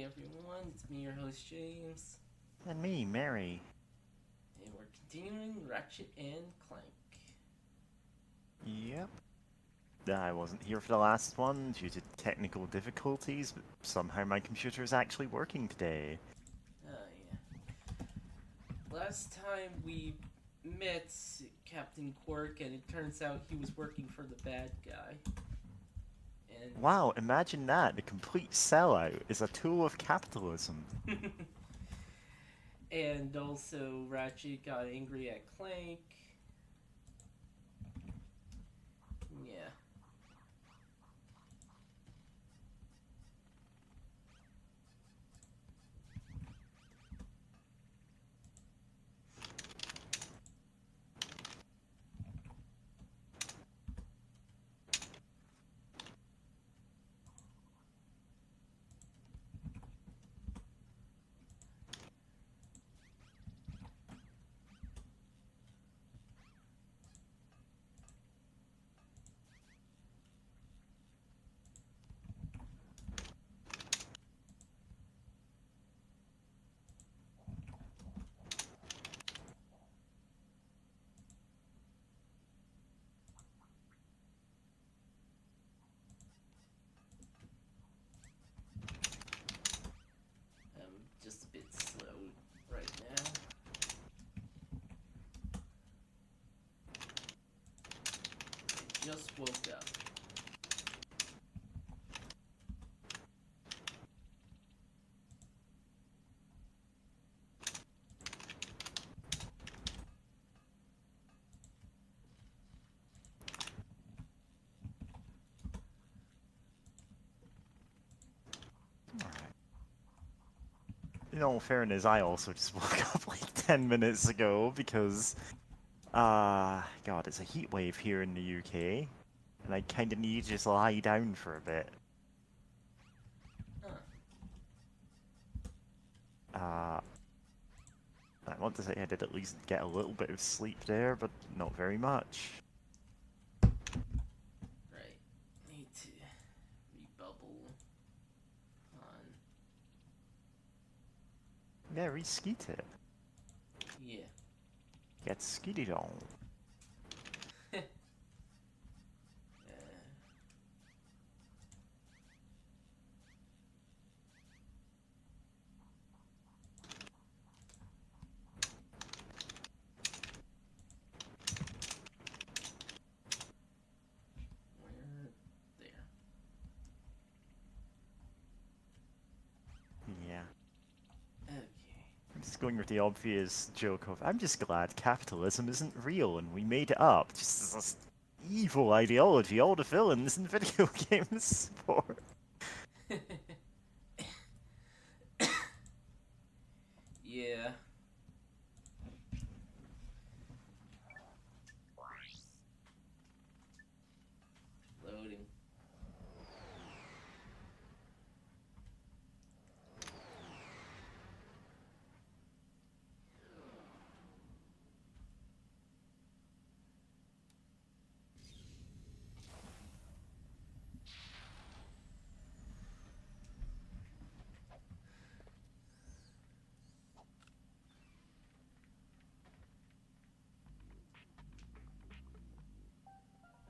everyone, it's me, your host James, And me, Mary. and we're continuing Ratchet and Clank. Yep. I wasn't here for the last one due to technical difficulties, but somehow my computer is actually working today. Oh yeah. Last time we met Captain Quirk, and it turns out he was working for the bad guy. Wow, imagine that. The complete sellout is a tool of capitalism. And and also Ratchet got angry at Clank. Yeah. I'm just a bit slow right now. I just woke up. Alright. In all fairness, I also just woke up like 10 minutes ago because, God, it's a heat wave here in the UK, and I kinda need to just lie down for a bit. Huh. Uh, I want to say I did at least get a little bit of sleep there, but not very much. Right. Need to rebubble on. Yeah, re-skeet it. Yeah. Get skeeted on. uh, where? There. Yeah. Okay. I'm just going with the obvious joke of, I'm just glad capitalism isn't real and we made it up. Just this evil ideology all the villains in video games support. Yeah. Loading.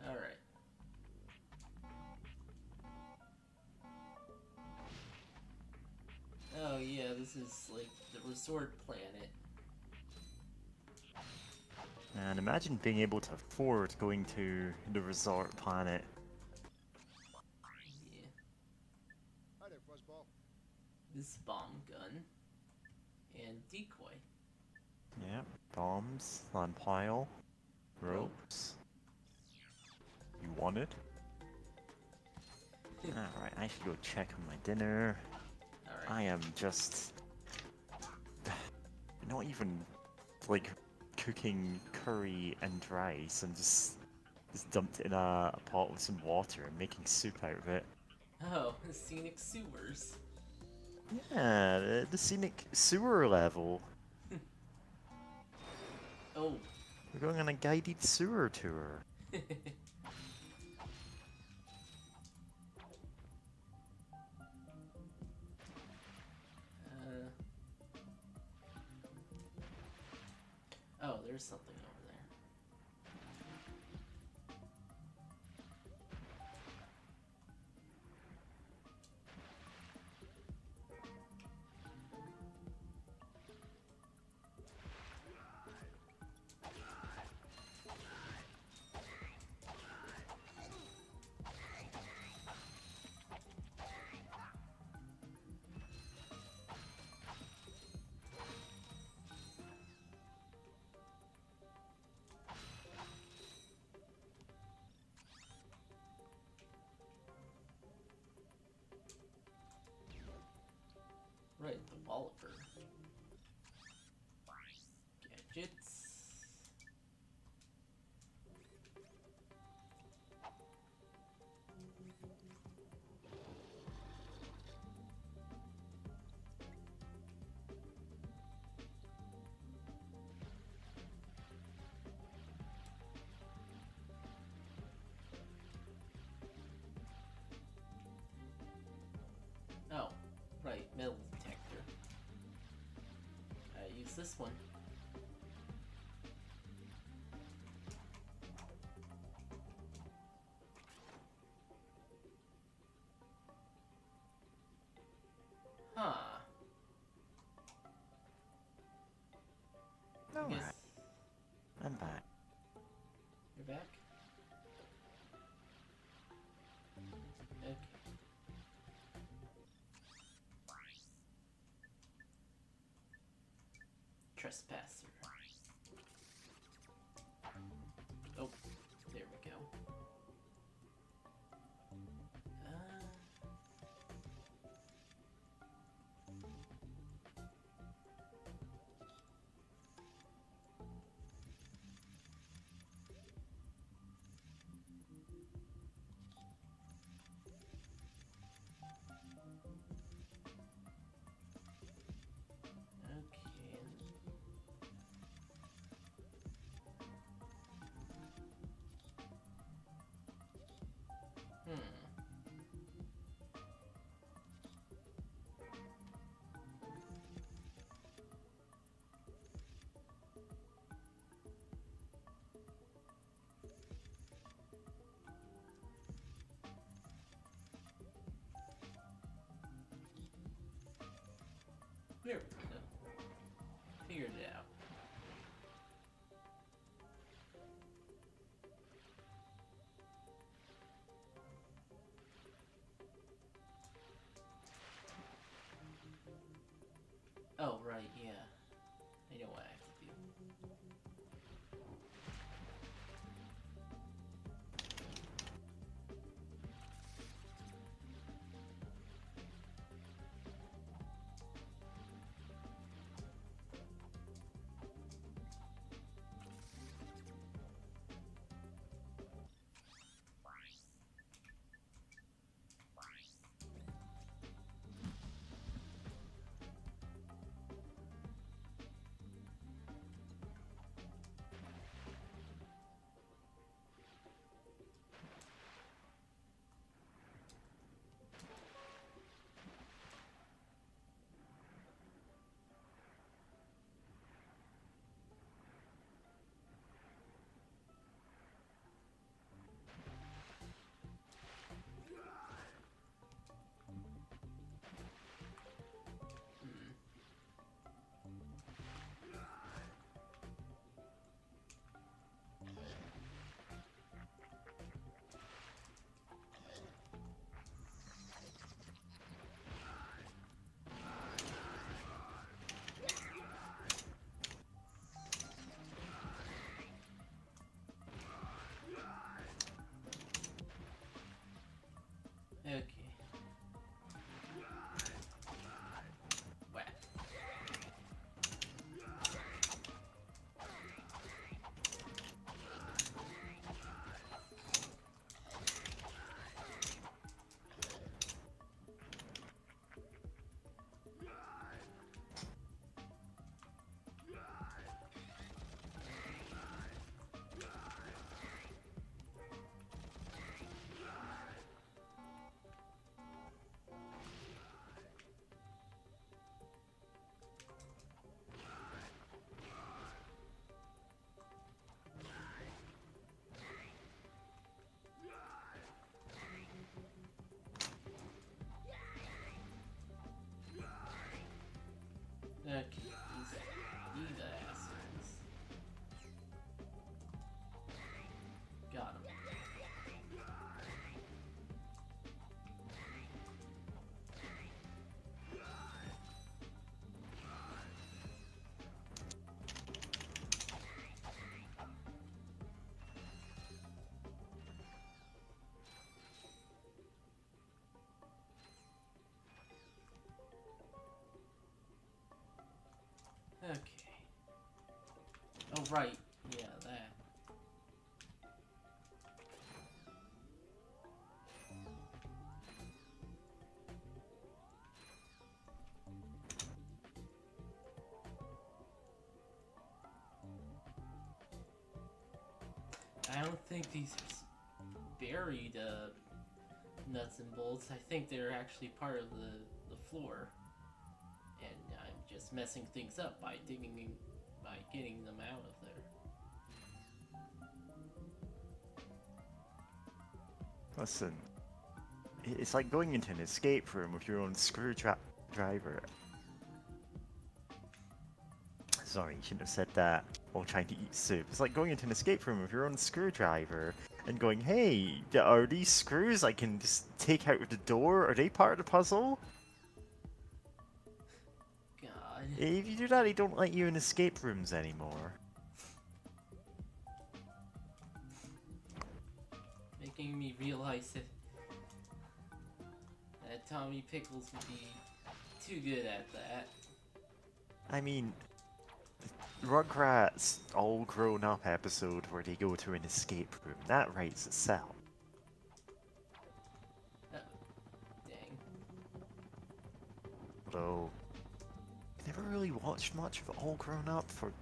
Alright. Oh yeah, this is like the resort planet. And imagine being able to afford going to the resort planet. Yeah. Hi there, Fuzzball. This bomb gun. And decoy. Yeah, bombs, land pile, Rope. ropes. You want it? Alright, I should go check on my dinner. Alright. I am just not even like cooking curry and rice and just dumped it in a pot with some water and making soup out of it. Oh, scenic sewers. Yeah, the scenic sewer level. Oh. We're going on a guided sewer tour. there's something over there. Right, the Walliper. Gadgets. Oh, right, metal detector. I use this one. Huh. I Alright, guess I'm back. you're back? Okay. Trespasser. Oh, there we go. Okay. Hmm. There we go. Figured it out. Oh, right, yeah. I know what I have to do. right. Yeah, that. I don't think these are buried nuts and bolts. I think they're actually part of the floor. And I'm just messing things up by by getting them out of there. Listen, it's like going into an escape room with your own screwdriver. Sorry, you shouldn't have said that while trying to eat soup. It's like going into an escape room with your own screwdriver and going, hey, are these screws I can just take out of the door? Are they part of the puzzle? God. If you do that, they don't let you in escape rooms anymore. Making me realize that Tommy Pickles would be too good at that. I mean, Rugrats All Grown Up episode where they go to an escape room, that writes itself. Dang. Although, I never really watched much of All Grown Up for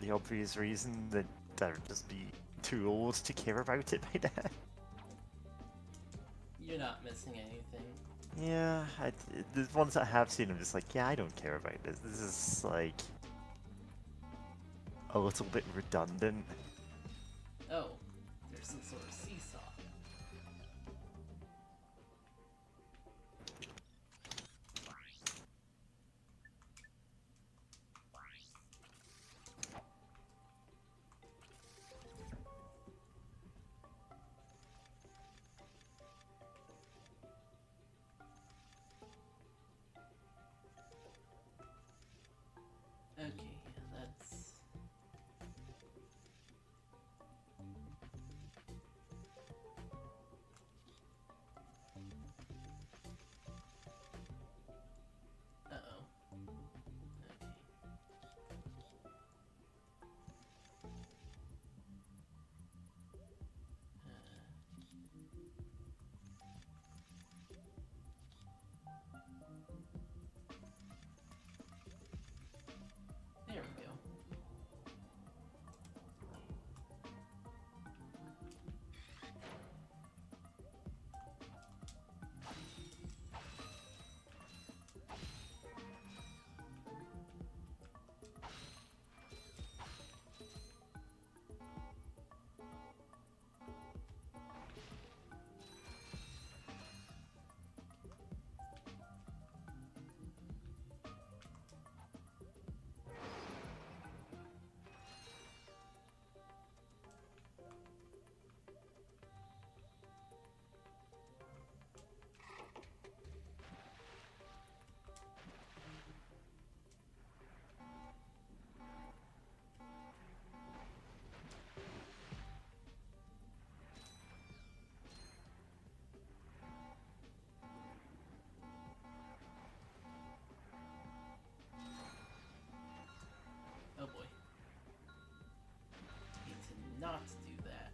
the obvious reason that I would just be too old to care about it by then. You're not missing anything. Yeah, the ones that I have seen, I'm just like, yeah, I don't care about this. This is, like, a little bit redundant. Oh, there's some sort of seesaw. Okay, yeah, that's... Uh-oh. Okay. There we go. Oh boy. Need to not do that.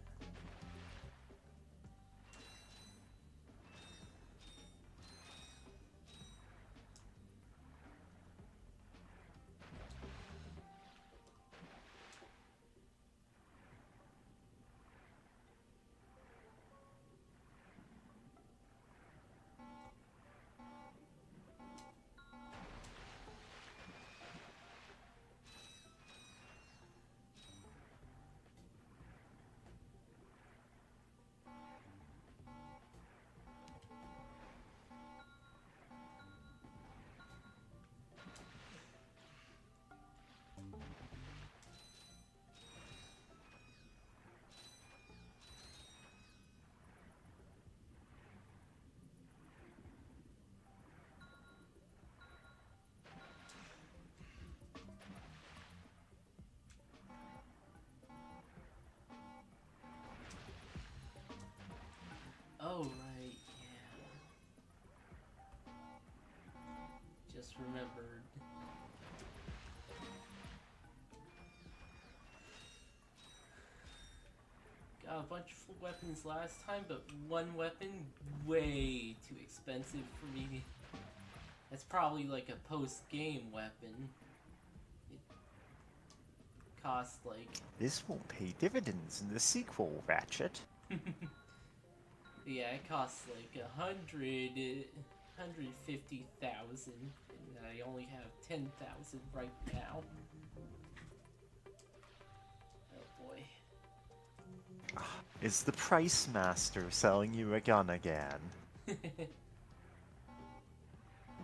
Oh, right, yeah. Just remembered. Got a bunch of weapons last time, but one weapon way too expensive for me. That's probably like a post-game weapon. It costs like... This won't pay dividends in the sequel, Ratchet. Yeah, it costs like 150,000, and I only have 10,000 right now. Oh boy. Is the Price Master selling you a gun again?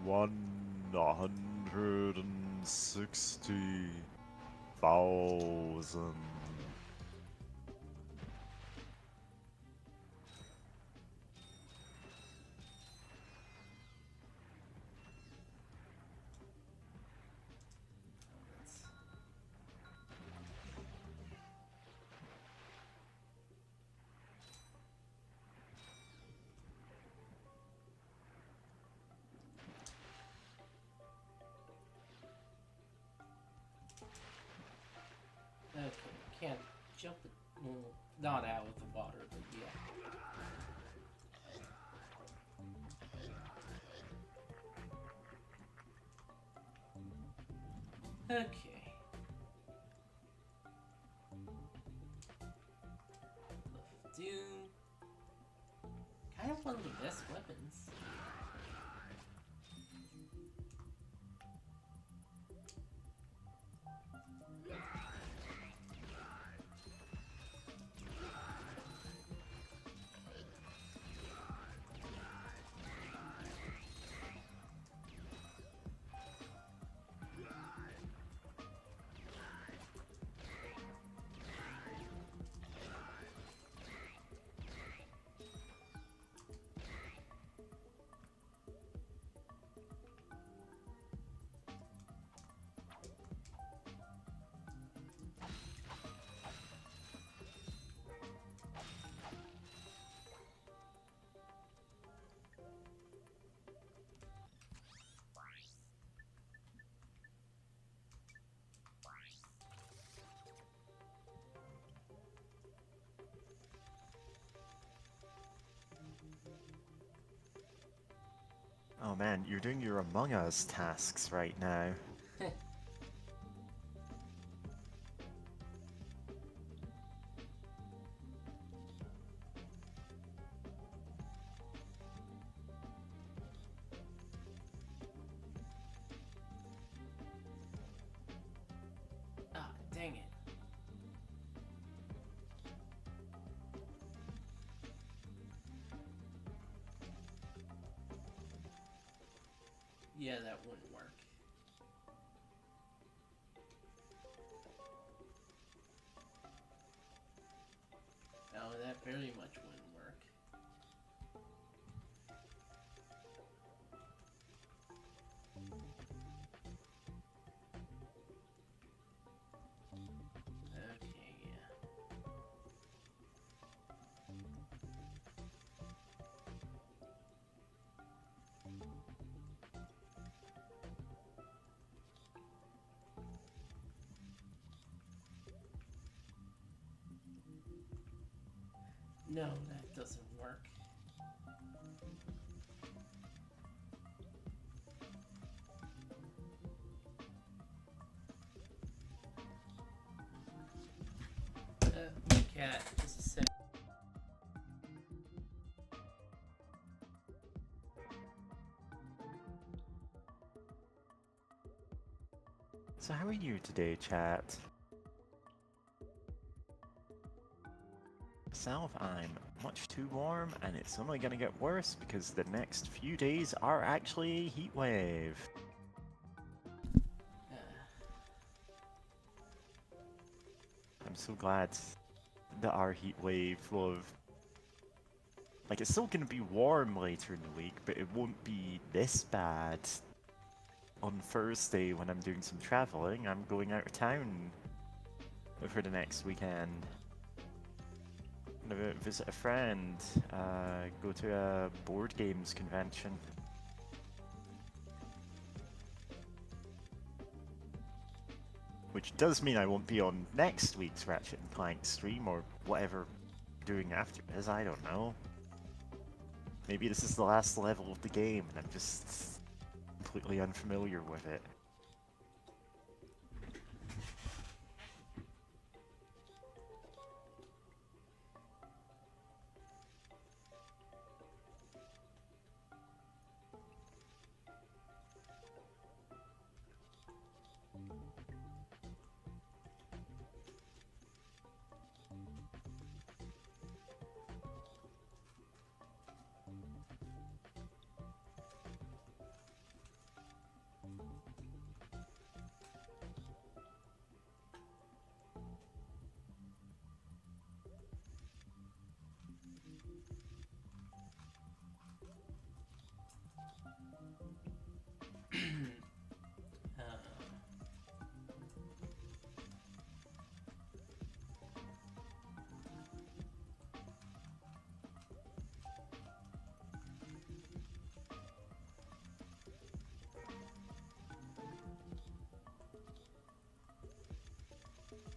160,000. Okay, can't jump it. Well, not out of the water, but yeah. Okay. Doom. Kind of one of the best weapons. Oh man, you're doing your Among Us tasks right now. Ah, dang it. Yeah, that wouldn't work. No, that very much wouldn't work. Okay, yeah. No, that doesn't work. My cat, just a sec. So how are you today, chat? Myself, I'm much too warm, and it's only gonna get worse because the next few days are actually a heat wave. Uh, I'm so glad that our heat wave will have... Like, it's still gonna be warm later in the week, but it won't be this bad. On Thursday, when I'm doing some traveling, I'm going out of town for the next weekend. I'm gonna visit a friend, go to a board games convention. Which does mean I won't be on next week's Ratchet and Clank stream, or whatever doing after this, I don't know. Maybe this is the last level of the game and I'm just completely unfamiliar with it.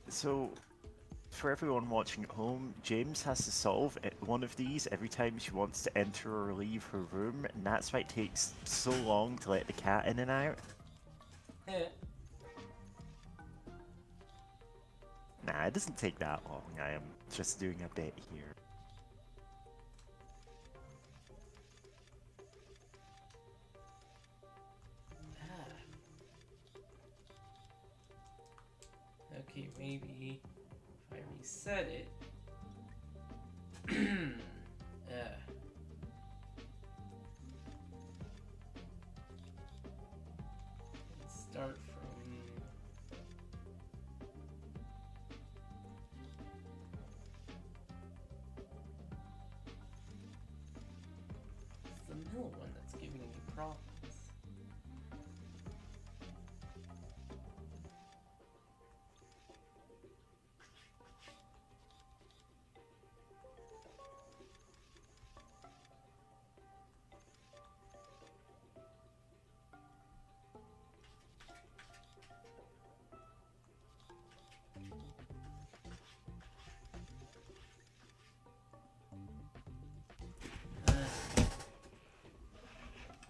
So, for everyone watching at home, James has to solve one of these every time she wants to enter or leave her room, and that's why it takes so long to let the cat in and out. Nah, it doesn't take that long. I am just doing a bit here. Okay, maybe if I reset it. Start from. It's the middle one that's giving me problems.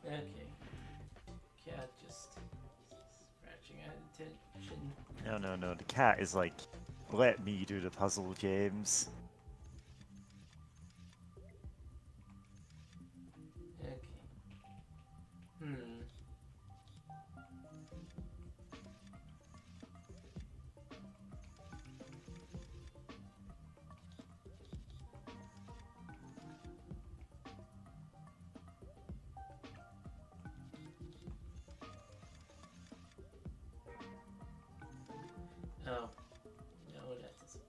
Okay. Cat just scratching at attention. No. The cat is like, let me do the puzzle, James. Okay. Oh. No, that doesn't.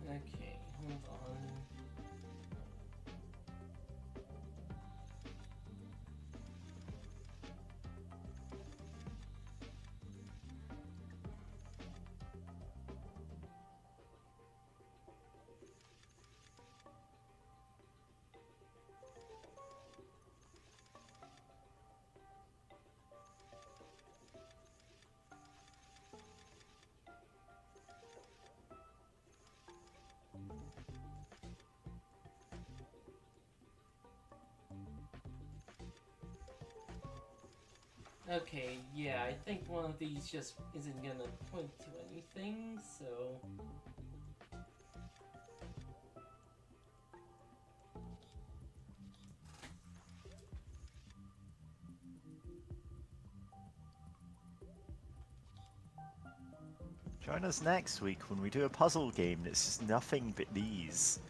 Okay, hold on. Okay, yeah, I think one of these just isn't gonna point to anything, so... Join us next week when we do a puzzle game that's just nothing but these.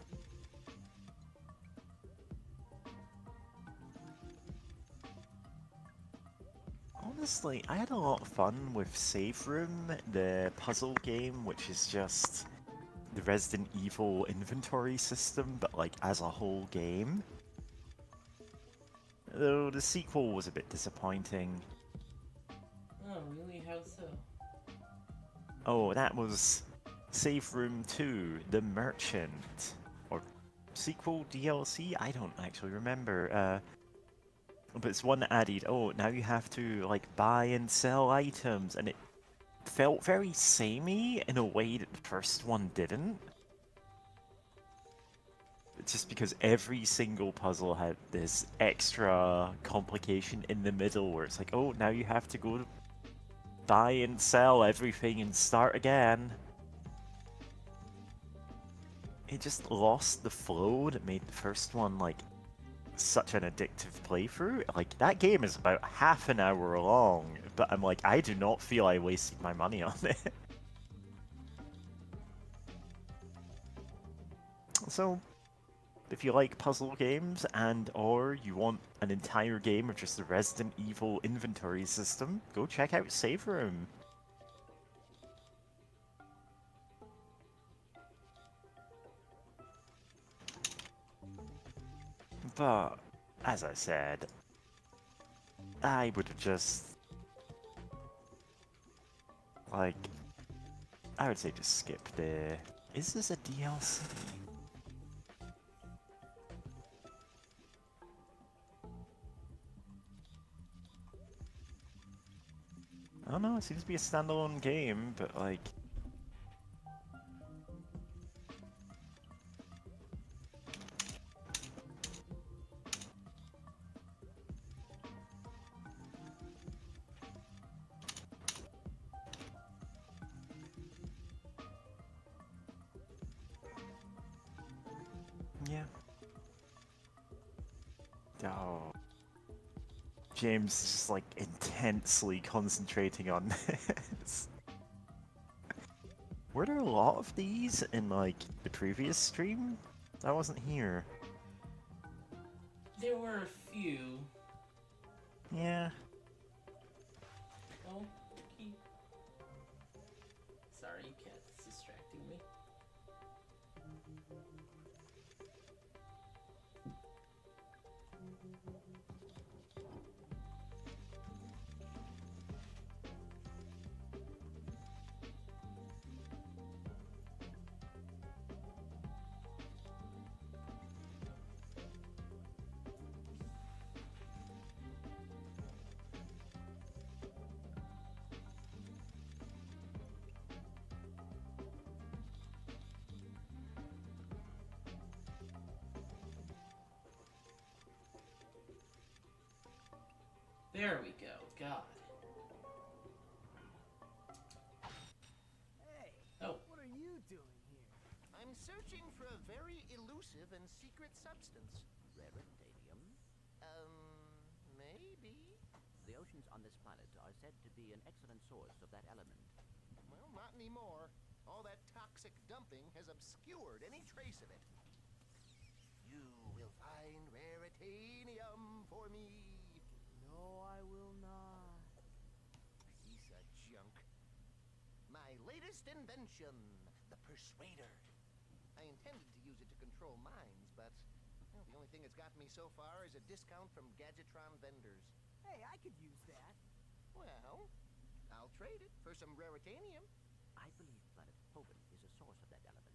Honestly, I had a lot of fun with Save Room, the puzzle game, which is just the Resident Evil inventory system, but like as a whole game. Though the sequel was a bit disappointing. Oh, really? How so? Oh, that was Save Room 2, The Merchant. Or sequel DLC? I don't actually remember. But it's one that added, oh, now you have to like buy and sell items, and it felt very samey in a way that the first one didn't. Just because every single puzzle had this extra complication in the middle where it's like, oh, now you have to go buy and sell everything and start again. It just lost the flow that made the first one like such an addictive playthrough. Like that game is about half an hour long, but I'm like, I do not feel I wasted my money on it. So if you like puzzle games and or you want an entire game of just the Resident Evil inventory system, go check out Save Room. But, as I said, I would have just... like... I would say just skip the... Is this a DLC? I don't know, it seems to be a standalone game, but like... yeah. Oh. James is just like intensely concentrating on this. Were there a lot of these in like the previous stream? I wasn't here. There were a few. Yeah. Oh, keep. Sorry, cat's distracting me. There we go. God. Hey, Oh. what are you doing here? I'm searching for a very elusive and secret substance. Raritanium? Maybe? The oceans on this planet are said to be an excellent source of that element. Well, not anymore. All that toxic dumping has obscured any trace of it. You will find raritanium for me. No, I will not. Piece of junk. My latest invention, the Persuader. I intended to use it to control minds, but well, the only thing it's gotten me so far is a discount from Gadgetron vendors. Hey, I could use that. Well, I'll trade it for some raritanium. I believe planet Hogan is a source of that element.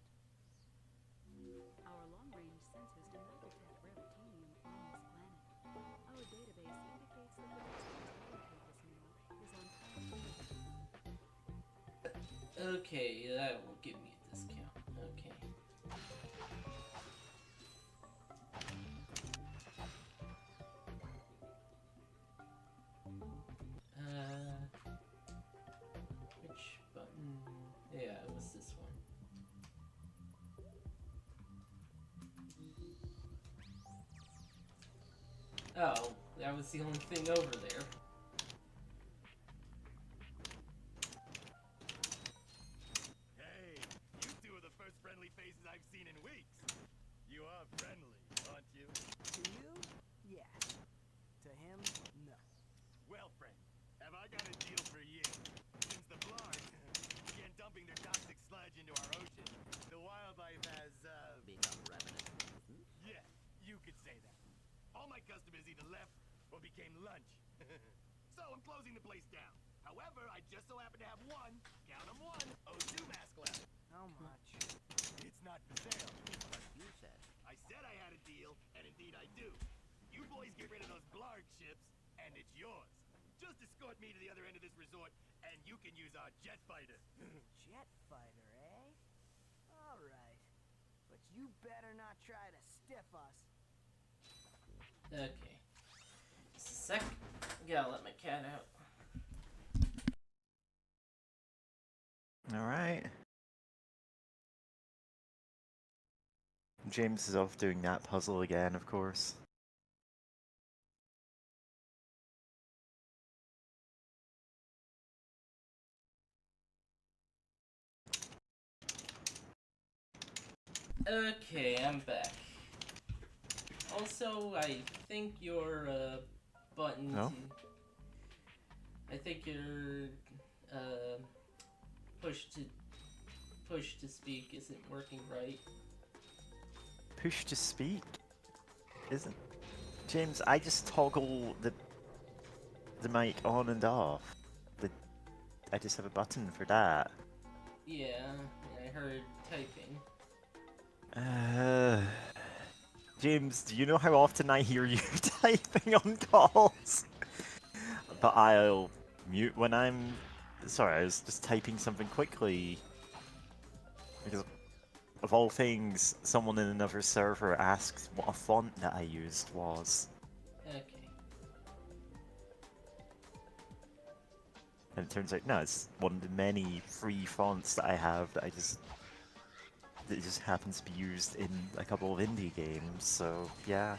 Our long-range sensors do not detect raritanium on this planet. Our database indicates that the distance to locate this mineral is on planet. Okay, that will give me a discount. Okay. Which button? Yeah, it was this one. Oh, that was the only thing over there. Hey, you two are the first friendly faces I've seen in weeks. You are friendly, aren't you? To you? Yeah. To him? No. Well, friend, have has, Become ravenous citizens? yeah, you could say that. All my customers either left or became lunch. So I'm closing the place down. However, I just so happen to have one, count 'em one, O2 mask left. How much? It's not for sale. What you said. I said I had a deal, and indeed I do. You boys get rid of those blarg ships, and it's yours. Just escort me to the other end of this resort, and you can use our jet fighter. Jet fighter, eh? Alright. But you better not try to stiff us. Okay. Just a sec. Gotta let my cat out. Alright. James is off doing that puzzle again, of course. Okay, I'm back. Also, I think your button No? I think your push to speak isn't working right. Push to speak? Isn't... James, I just toggle the mic on and off. I just have a button for that. Yeah, I heard typing. James, do you know how often I hear you typing on calls? But I'll mute when I'm... Sorry, I was just typing something quickly. Because, of all things, someone in another server asked what a font that I used was. Okay. And it turns out, no, it's one of the many free fonts that I have that that just happens to be used in a couple of indie games, so yeah.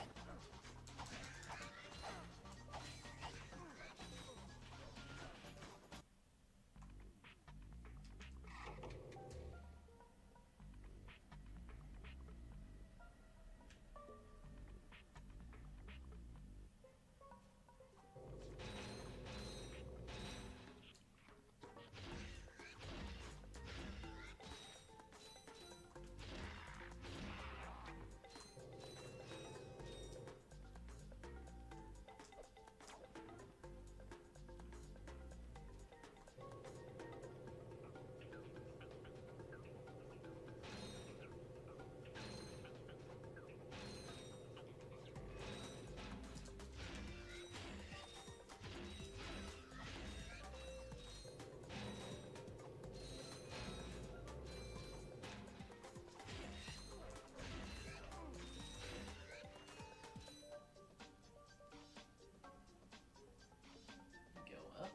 Go up.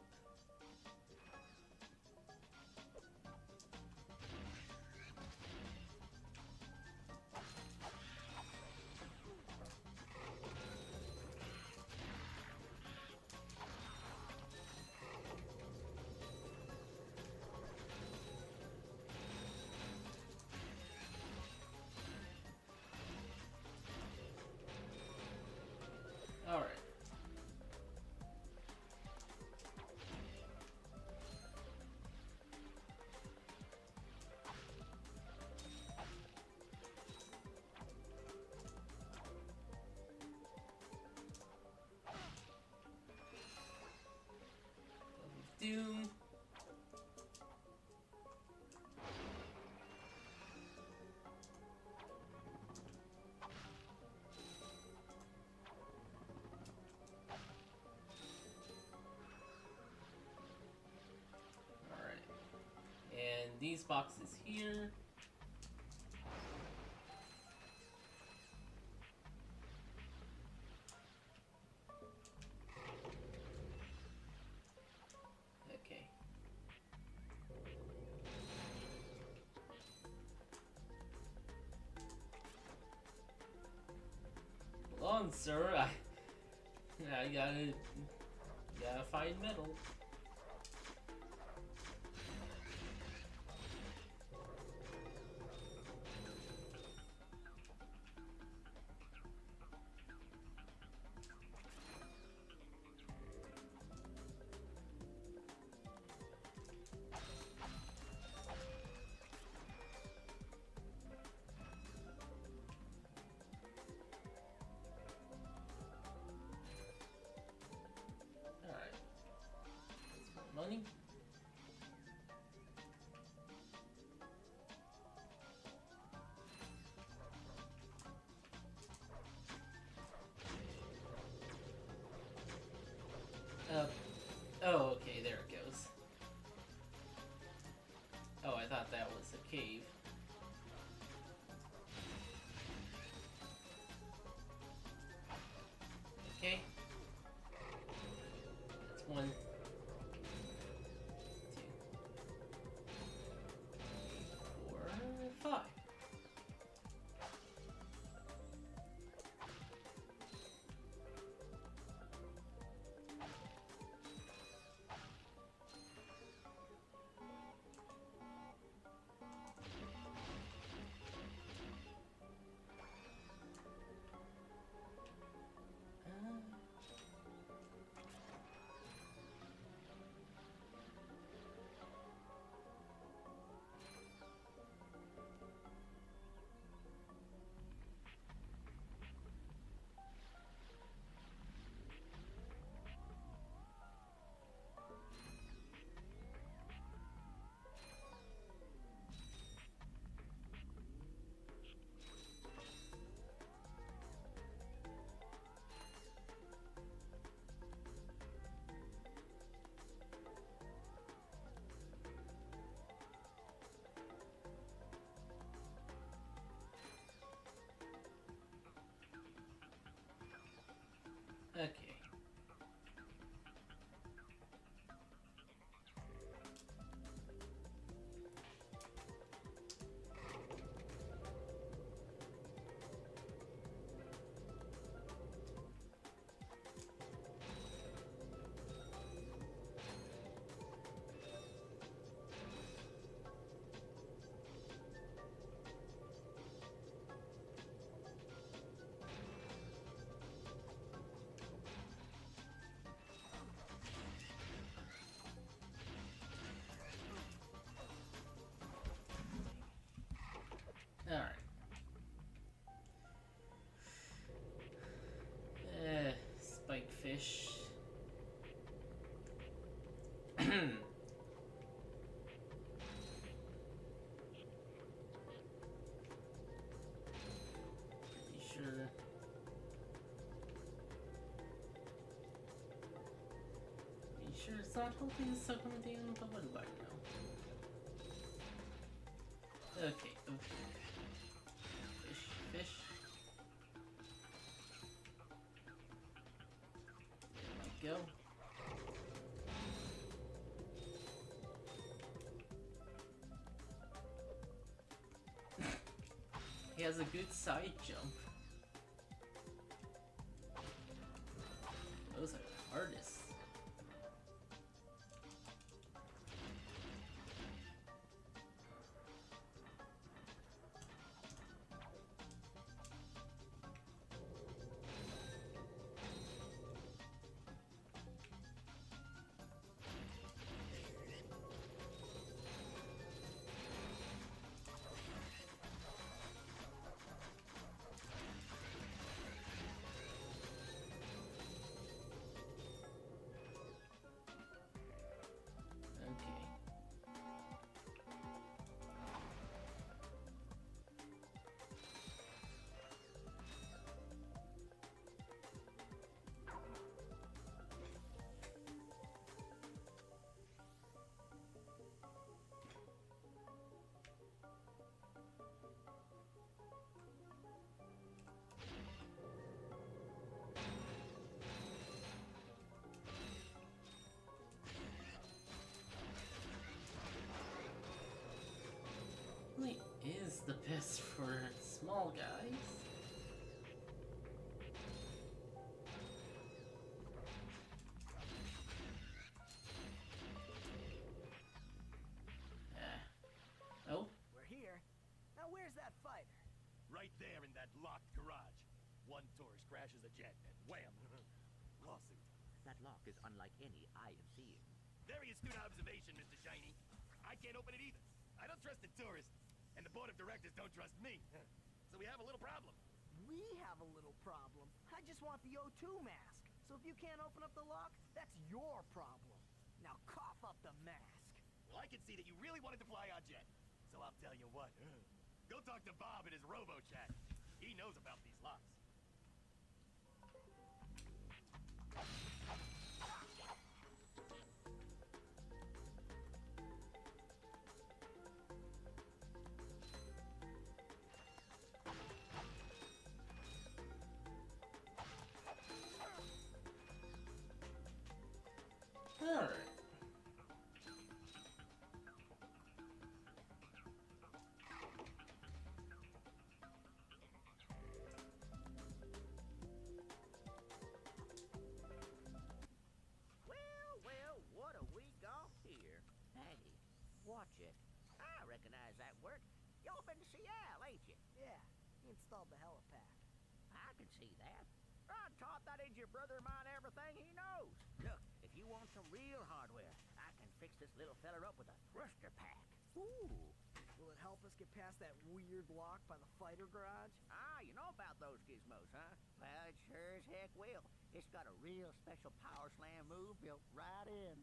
Alright. Doom. Alright. And these boxes here. Okay. Hold on, sir. I gotta find metal. money? Oh, okay, there it goes. Oh, I thought that was a cave. Okay. That's 1, 2, 4, 5. Okay. Alright. Spike fish. Pretty sure. Pretty sure it's not hoping to suck him down, but what do I know? Okay, okay. Fish, fish. There we go. He has a good side jump. Those are the hardest. Really is the best for small guys. Oh? We're here. Now where's that fighter? Right there in that locked garage. One tourist crashes a jet and wham! Lawsuit. That lock is unlike any I am seeing. Very astute observation, Mr. Shiny. I can't open it either. I don't trust the tourists, and the board of directors don't trust me. So we have a little problem. We have a little problem. I just want the O2 mask. So if you can't open up the lock, that's your problem. Now cough up the mask. Well, I can see that you really wanted to fly our jet. So I'll tell you what. Go talk to Bob at his robo-chat. He knows about these locks. Alright. Well, what have we got here? Hey, watch it. I recognize that work. Y'all been to Seattle, ain't you? Yeah, he installed the helipad. I can see that. I taught that idiot brother of mine everything he knows. Look, if you want some real hardware, I can fix this little feller up with a thruster pack. Ooh. Will it help us get past that weird lock by the fighter garage? Ah, you know about those gizmos, huh? Well, it sure as heck will. It's got a real special power slam move built right in.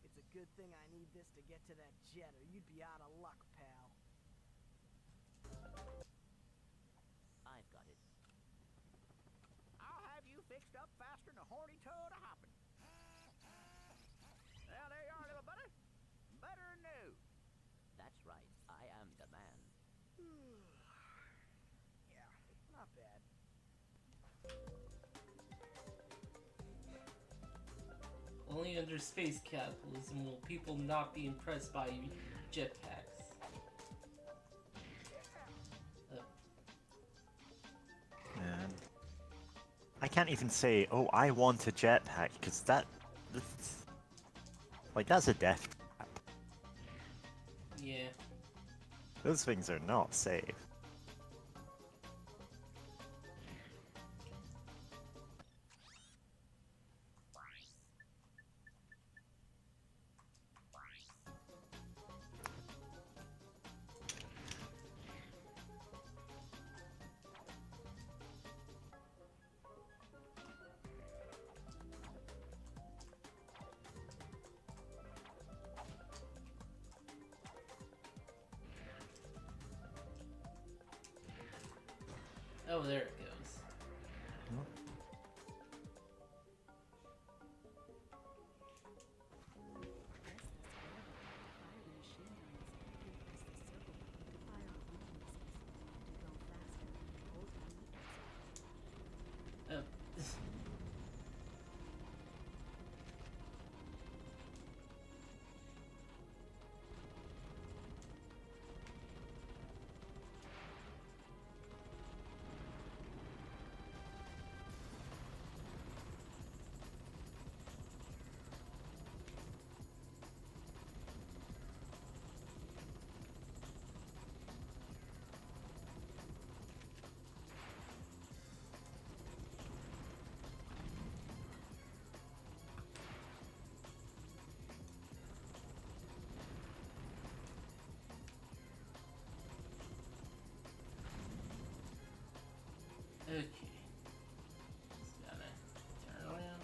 It's a good thing I need this to get to that jet, or you'd be out of luck, pal. I've got it. I'll have you fixed up faster than a horny toad a hopping. Well, there you are, little buddy. Better than new. That's right. I am the man. Yeah, not bad. Only under space capitalism will people not be impressed by jetpacks. Man. I can't even say, oh, I want a jetpack, because that's... Like, that's a death trap. Yeah. Those things are not safe. Oh, there it goes. Oh. Okay. Just gotta turn around.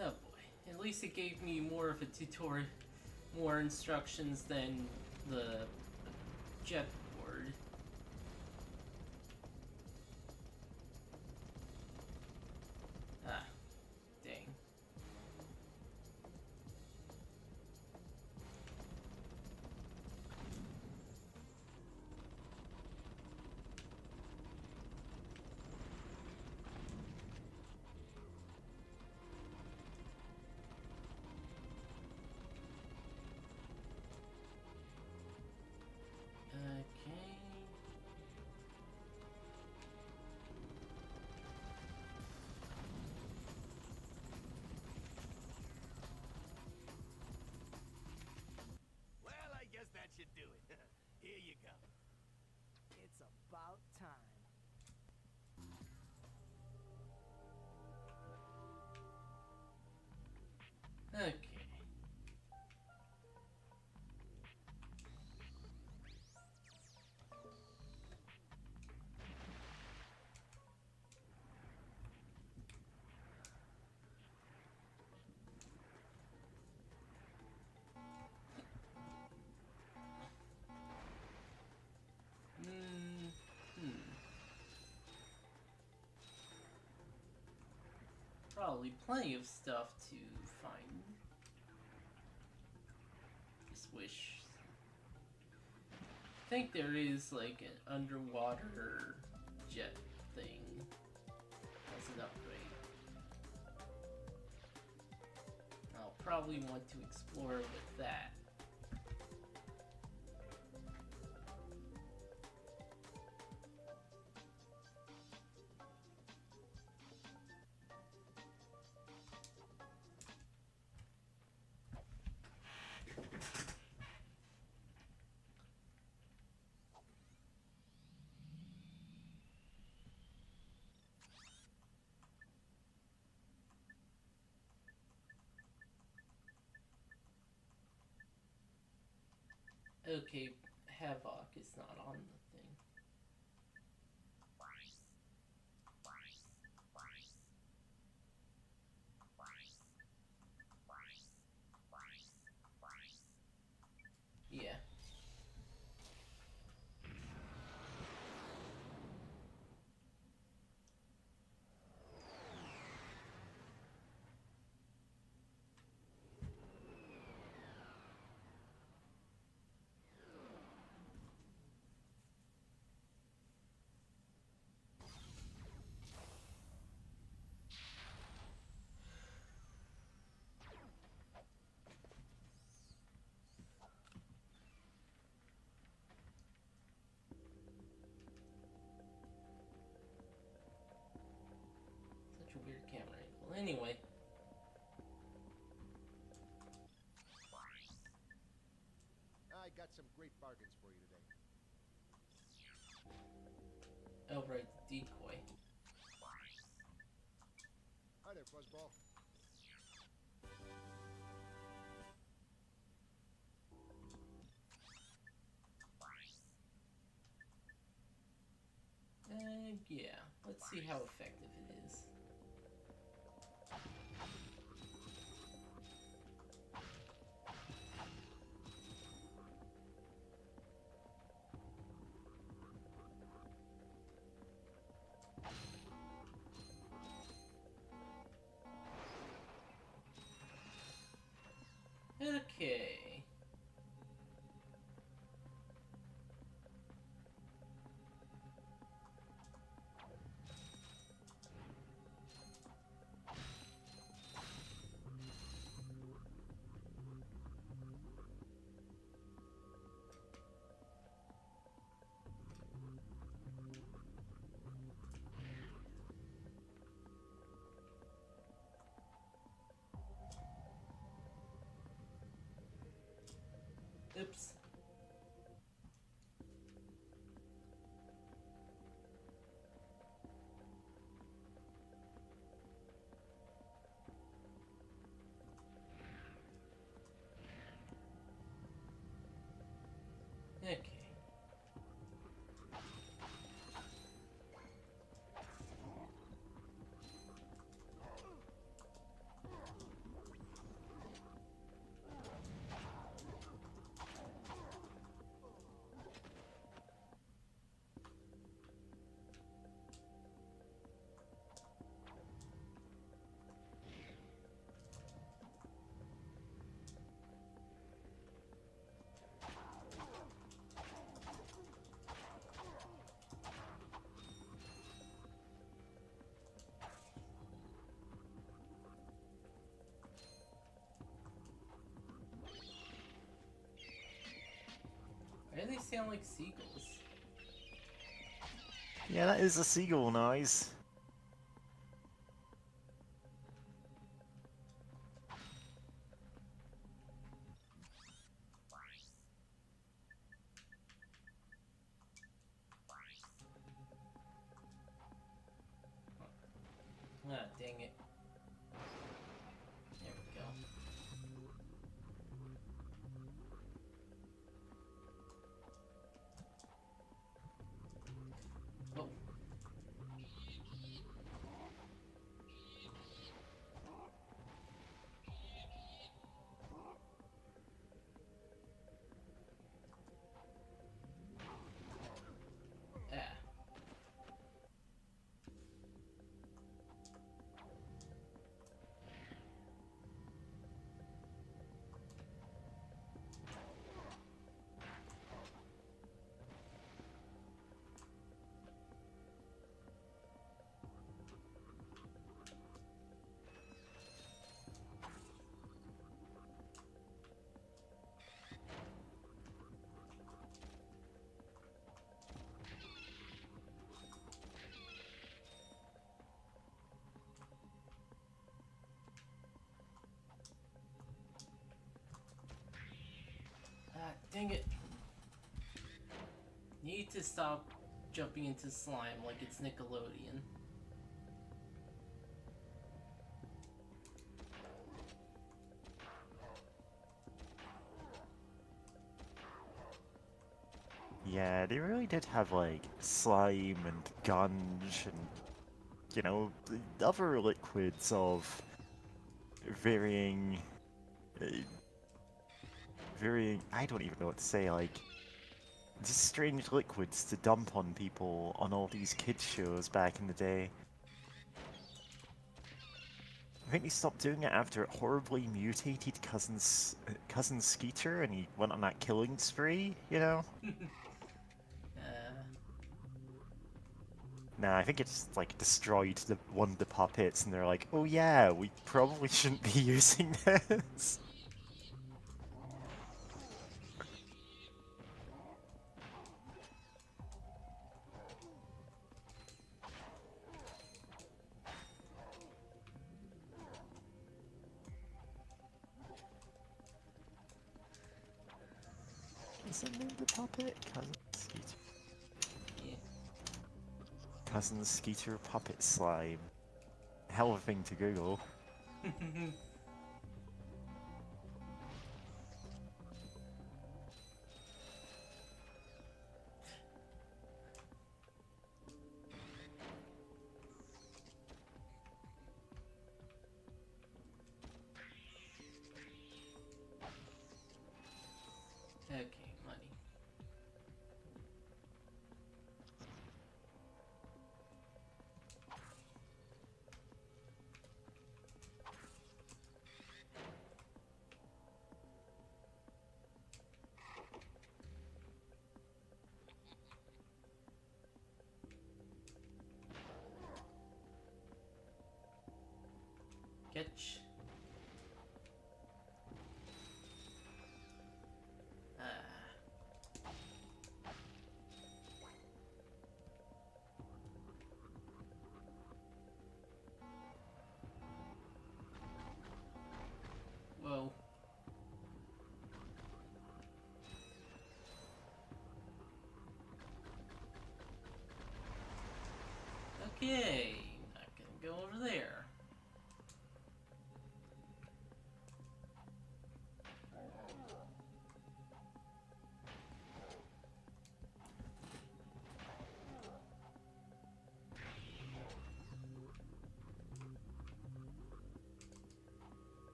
Oh boy. At least it gave me more of a tutorial, more instructions than the jet board. Ah, dang. It's about time. Okay. Probably plenty of stuff to find. Just wish. I think there is like an underwater jet thing as an upgrade. I'll probably want to explore with that. Okay, Havoc is not on the thing. Yeah. Such a weird camera angle. Anyway. I got some great bargains for you today. Oh, right, the decoy. Hi there, Fuzzball. Yeah. Let's see how effective it is. Okay. Oops. Okay. Why do they sound like seagulls? Yeah, that is a seagull noise. dang it. There we go. Oh. Ah. Ah, dang it. Need to stop jumping into slime like it's Nickelodeon. Yeah, they really did have like slime and gunge and, you know, the other liquids of varying, uh, I don't even know what to say, like, just strange liquids to dump on people on all these kids shows back in the day. I think they stopped doing it after it horribly mutated cousin Skeeter and he went on that killing spree, you know? Nah, I think it's like destroyed one of the puppets and they're like, oh yeah, we probably shouldn't be using this. Is that name the puppet? Cousin Skeeter. Yeah. Cousin Skeeter puppet slime. Hell of a thing to Google. Okay, money. Catch. Whoa. Okay, not gonna go over there.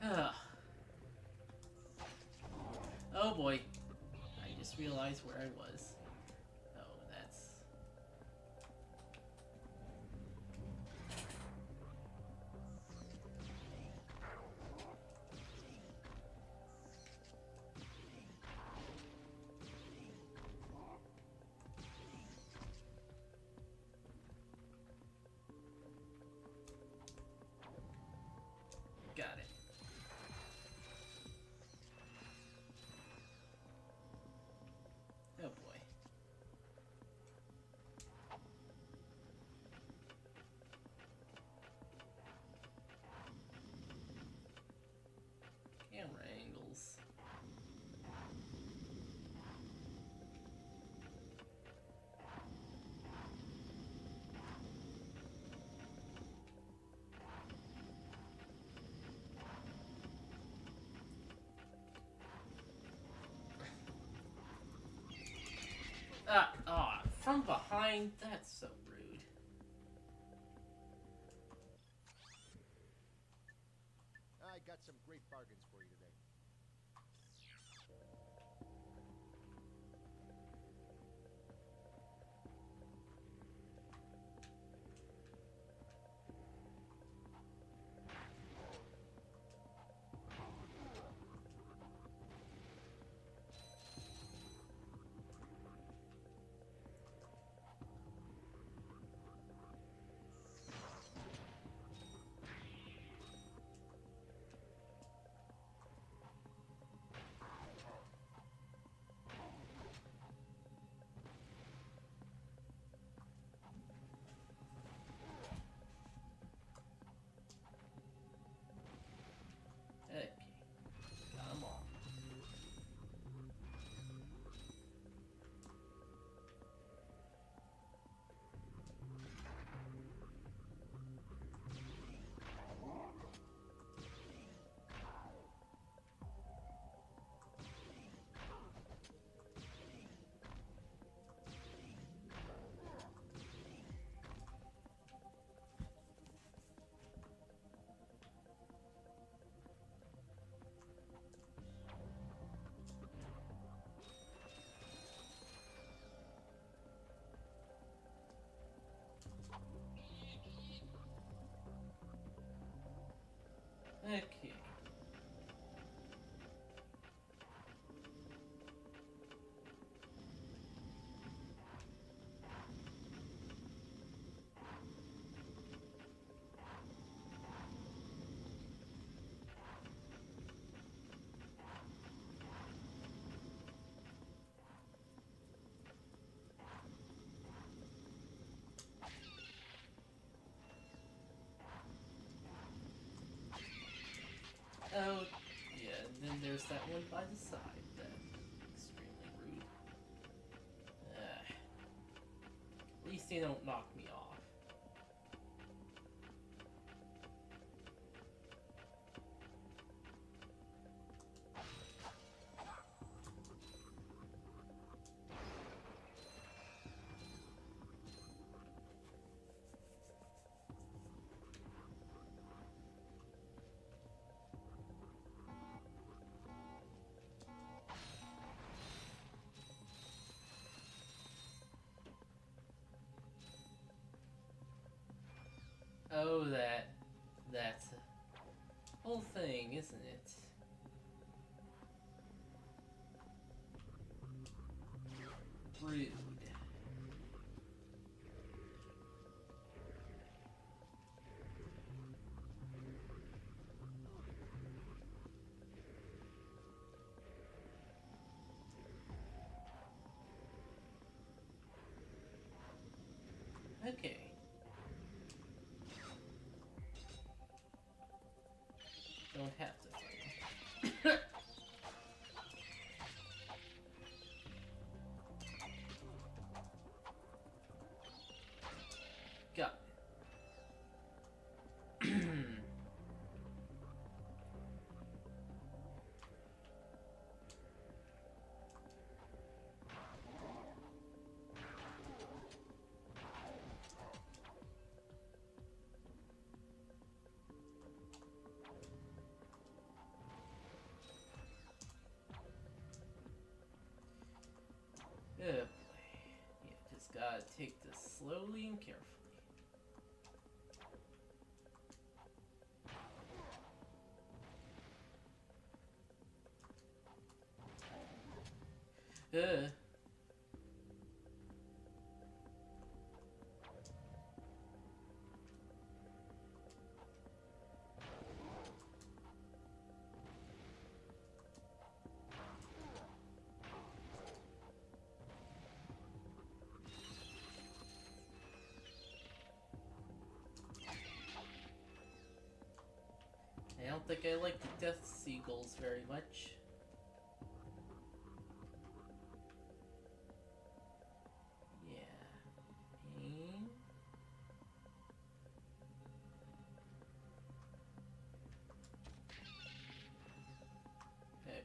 Ugh. Oh boy. I just realized where I was. Oh, that's... Got it. mine? That's so rude. I got some great bargains for you today. Okay. Come on. Okay. Oh, yeah, and then there's that one by the side. That's extremely rude. At least they don't knock me off. Oh, that's a whole thing, isn't it? Rude. Okay. Don't have to fight. Got it. Oh boy. Yeah, just gotta take this slowly and carefully. Uh. I don't think I like the death seagulls very much. Yeah. Aim. Okay.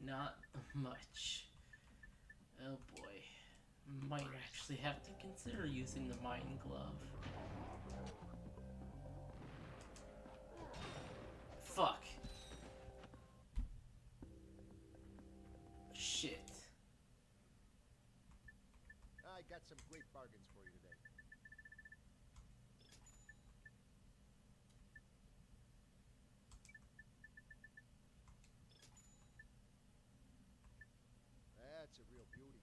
not much. Oh boy. Might actually have to consider using the Mind Glove. Fuck. Shit. I got some great bargains for you today. That's a real beauty.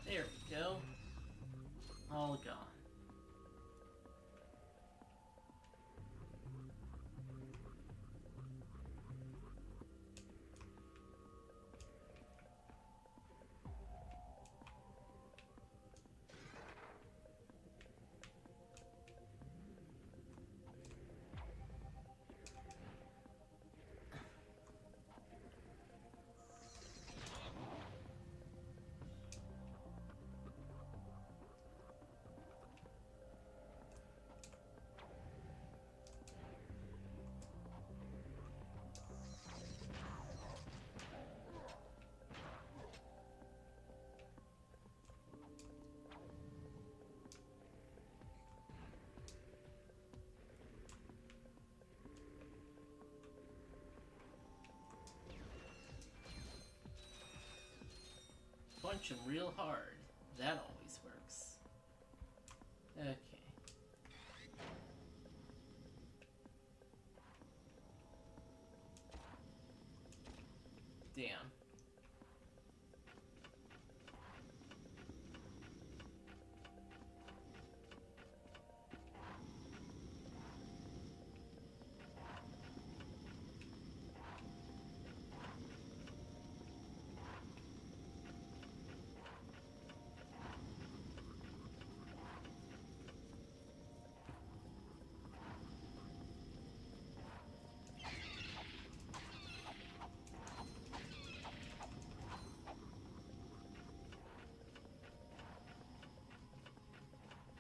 There we go. All gone. Punch him real hard. That always works. Okay. Damn.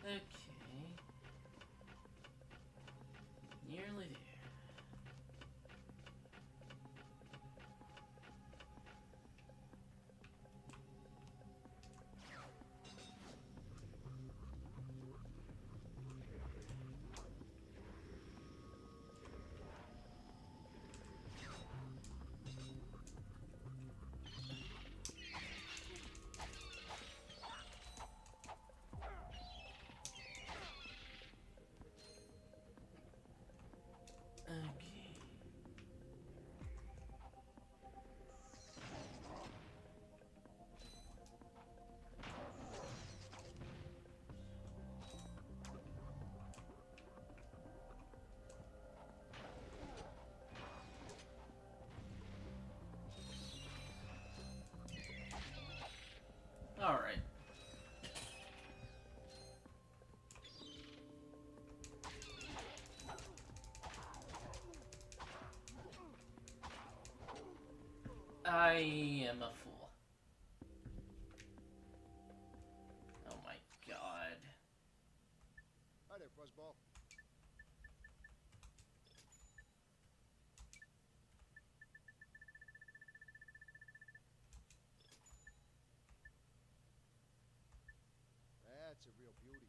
Okay. Nearly there. Okay. All right. I am a fool. Oh my god. Hi there, Fuzzball. That's a real beauty.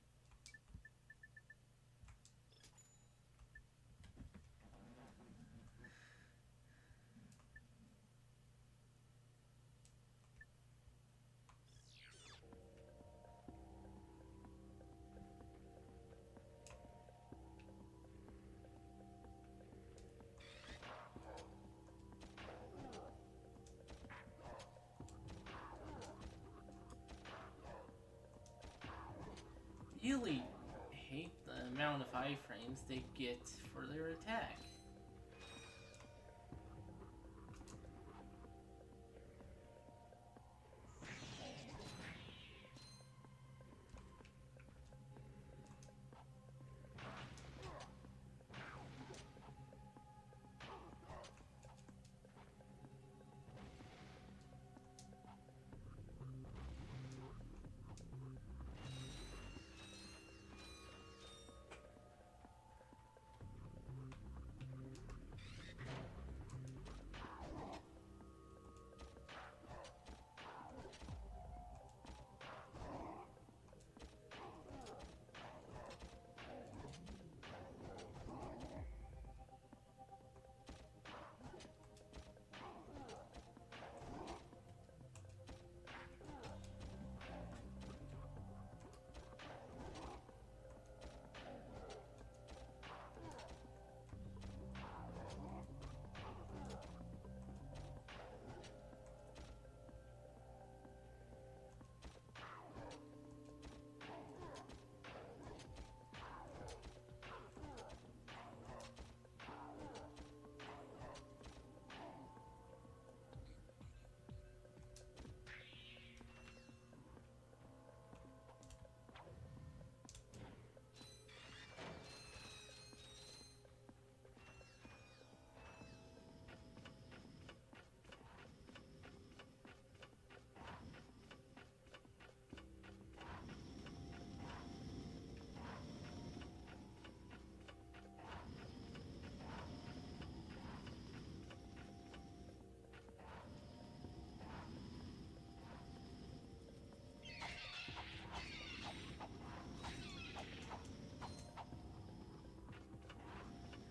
really hate the amount of iframes they get for their attack.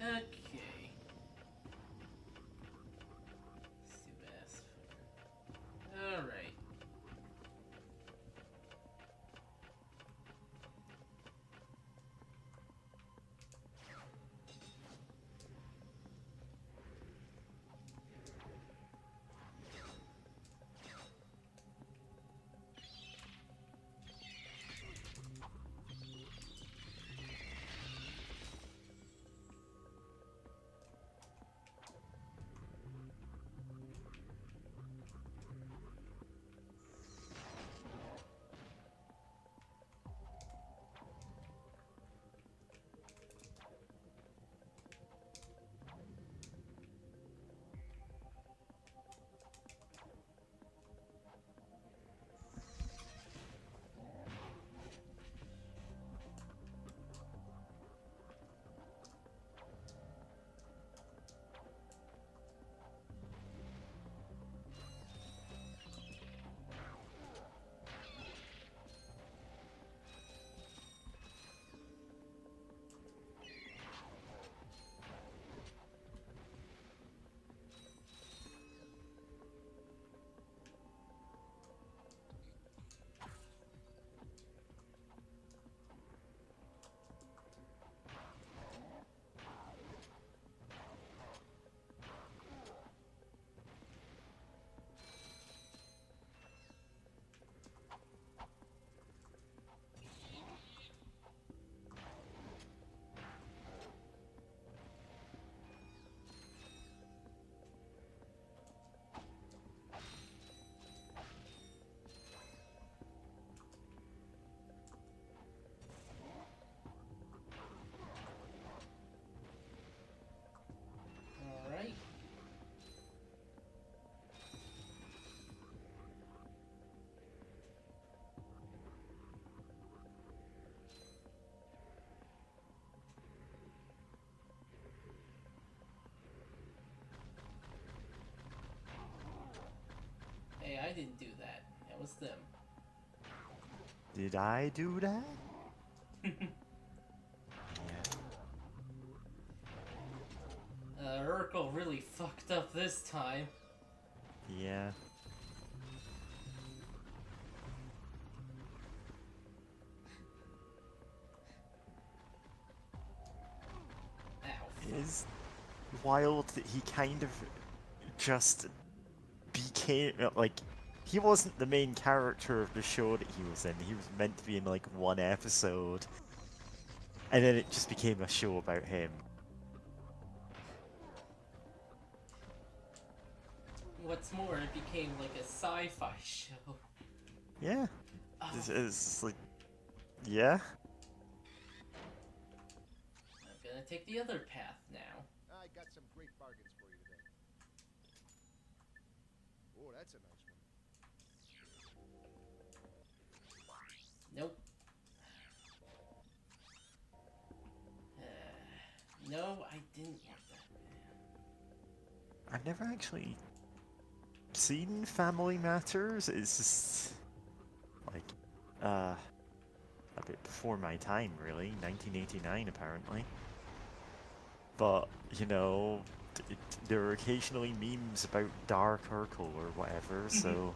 Okay. Stupid ass fucker. Alright. Alright. Hey, I didn't do that. That was them. Did I do that? Yeah. Urkel really fucked up this time. Yeah. Ow. It is wild that he kind of just became, like, he wasn't the main character of the show that he was in. He was meant to be in like one episode, and then it just became a show about him. What's more, it became like a sci-fi show. Yeah, Oh, it's like, yeah. I'm gonna take the other path now. I got some great bargains for you today. Oh, that's a nice one. Nope. No, I didn't want that. I've never actually seen Family Matters. It's just like a bit before my time, really. 1989, apparently. But you know, there are occasionally memes about Dark Urkel or whatever, so.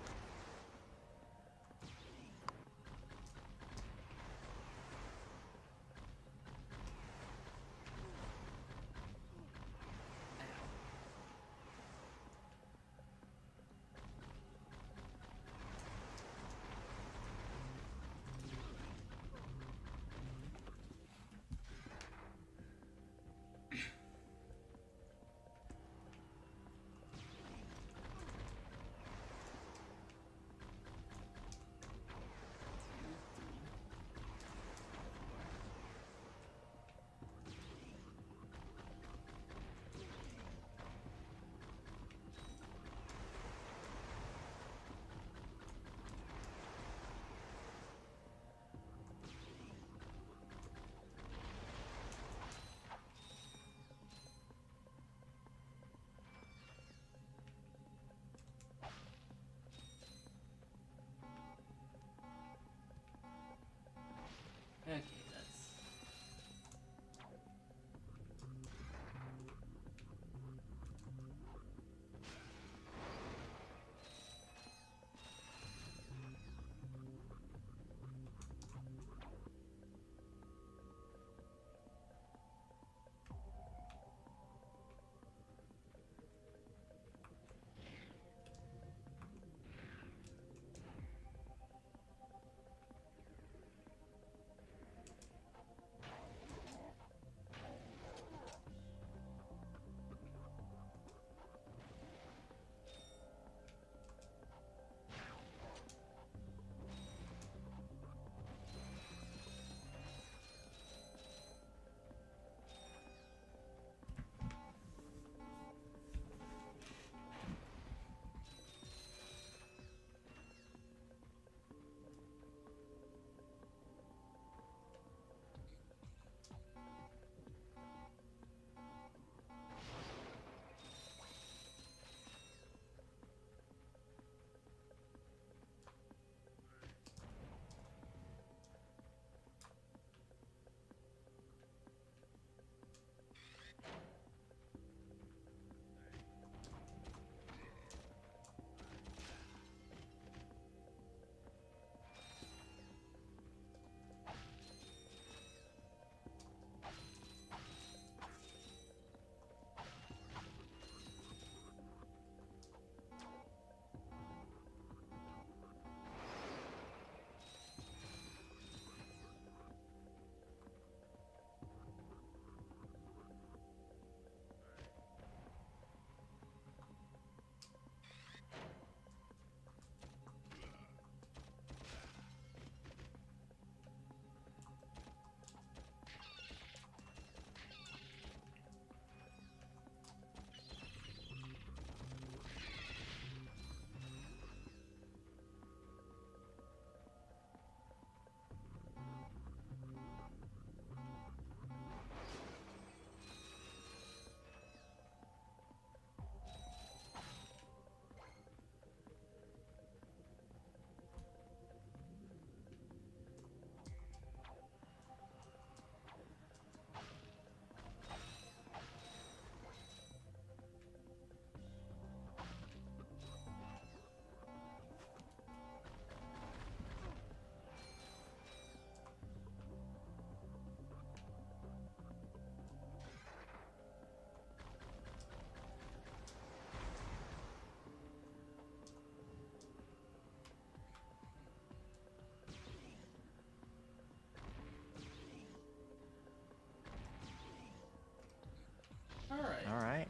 Alright.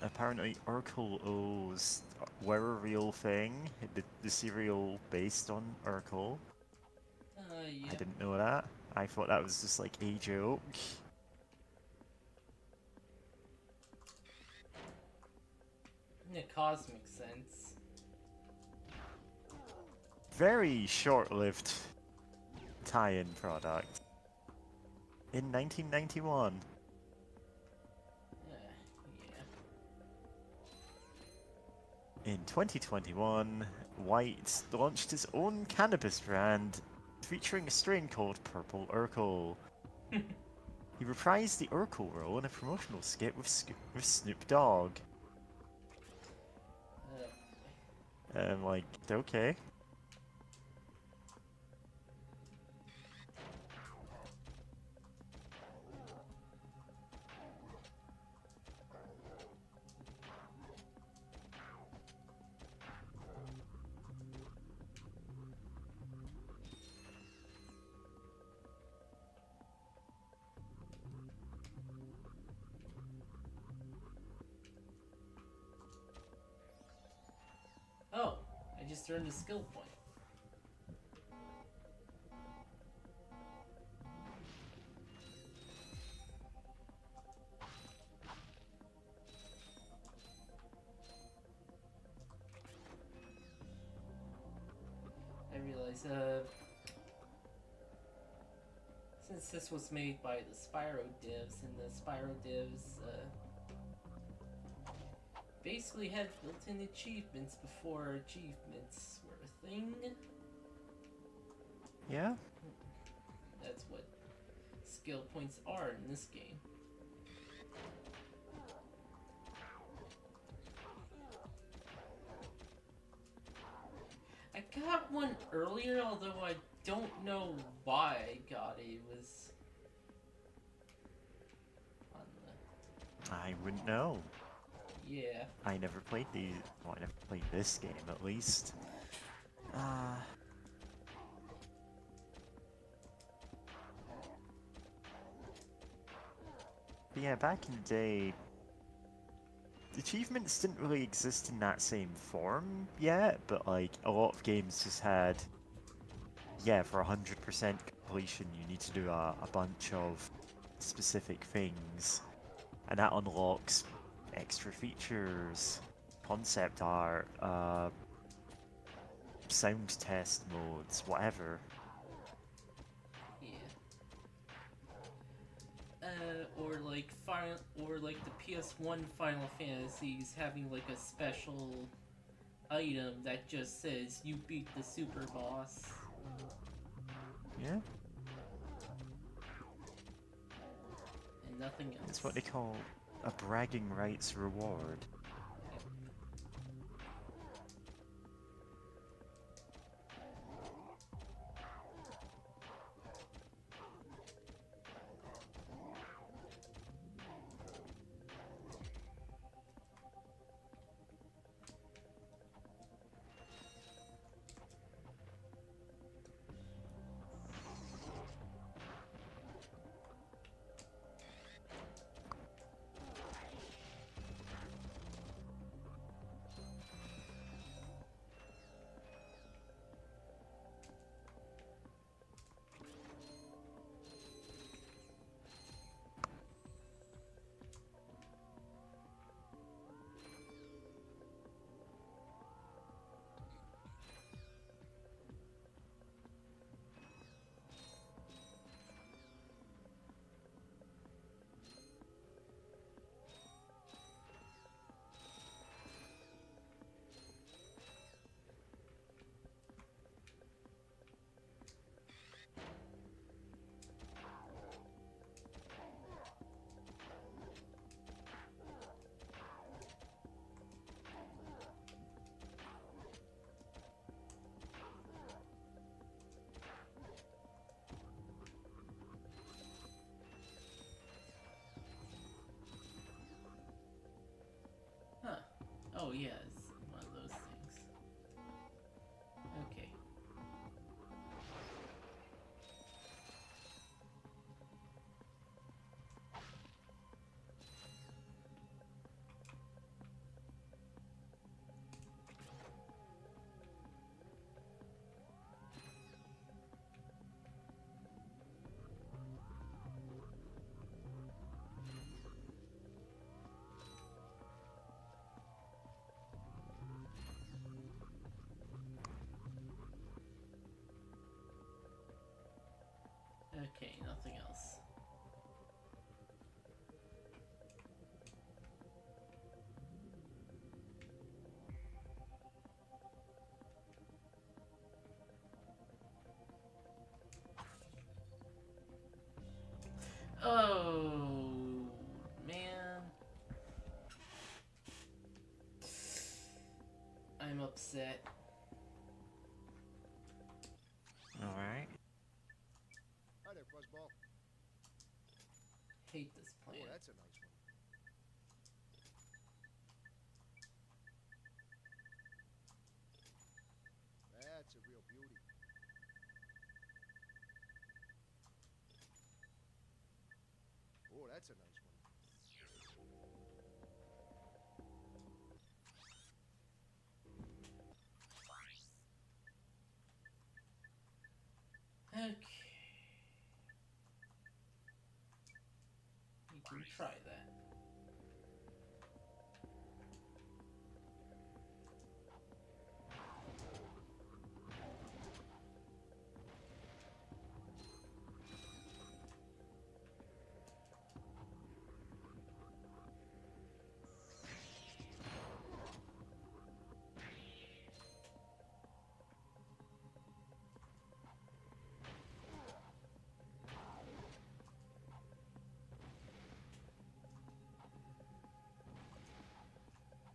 Apparently Urkel were a real thing. The cereal based on Urkel. Yeah. I didn't know that. I thought that was just like a joke. In a cosmic sense. Very short-lived tie-in product. In 1991. Yeah. In 2021, White launched his own cannabis brand featuring a strain called Purple Urkel. He reprised the Urkel role in a promotional skit with Snoop Dogg. Like, okay. Oh, I just earned a skill point. I realize, since this was made by the Spyro devs, and the Spyro devs, basically had built-in achievements before achievements were a thing. Yeah? That's what skill points are in this game. I got one earlier, although I don't know why I got it. It was on the... I wouldn't know. Yeah. I never played well, I never played this game, at least. But yeah, back in the day, achievements didn't really exist in that same form yet, but like, a lot of games just had, yeah, for 100% completion, you need to do a bunch of specific things, and that unlocks extra features, concept art, sound test modes, whatever. Yeah. Or like the PS1 Final Fantasies having like a special item that just says you beat the super boss. Yeah? And nothing else. It's what they call a bragging rights reward. Okay, nothing else. Oh, man. I'm upset. Alright. Hi there, Fuzzball. Hate this Oh, plan. that's a nice one. That's a real beauty. Oh, that's a nice one. Okay. You can try that.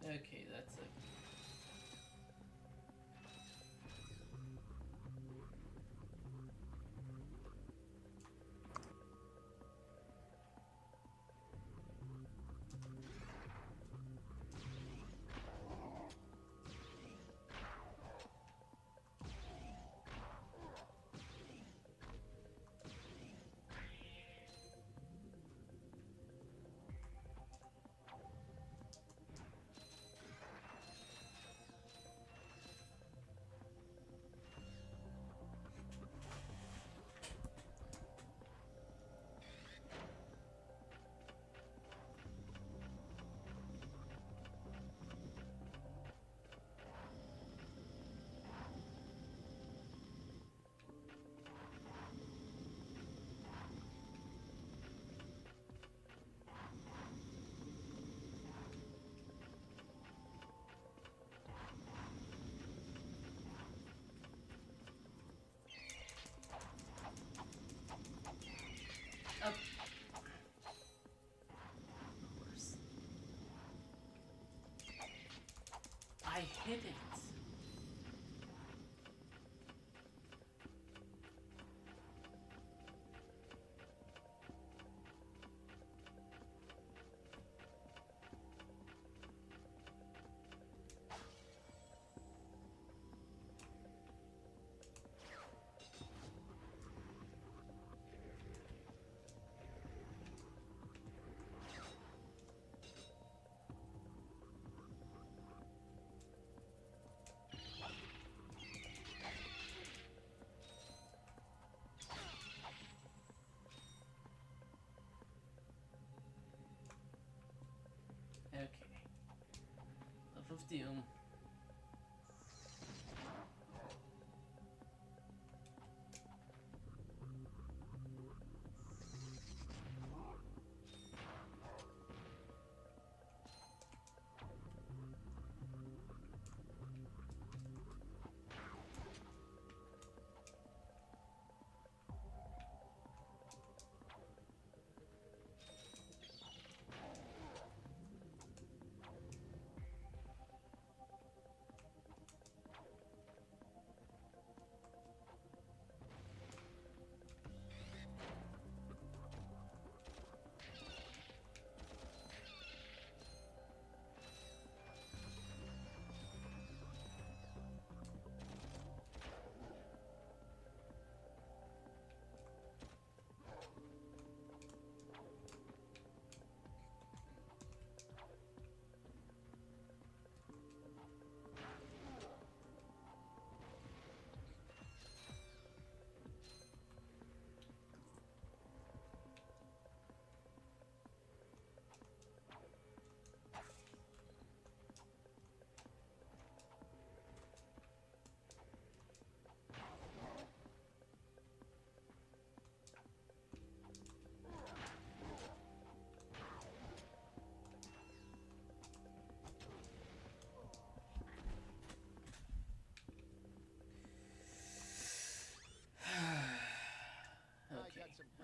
Okay, that's it. Up. Worse. I hit it. Okay. Love of Doom.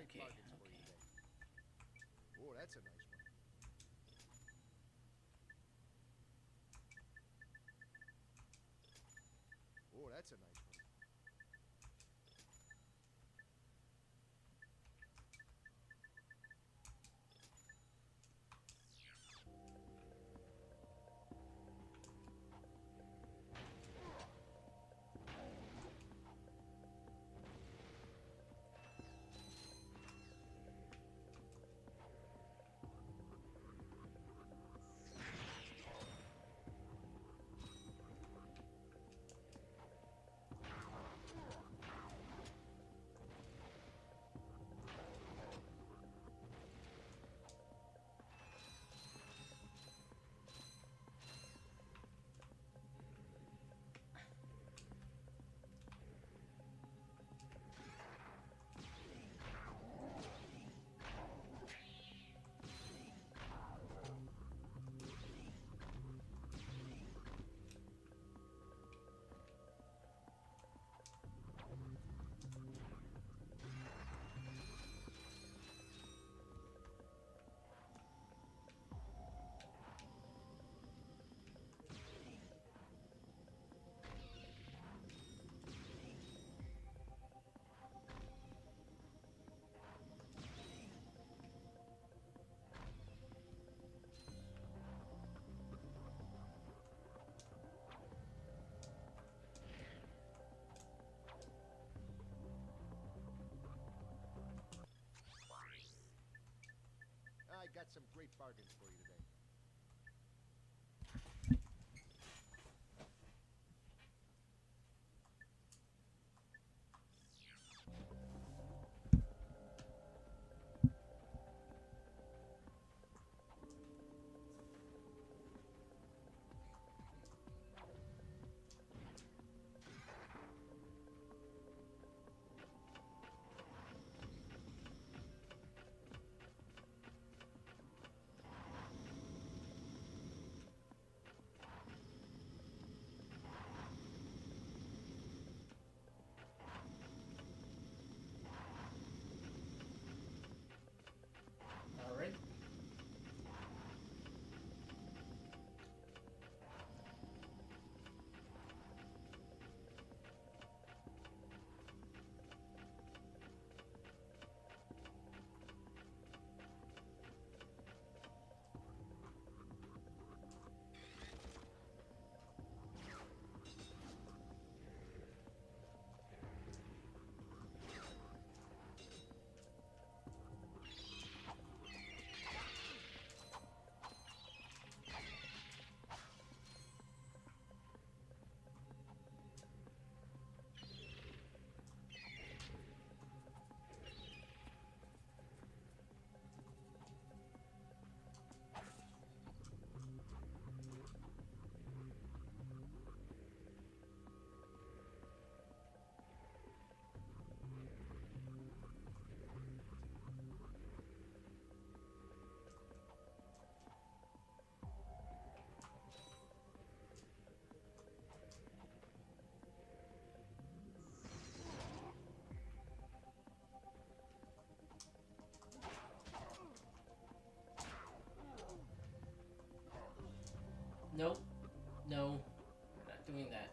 great Okay, bargains for you okay. today. Oh, that's a nice one. Oh, that's a nice one. I got some great bargains for you today. Alright. Nope. No. We're not doing that.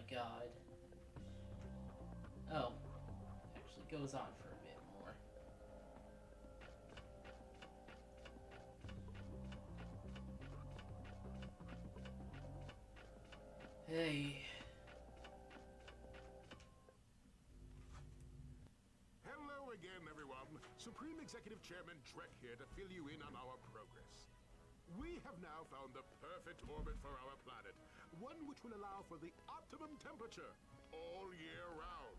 god. Oh. Actually goes on for a bit more. Hey. Hello again, everyone. Supreme Executive Chairman Drek here to fill you in on our progress. We have now found the perfect orbit for our planet, one which will allow for the optimum temperature all year round.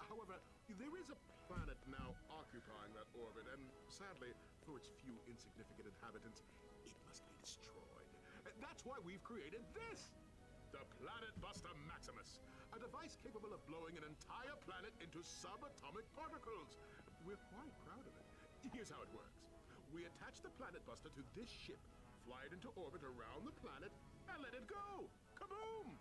However, there is a planet now occupying that orbit, and sadly, for its few insignificant inhabitants, it must be destroyed. That's why we've created this! The Planet Buster Maximus, a device capable of blowing an entire planet into subatomic particles. We're quite proud of it. Here's how it works. We attach the Planet Buster to this ship, fly it into orbit around the planet, and let it go! Kaboom!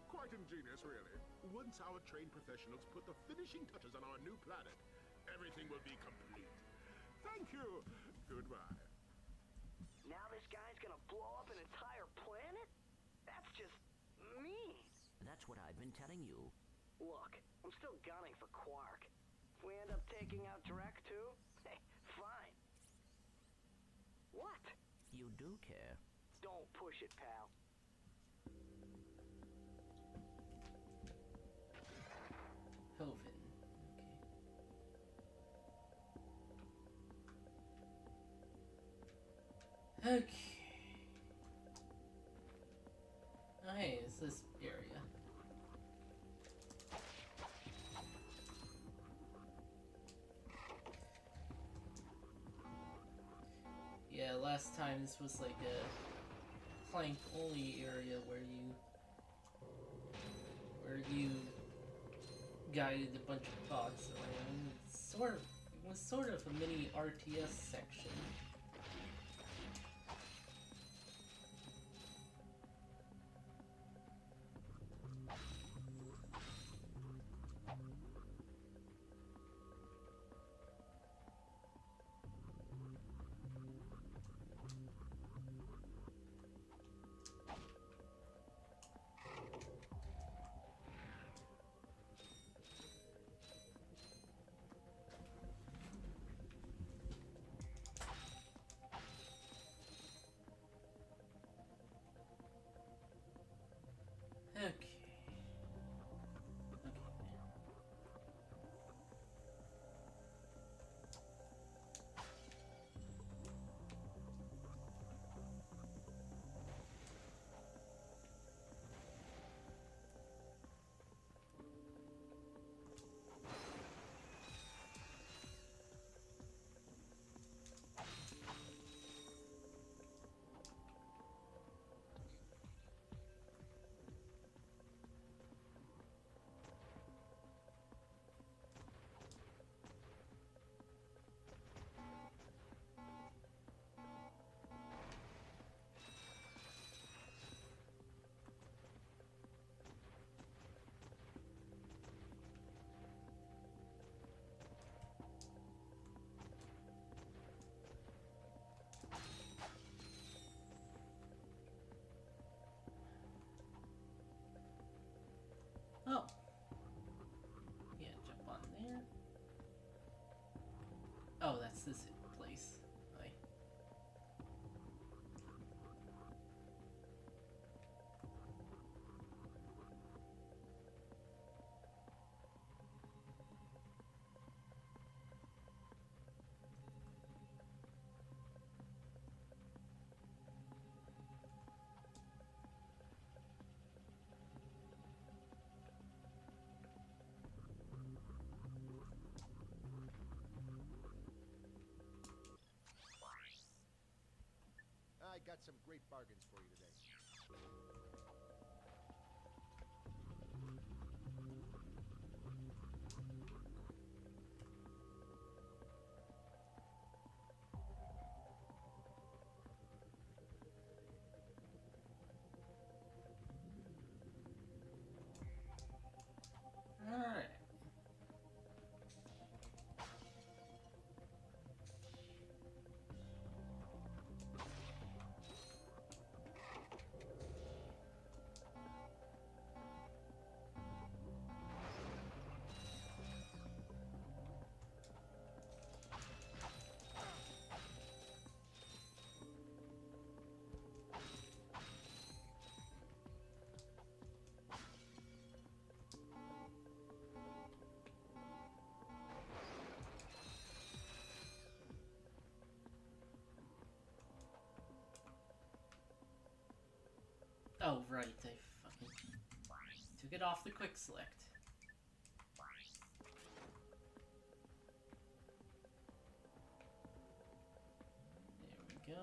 Quite ingenious, really. Once our trained professionals put the finishing touches on our new planet, everything will be complete. Thank you. Goodbye. Now this guy's gonna blow up an entire planet? That's just mean. That's what I've been telling you. Look, I'm still gunning for Quark. If we end up taking out Drek too, hey, fine. What? You do care. Don't push it, pal. Hoven. Okay. Okay. Hey, it's this area. Yeah, last time this was like a clank only area where you guided a bunch of bots around. It was sort of a mini RTS section. Okay. Oh. Yeah, jump on there. Oh, that's this place. Hi. I got some great bargains for you today. Alright. Oh, right, I fucking took it off the quick select. There we go.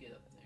get up there?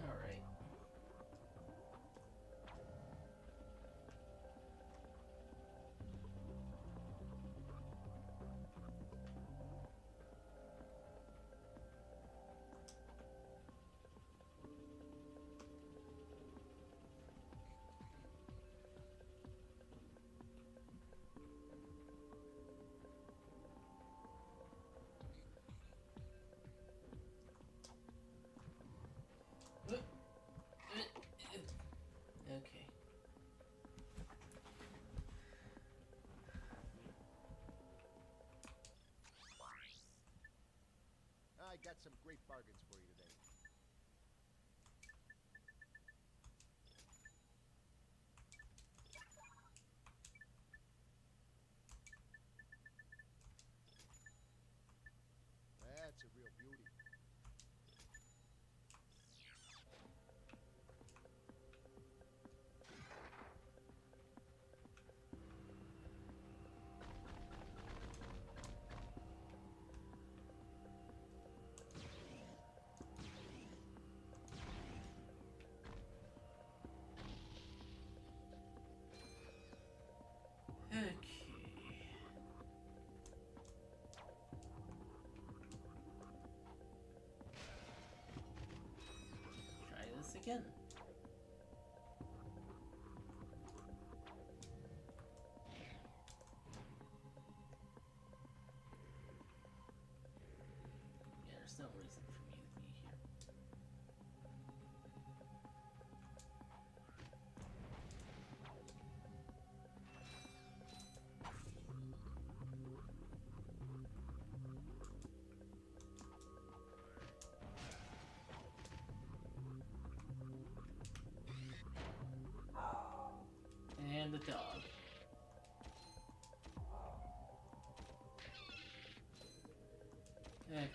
Alright. Okay. I got some great bargains for you today. That's a real beauty. Okay. Try this again. Yeah, there's no reason for me to be here. And the dog. Okay.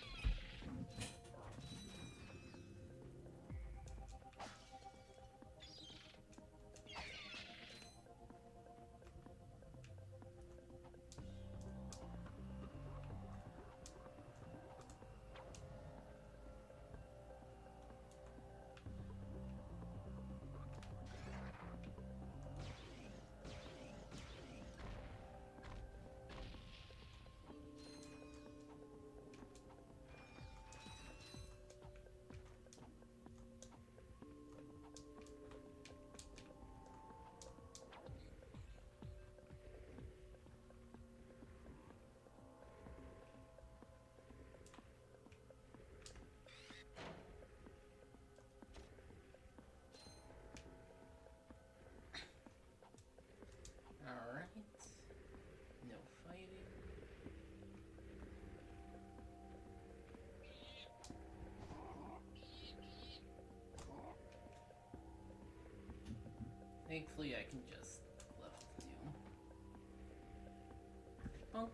Alright. No fighting. Thankfully, I can just left the doom. Bonk.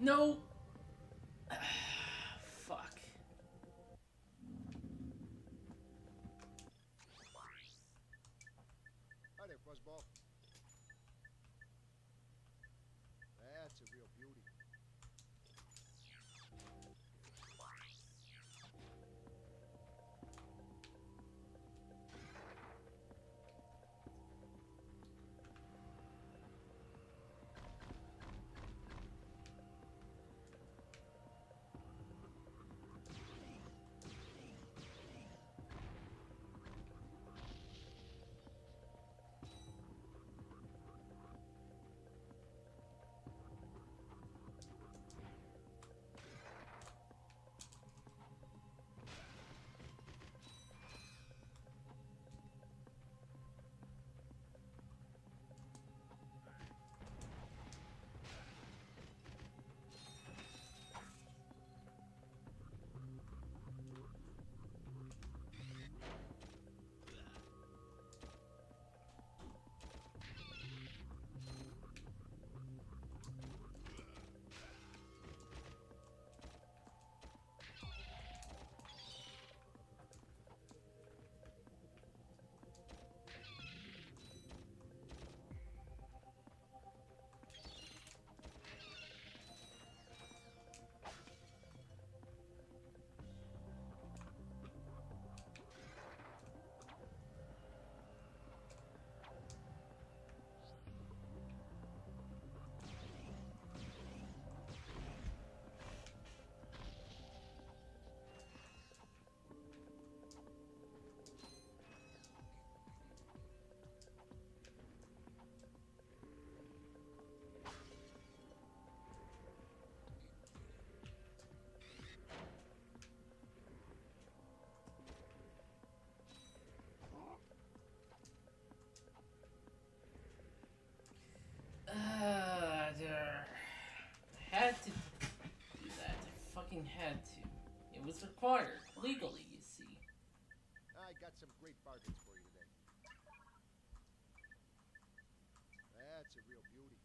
No! Fuck. fuzzball. That's a real beauty. Had to do that. I fucking had to. It was required, legally, you see. I got some great bargains for you today. That's a real beauty.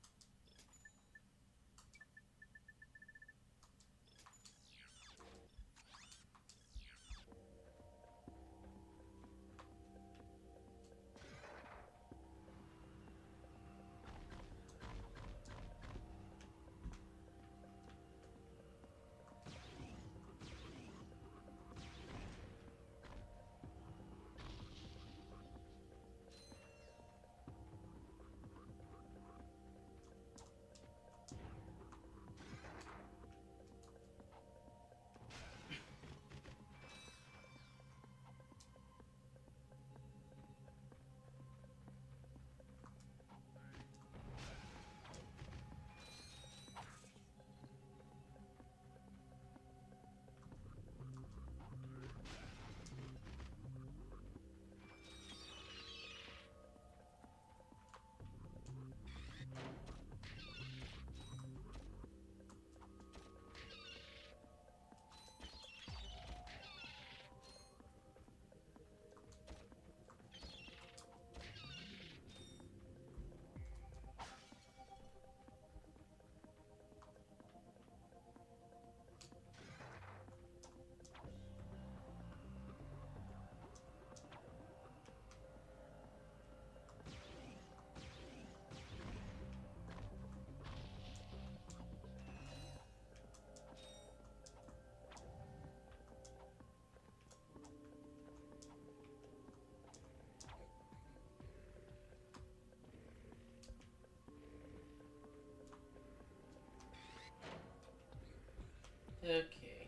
Okay.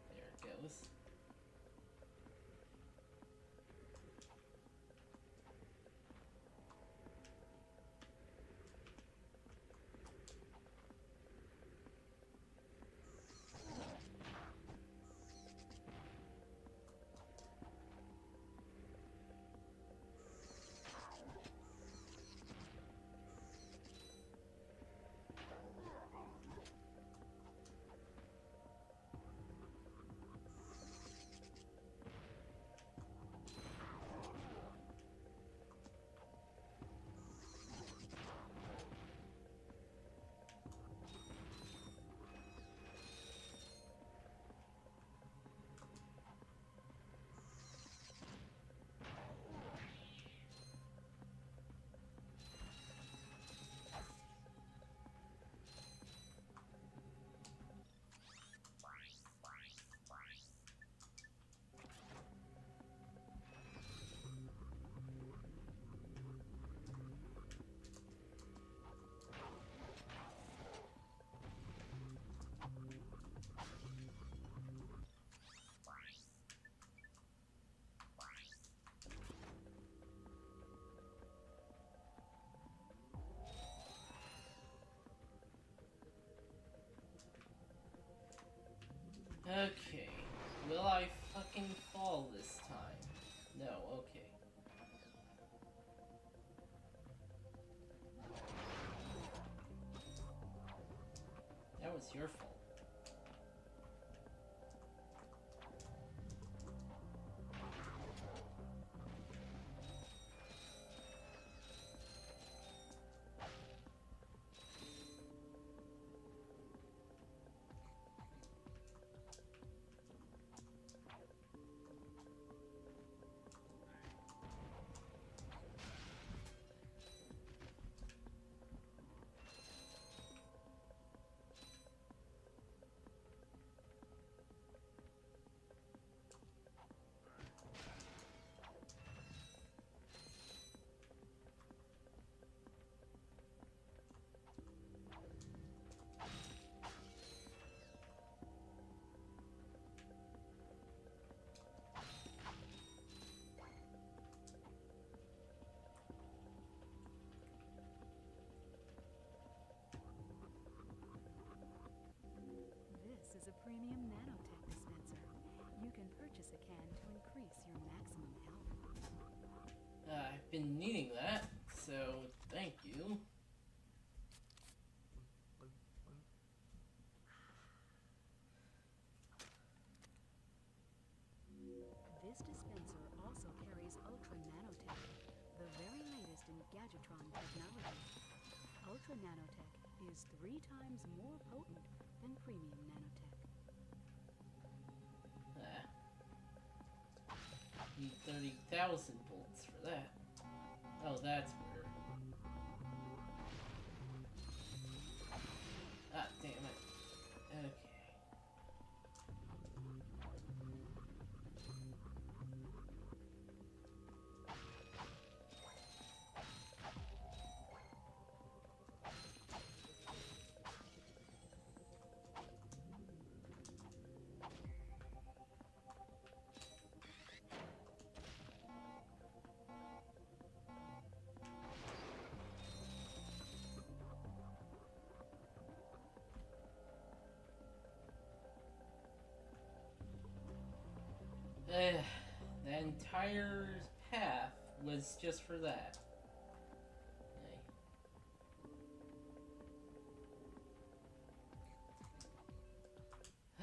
There it goes. Okay. Will I fucking fall this time? No, okay. That was your fault. This is a premium nanotech dispenser. You can purchase a can to increase your maximum health. I've been needing that, so thank you. This dispenser also carries Ultra Nanotech, the very latest in Gadgetron technology. Ultra Nanotech is 3 times more potent than premium nanotech. Need 30,000 volts for that. Oh, that's where. Ah, damn it. Okay. The entire path was just for that.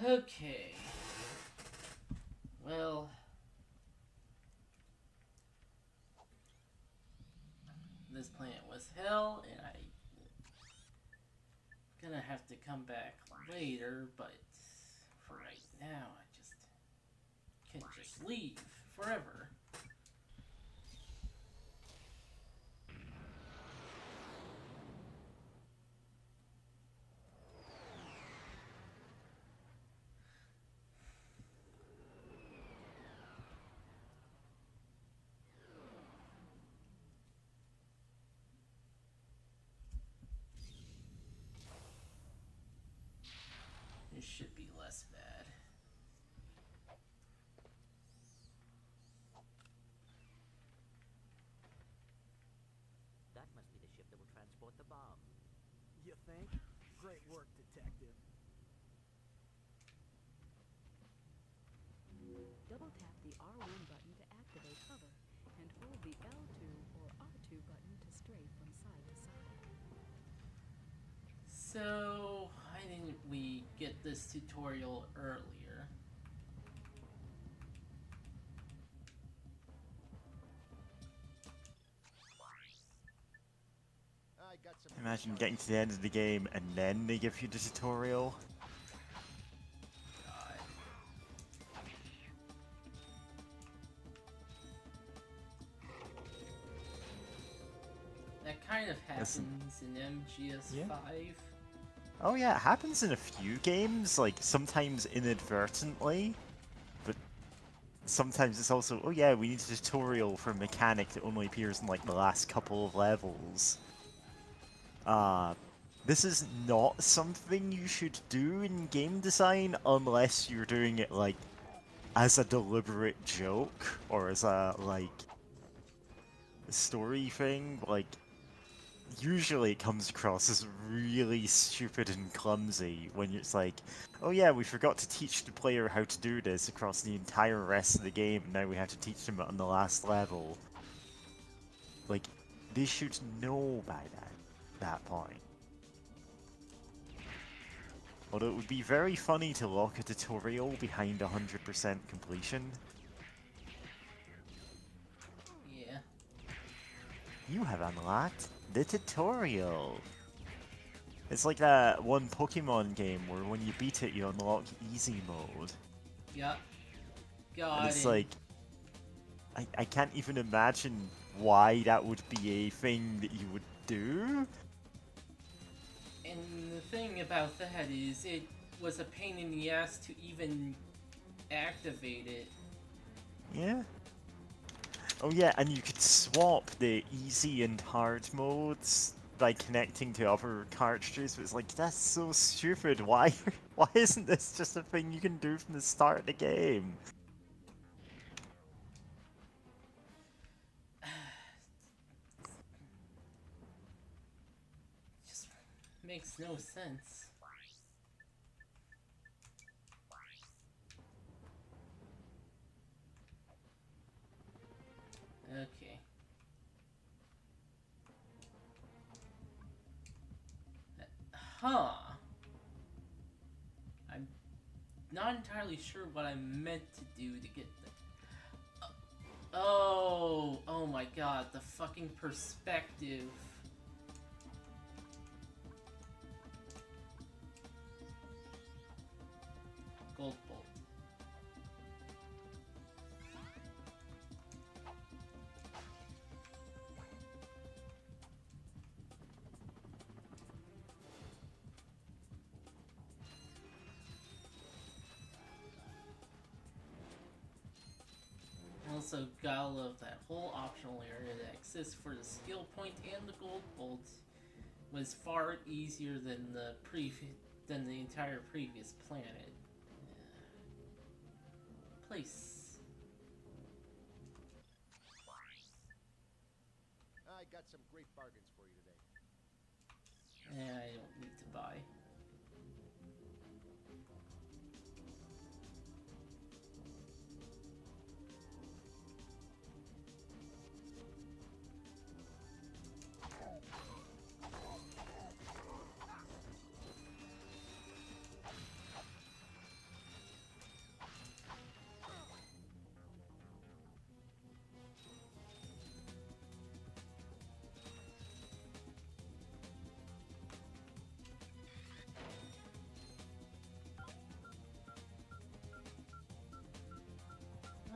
Okay. Well, this planet was hell, and I'm gonna have to come back later, but for right now, I just can just leave forever. It should be less bad. That must be the ship that will transport the bomb. You think? Great work, detective. Double tap the R1 button to activate hover, and hold the L2 or R2 button to stray from side to side. So, why didn't we get this tutorial earlier? I got some Imagine getting to the end of the game and then they give you the tutorial. That kind of happens Listen. in MGS5. Oh yeah, it happens in a few games, like sometimes inadvertently, but sometimes it's also, oh yeah, we need a tutorial for a mechanic that only appears in like the last couple of levels. This is not something you should do in game design unless you're doing it like as a deliberate joke or as a like story thing. Like usually it comes across as really stupid and clumsy when it's like, oh yeah, we forgot to teach the player how to do this across the entire rest of the game, and now we have to teach them it on the last level. Like, they should know by that point. Although it would be very funny to lock a tutorial behind 100% completion. Yeah. You have unlocked the tutorial. It's like that one Pokemon game where when you beat it, you unlock easy mode. Yep. God. And it's like, I can't even imagine why that would be a thing that you would do. And the thing about that is, it was a pain in the ass to even activate it. Yeah. Oh yeah, and you could swap the easy and hard modes by connecting to other cartridges, but it's like, that's so stupid. Why isn't this just a thing you can do from the start of the game? Just makes no sense. Okay. Huh. I'm not entirely sure what I meant to do to get the... Oh my god, the fucking perspective. Gold bolt. Also, gotta love that whole optional area that exists for the skill point and the gold bolt was far easier than the entire previous planet. Place. I got some great bargains for you today. I don't need to buy.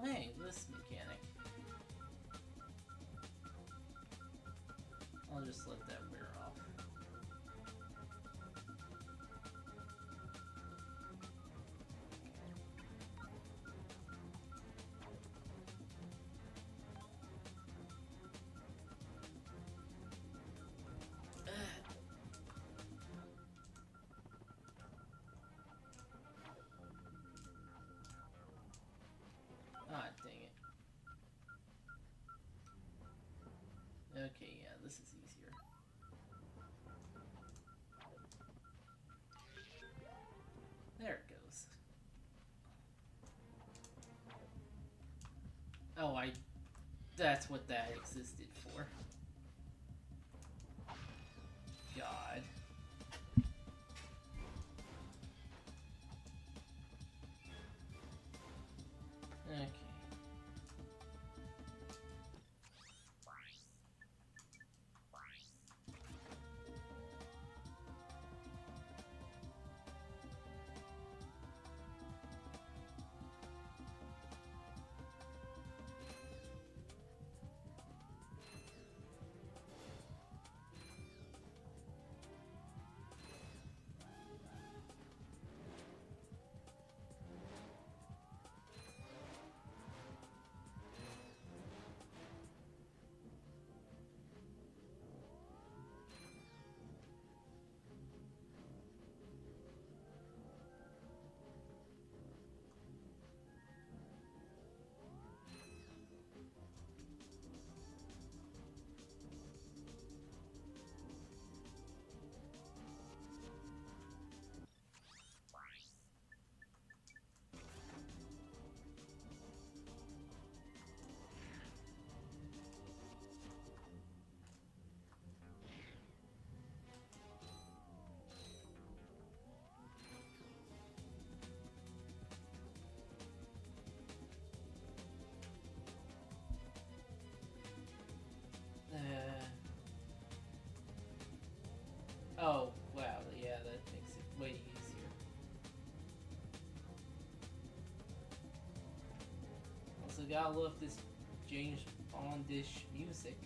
Hey, this mechanic. I'll just let that wear off. Ah, dang it. Okay, yeah, this is easier. There it goes. Oh, that's what that existed for. God. Okay. Oh, wow, yeah, that makes it way easier. Also, gotta love this James Bondish music.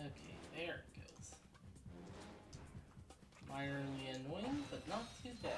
Okay, there it goes. Minorly annoying, but not too bad.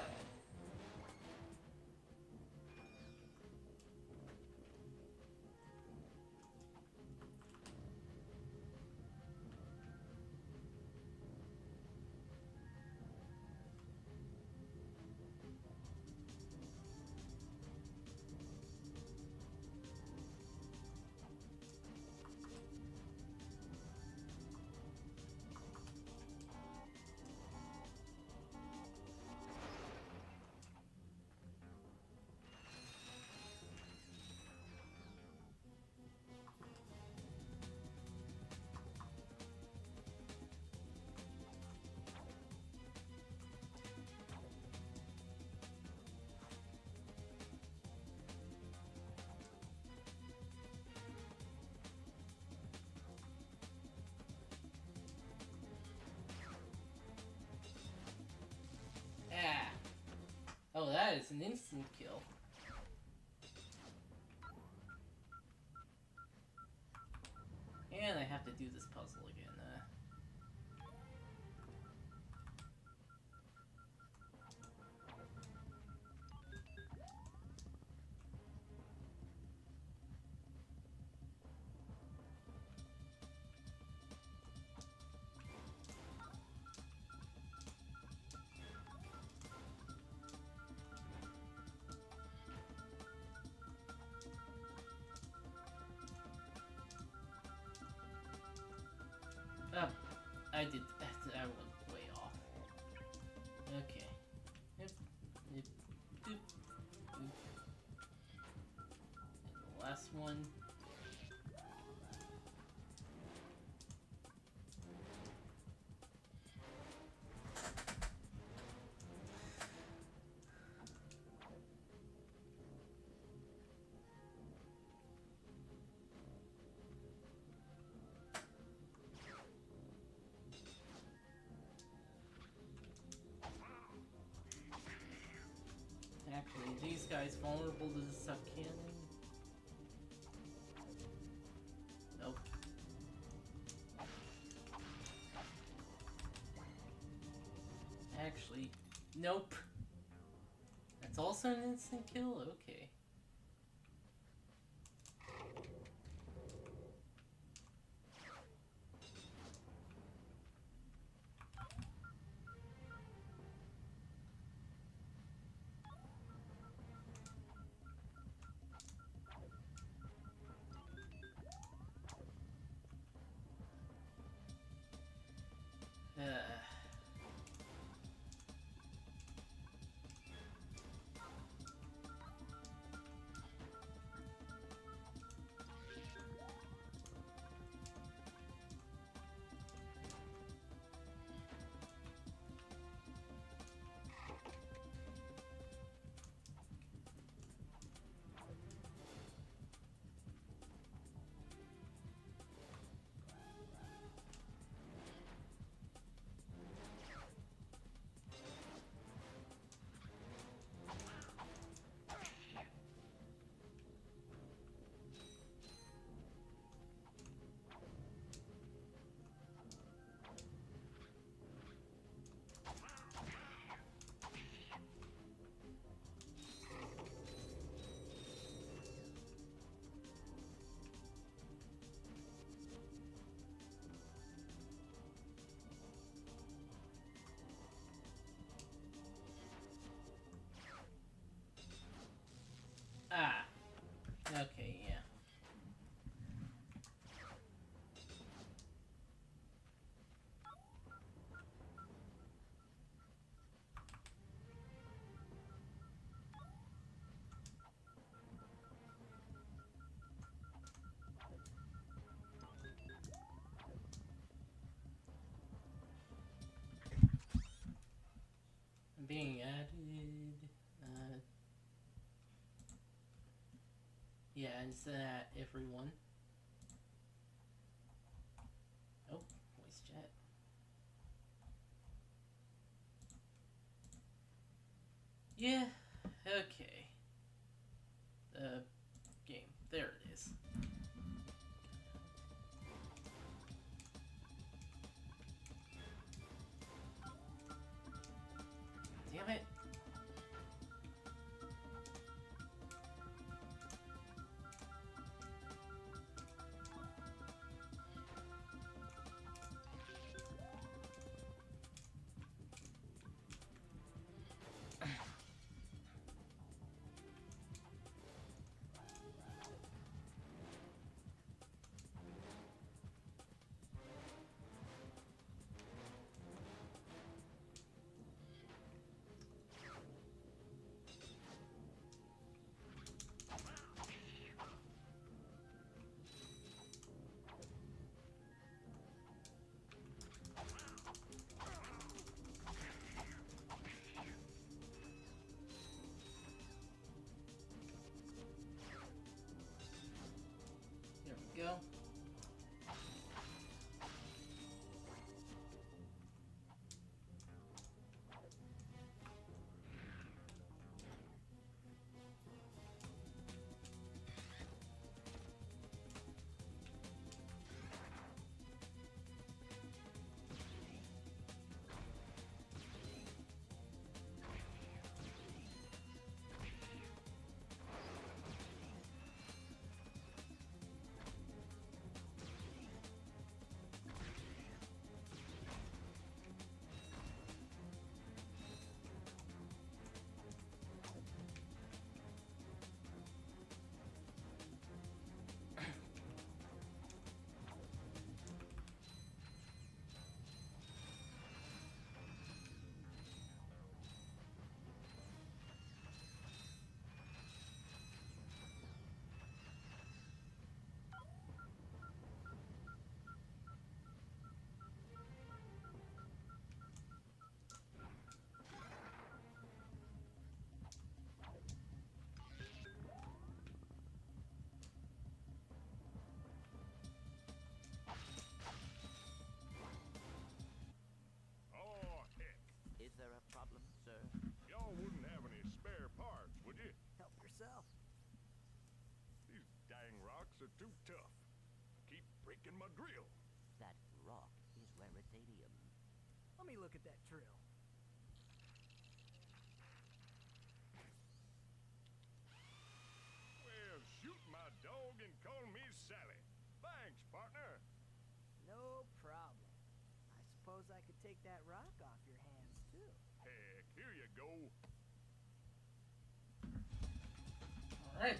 Ah! Oh, that is an instant kill. And I have to do this puzzle again. Oh, I did that. I went way off. Okay. Yep. Yep. Doop. Doop. And the last one. Actually, these guys vulnerable to the sub cannon? Nope. Actually, nope. That's also an instant kill? Okay. Okay, yeah. I'm being added. Yeah, instead of everyone. Oh, voice chat. Yeah, okay. The game. There it is. Damn it. There we go. Oh, heck. Is there a problem, sir? Y'all wouldn't have any spare parts, would you? Help yourself. These dang rocks are too tough. Keep breaking my drill. That rock is raritanium. Let me look at that drill. Well, shoot my dog and call me Sally. Thanks, partner. No problem. I suppose I could take that rock off your hands, too. Heck, here you go. Alright.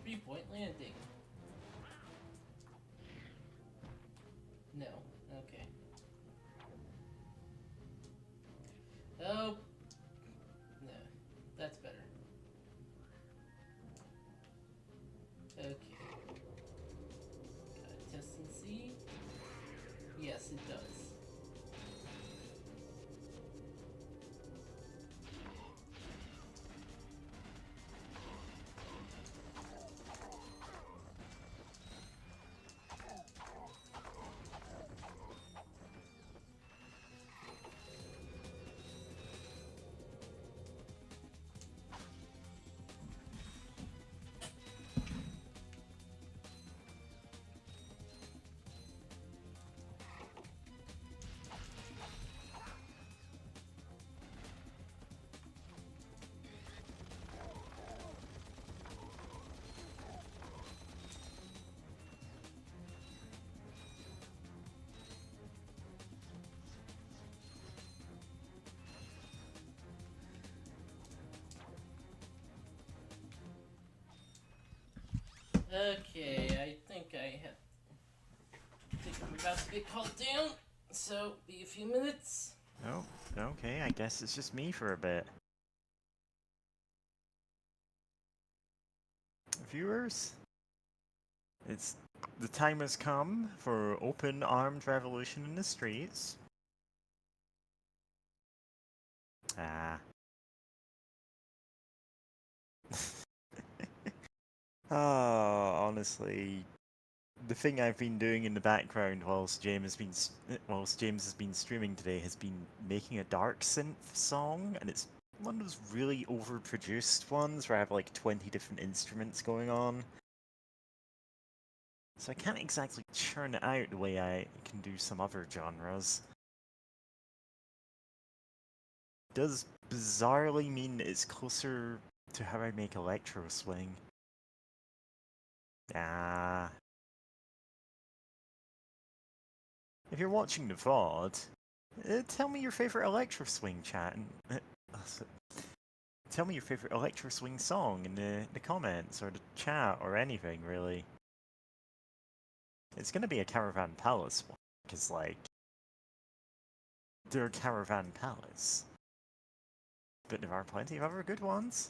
Three-point landing. No. Okay. Oh. No. That's better. Okay. Test and see. Yes, it does. Okay, I think I'm about to get called down, so be a few minutes. Oh, okay, I guess it's just me for a bit. Viewers, the time has come for open armed revolution in the streets. Ah. Oh, honestly, the thing I've been doing in the background whilst James has been streaming today has been making a dark synth song, and it's one of those really overproduced ones where I have like 20 different instruments going on. So I can't exactly churn it out the way I can do some other genres. It does bizarrely mean that it's closer to how I make electro swing. Ah. If you're watching the VOD, tell me your favorite electro swing chat and tell me your favorite electro swing song in the comments or the chat or anything really. It's gonna be a Caravan Palace one, because like they're Caravan Palace. But there are plenty of other good ones.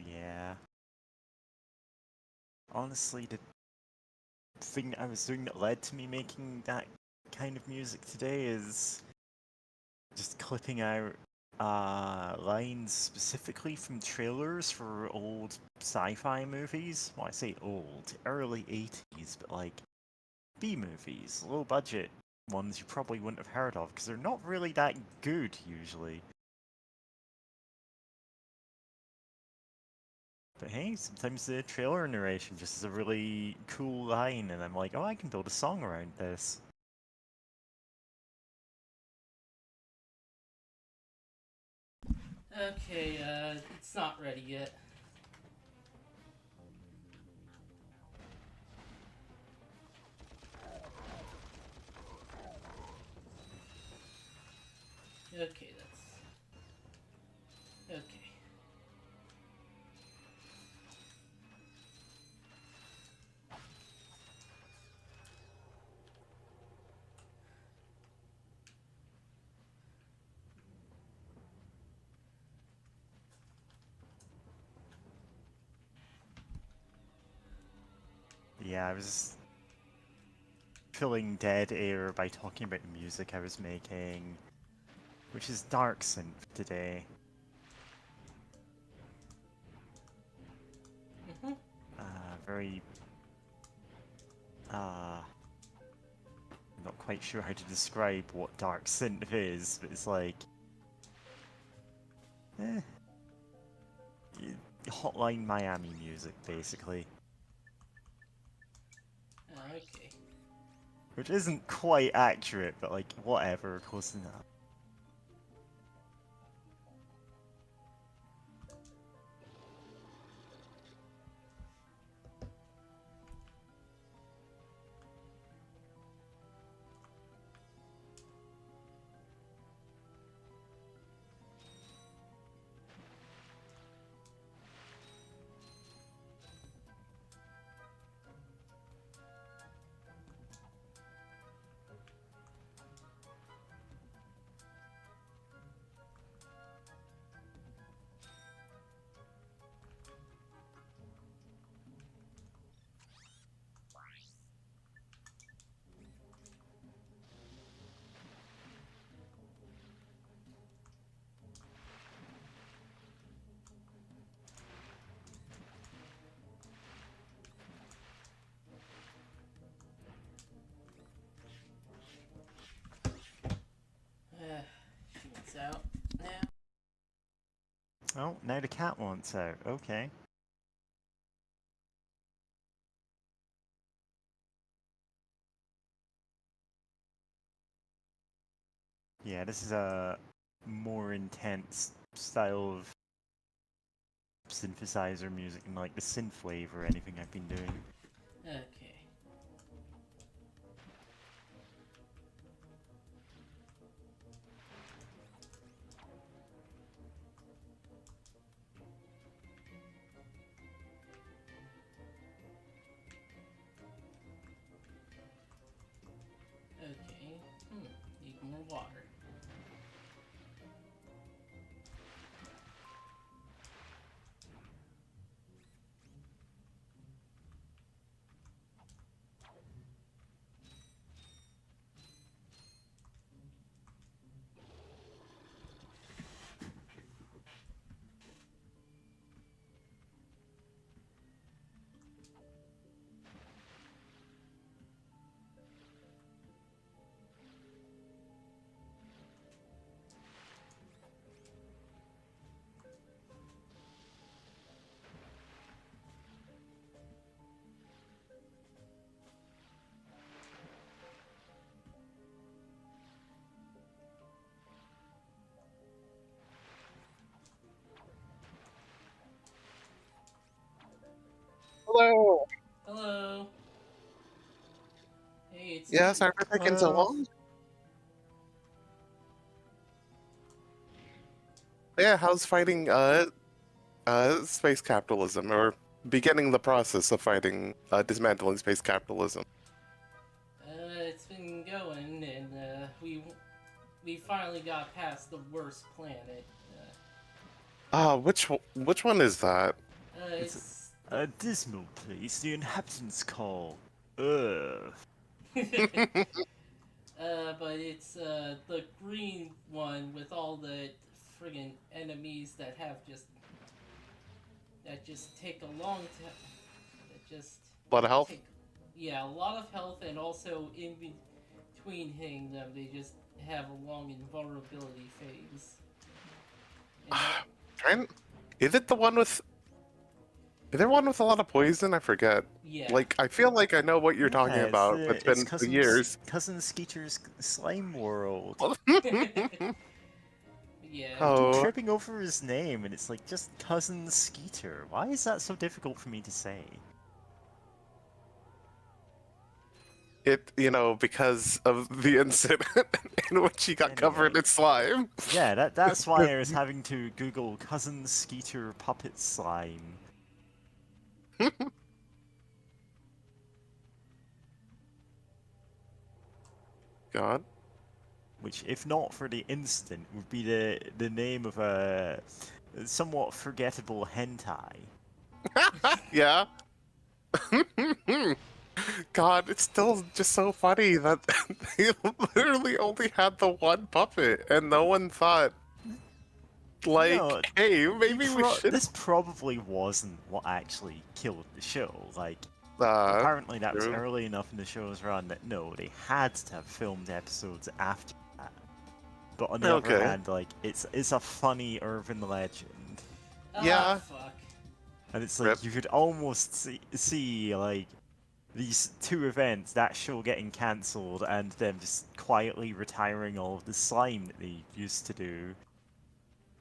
Yeah. Honestly, the thing I was doing that led to me making that kind of music today is just clipping out lines specifically from trailers for old sci-fi movies. Well, I say old, early 80s, but like B-movies, low-budget ones you probably wouldn't have heard of because they're not really that good usually. But hey, sometimes the trailer narration just is a really cool line, and I'm like, oh, I can build a song around this. Okay, it's not ready yet. Okay, okay. Yeah, I was filling dead air by talking about the music I was making, which is dark synth today. Very I'm not quite sure how to describe what dark synth is, but it's like Hotline Miami music, basically. Okay. Which isn't quite accurate, but like, whatever, close enough. now the cat wants out. Okay. Yeah, this is a more intense style of synthesizer music than like the synthwave or anything I've been doing. Okay. Okay. Need more water. Hello. Hello. Hey, it's Yeah, sorry for taking so long. Yeah, how's fighting space capitalism, or beginning the process of fighting dismantling space capitalism? It's been going, and we finally got past the worst planet. Which one is that? It's A dismal place the inhabitants call Earth. but it's the green one with all the friggin' enemies that just take a long time. That just A lot of health? yeah, a lot of health, and also in between hitting them, they just have a long invulnerability phase. Is it the one with? Is there one with a lot of poison? I forget. Yeah. Like, I feel like I know what you're talking about. It's been years. Cousin Skeeter's Slime World. Yeah. I keep tripping over his name, and it's like just Cousin Skeeter. Why is that so difficult for me to say? Because of the incident in which he got covered in slime. Yeah, that's why I was having to Google Cousin Skeeter puppet slime. God. Which, if not for the incident, would be the name of a somewhat forgettable hentai. Yeah. God, it's still just so funny that they literally only had the one puppet, and no one thought, like, hey, maybe we should. This probably wasn't what actually killed the show. Like, apparently that was early enough in the show's run that no, they had to have filmed episodes after that. But on the other hand, like, it's a funny urban legend. Yeah. Oh, fuck. And it's like you could almost see like these two events, that show getting cancelled and them just quietly retiring all of the slime that they used to do.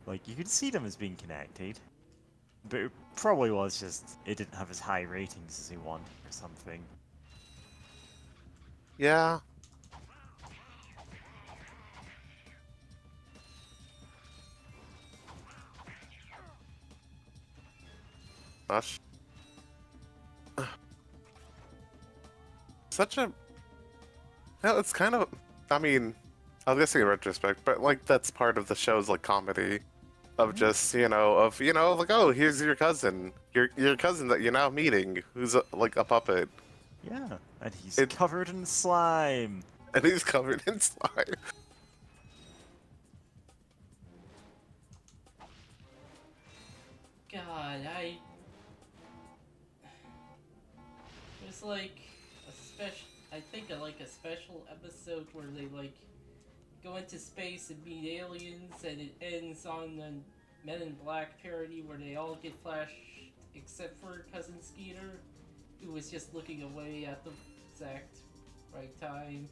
Like, you could see them as being connected. But it probably was just, it didn't have as high ratings as they wanted or something. Yeah. Gosh. Such a... Well, it's kind of... I mean, I was guessing in retrospect, but, like, that's part of the show's, like, comedy. Of just, like, oh, here's your cousin. Your cousin that you're now meeting, who's, like, a puppet. Yeah, and he's covered in slime. And he's covered in slime. God, there's like a special, I think like a special episode where they like go into space and meet aliens, and it ends on Men in Black parody where they all get flashed except for Cousin Skeeter, who was just looking away at the exact right time.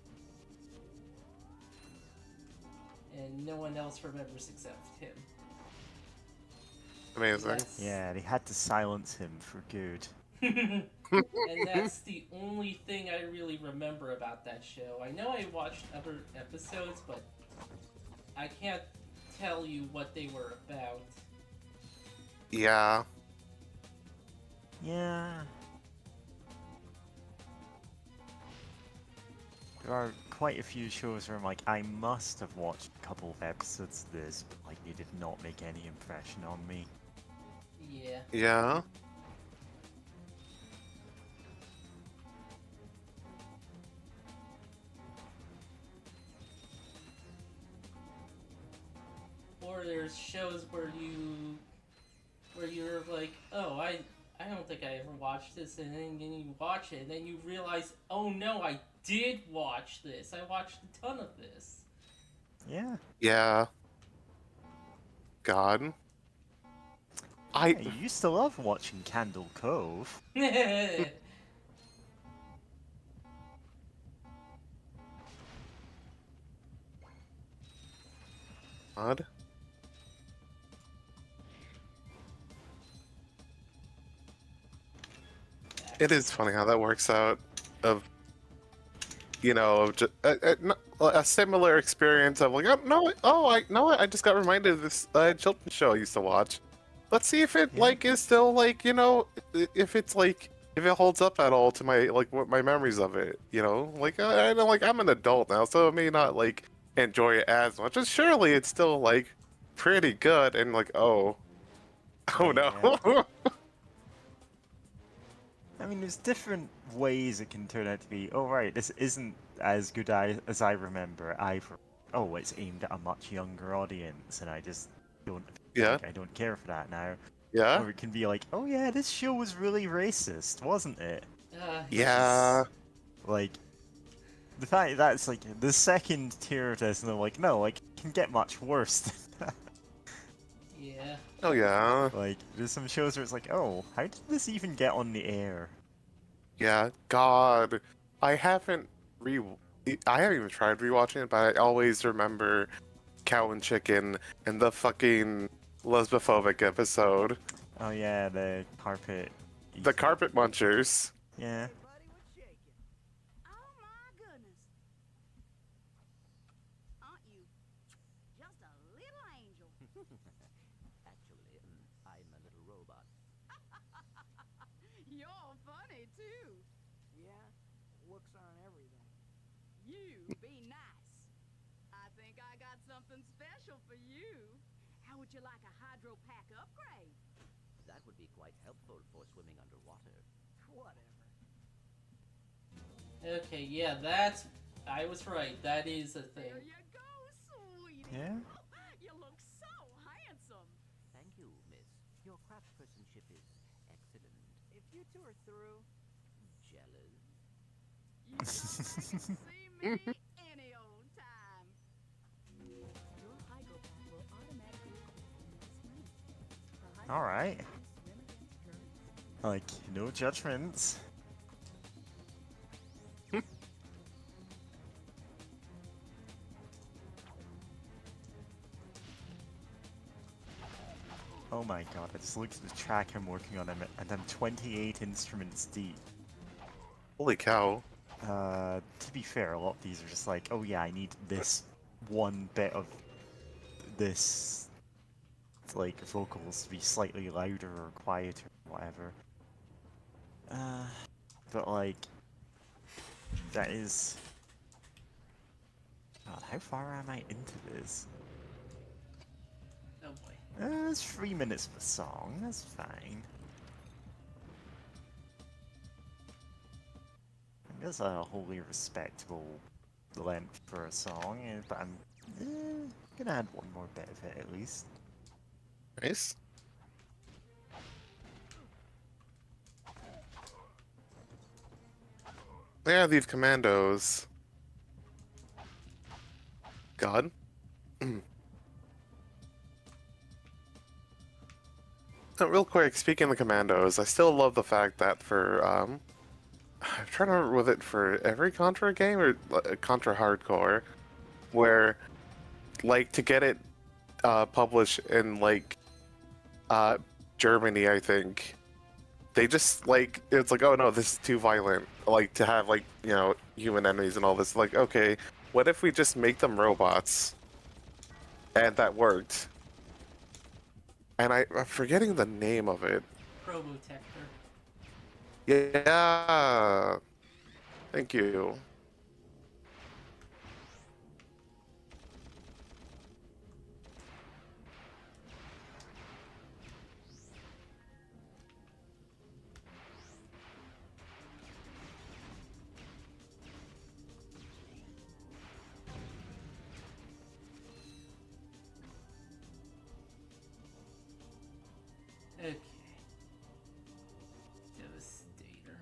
And no one else remembers except him. Amazing. That's- Yeah, they had to silence him for good. And that's the only thing I really remember about that show. I know I watched other episodes, but I can't tell you what they were about. Yeah. Yeah. There are quite a few shows where I'm like, I must have watched a couple of episodes of this, but like they did not make any impression on me. Yeah. Yeah. Or there's shows where you're like, oh, I don't think I ever watched this, and then you watch it, and then you realize, oh no, I did watch this. I watched a ton of this. Yeah. Yeah. God. I used to love watching Candle Cove. God. It is funny how that works out. Of, you know, of just a similar experience of like, oh no, I know it. I just got reminded of this children's show I used to watch. Let's see if it Yeah. like is still like, you know, if it's like if it holds up at all to my like what my memories of it. You know, like I know like I'm an adult now, so I may not like enjoy it as much. But surely it's still like pretty good. And like, oh no. Yeah. I mean, there's different ways it can turn out to be. Oh, right, this isn't as good as I remember. Oh, it's aimed at a much younger audience, and I just don't. Yeah. Like, I don't care for that now. Yeah. Or it can be like, oh yeah, this show was really racist, wasn't it? Yeah. Like, the fact that's like the second tier of this, and they're like, no, like, it can get much worse than that. Yeah. Oh yeah. Like, there's some shows where it's like, oh, how did this even get on the air? Yeah. God, I haven't even tried rewatching it, but I always remember Cow and Chicken and the fucking lesbophobic episode. Oh yeah, the carpet. The Carpet Munchers. Yeah. Everybody was shaking. Oh my goodness. Aren't you just a little angel? Actually, I'm a little robot. You're funny too. Yeah, looks aren't everything. You be nice. I think I got something special for you. How would you like a hydro pack upgrade? That would be quite helpful for swimming underwater. Whatever. Okay, yeah, I was right. That is a thing. There you go, sweetie. Yeah. You look so handsome. Thank you, miss. Your craftspersonship is excellent. If you two are through, Jealous? You come back and see me any old time. Your hydro pack will automatically equip the next minute. The hydro Alright. pack will swim against currents. Like, no judgments. Oh my god, I just looked at the track I'm working on and I'm 28 instruments deep. Holy cow. To be fair, a lot of these are just like, oh yeah, I need this one bit of this, like, vocals to be slightly louder or quieter or whatever. But like, that is... God, how far am I into this? Oh boy. It's 3 minutes of a song, that's fine. That's a wholly respectable length for a song, but I'm gonna add one more bit of it at least. Nice. Yeah, these commandos. God. Real quick, speaking of the Commandos, I still love the fact that for I'm trying to remember was it for every Contra game or Contra Hardcore, where like to get it published in like Germany, I think they just like it's like, oh no, this is too violent. Like to have like human enemies and all this. Like, okay, what if we just make them robots? And that worked. And I'm forgetting the name of it. Probotector. Yeah. Thank you. Okay. Devastator.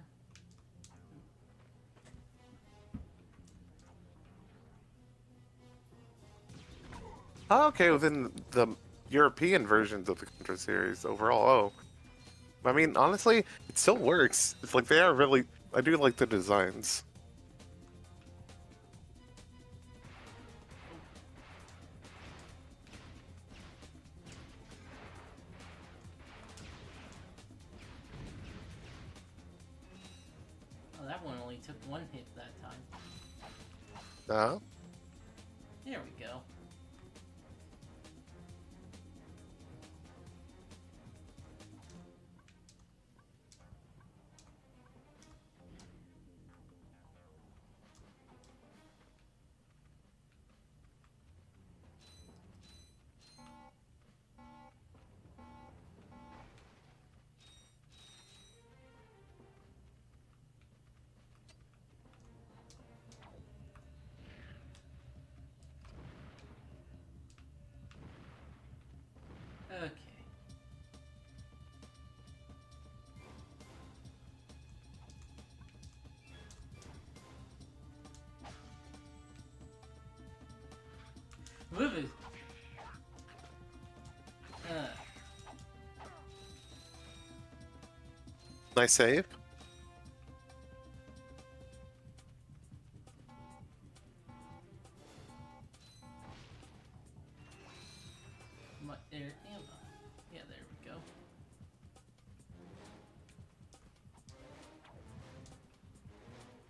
Oh, okay, within the European versions of the Contra series overall. Oh, I mean, honestly, it still works. It's like they are really. I do like the designs. Oh, that one only took one hit that time. There we go. Okay. Move it. Nice save. Air ammo. Yeah, there we go.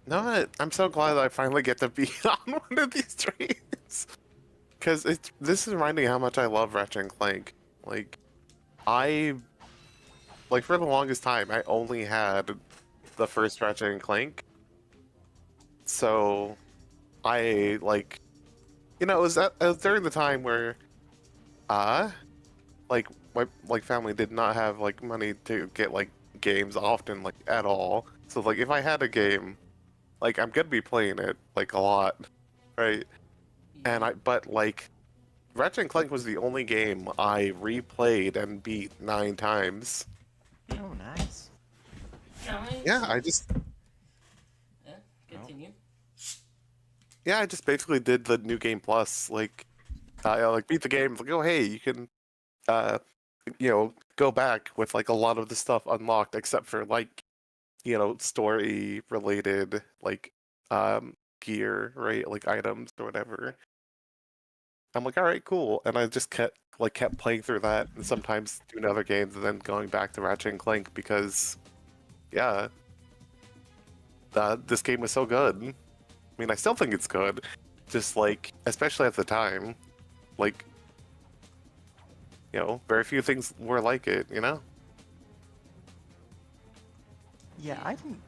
No, I'm so glad I finally get to be on one of these trains. Because this is reminding me how much I love Ratchet and Clank. Like, for the longest time, I only had the first Ratchet and Clank. So, it was during the time where, my family did not have, like, money to get, like, games often, like, at all. So, like, if I had a game, like, I'm gonna be playing it, like, a lot, right? But, like, Ratchet and Clank was the only game I replayed and beat 9 times. Oh, nice. Nice. Yeah, I just Continue. Yeah, I just basically did the new game plus, like, beat the game. Like, oh hey, you can, go back with like a lot of the stuff unlocked, except for like, story related like, gear, right? Like items or whatever. I'm like, all right, cool, and I just kept playing through that, and sometimes doing other games, and then going back to Ratchet and Clank because, yeah, this game was so good. I mean, I still think it's good, just like, especially at the time, like, very few things were like it, Yeah, I didn't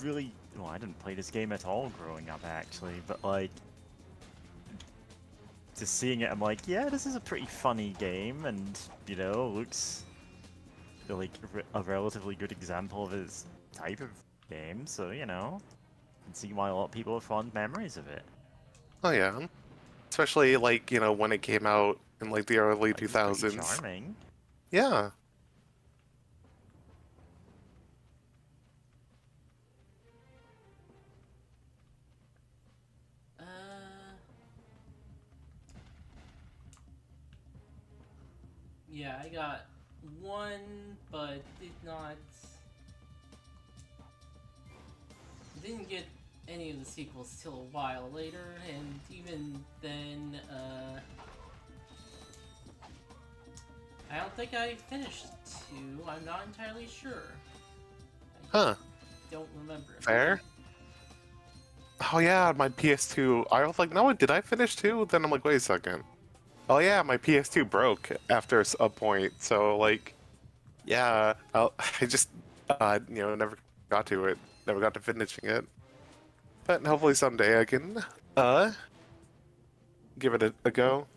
really. Well, I didn't play this game at all growing up, actually, but like, just seeing it, I'm like, yeah, this is a pretty funny game, and looks like a relatively good example of its type of game. So I can see why a lot of people have fond memories of it. Oh yeah, especially like when it came out in like the early Like, it's 2000s. pretty charming. Yeah. Yeah, I got 1, but did not. Didn't get any of the sequels till a while later, and even then, I don't think I finished 2. I'm not entirely sure. Huh. Don't remember. Fair. Oh yeah, my PS2. I was like, no, did I finish 2? Then I'm like, wait a second. Oh yeah, my PS2 broke after a point. So like, yeah, I just, never got to it. Never got to finishing it. But hopefully someday I can, give it a go.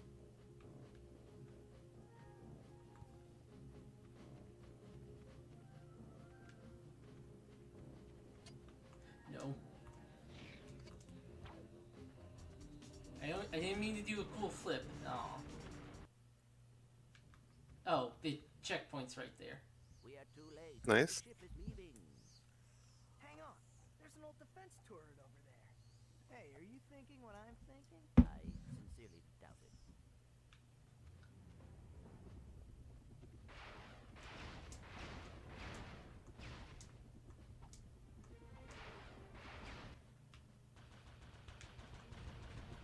No. I didn't mean to do a cool flip. Aw. Oh, the checkpoint's right there. We are too late. Nice. The ship is leaving. Hang on. There's an old defense turret over there. Hey, are you thinking what I'm thinking? I sincerely doubt it.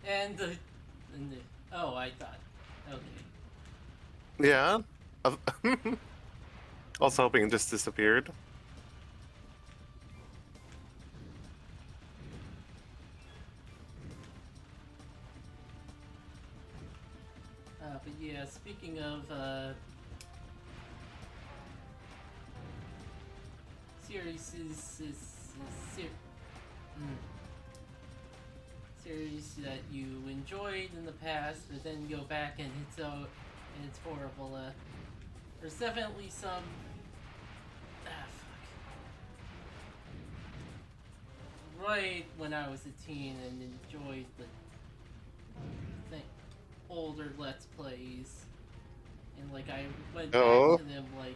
And the oh, I thought. Okay. Yeah. Also hoping it just disappeared. But yeah, speaking of series series that you enjoyed in the past, but then go back and it's horrible. There's definitely some. Fuck. Right when I was a teen and enjoyed the older Let's Plays, and like I went back to them like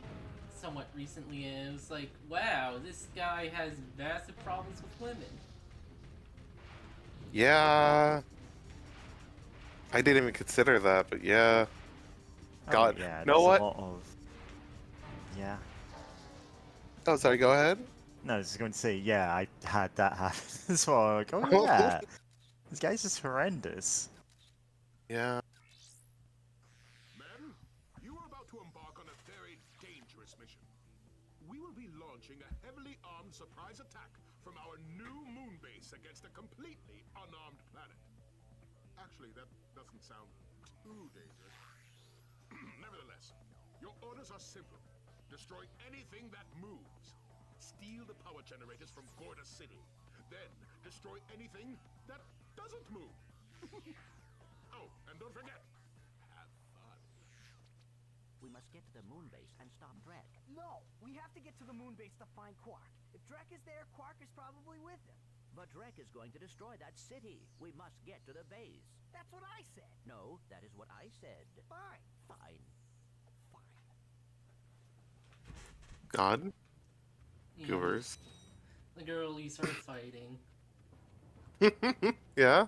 somewhat recently, and it was like, wow, this guy has massive problems with women. Yeah. I didn't even consider that, but yeah. God, yeah, know what? A lot of... Yeah. Oh, sorry, go ahead. No, I was just going to say, yeah, I had that happen as well. Like, oh yeah, this guy's just horrendous. Yeah. Men, you are about to embark on a very dangerous mission. We will be launching a heavily armed surprise attack from our new moon base against a completely unarmed planet. Actually, that doesn't sound too dangerous. Nevertheless, your orders are simple. Destroy anything that moves. Steal the power generators from Gorda City. Then, destroy anything that doesn't move. Oh, and don't forget, have fun. We must get to the moon base and stop Drek. No, we have to get to the moon base to find Quark. If Drek is there, Quark is probably with him. But Drek is going to destroy that city. We must get to the base. That's what I said. No, that is what I said. Fine. Fine. God. You know, Goobers. the girlies are fighting. Yeah.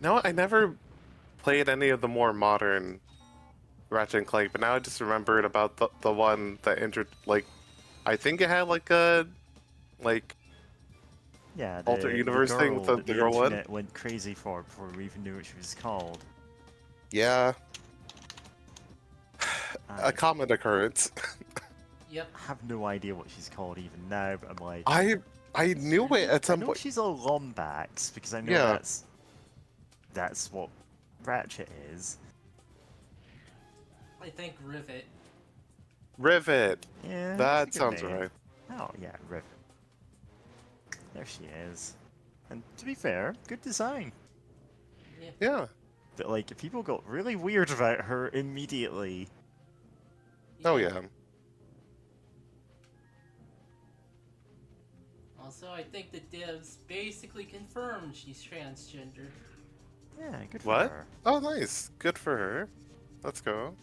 No, I never played any of the more modern Ratchet and Clank, but now I just remembered about the one that entered, like, I think it had like a, like, Yeah, alternate universe thing with the that girl one. internet went crazy for before we even knew what she was called. Yeah. I A common occurrence. Yep. have no idea what she's called even now, but I'm like... I knew it at I some know point. she's a Lombax, because I know Yeah. that's what Ratchet is. I think Rivet. Rivet. Yeah, That that's a good sounds name. right. Oh, yeah, Rivet. There she is. And to be fair, good design. Yeah. But, like, people got really weird about her immediately. Oh, yeah. Also, I think the devs basically confirmed she's transgender. Yeah, good for What? her. Oh, nice. Good for her. Let's go.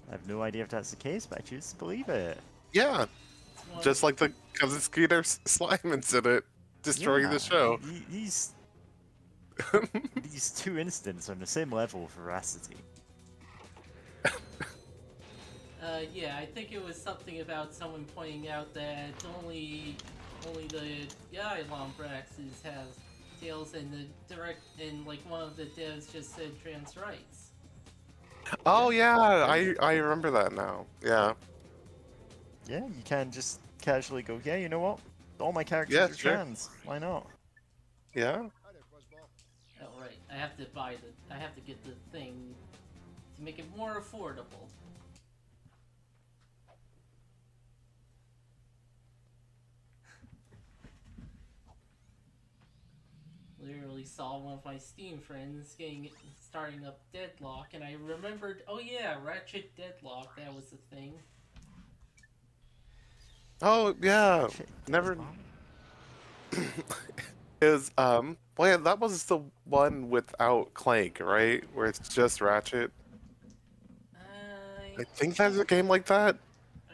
I have no idea if that's the case, but I choose to believe it. Yeah. It's one- Just like the Cousin Skeeter slime incident. destroying the show. These two incidents are on the same level of veracity. Yeah, I think it was something about someone pointing out that only the guy Lombraxes has tails, and the like one of the devs just said trans rights. Oh yeah, I remember that now. Yeah. Yeah, you can just casually go, yeah, you know what? All my characters Yeah, are sure. trans. Why not? Yeah. Hi there, Fuzzball. Oh right, I have to get the thing to make it more affordable. Literally saw one of my Steam friends starting up Deadlock, and I remembered, oh yeah, Ratchet Deadlock, that was the thing. Oh yeah. Shit, Never. that's Is well yeah, that was the one without Clank, right? Where it's just Ratchet. I think that's a game like that.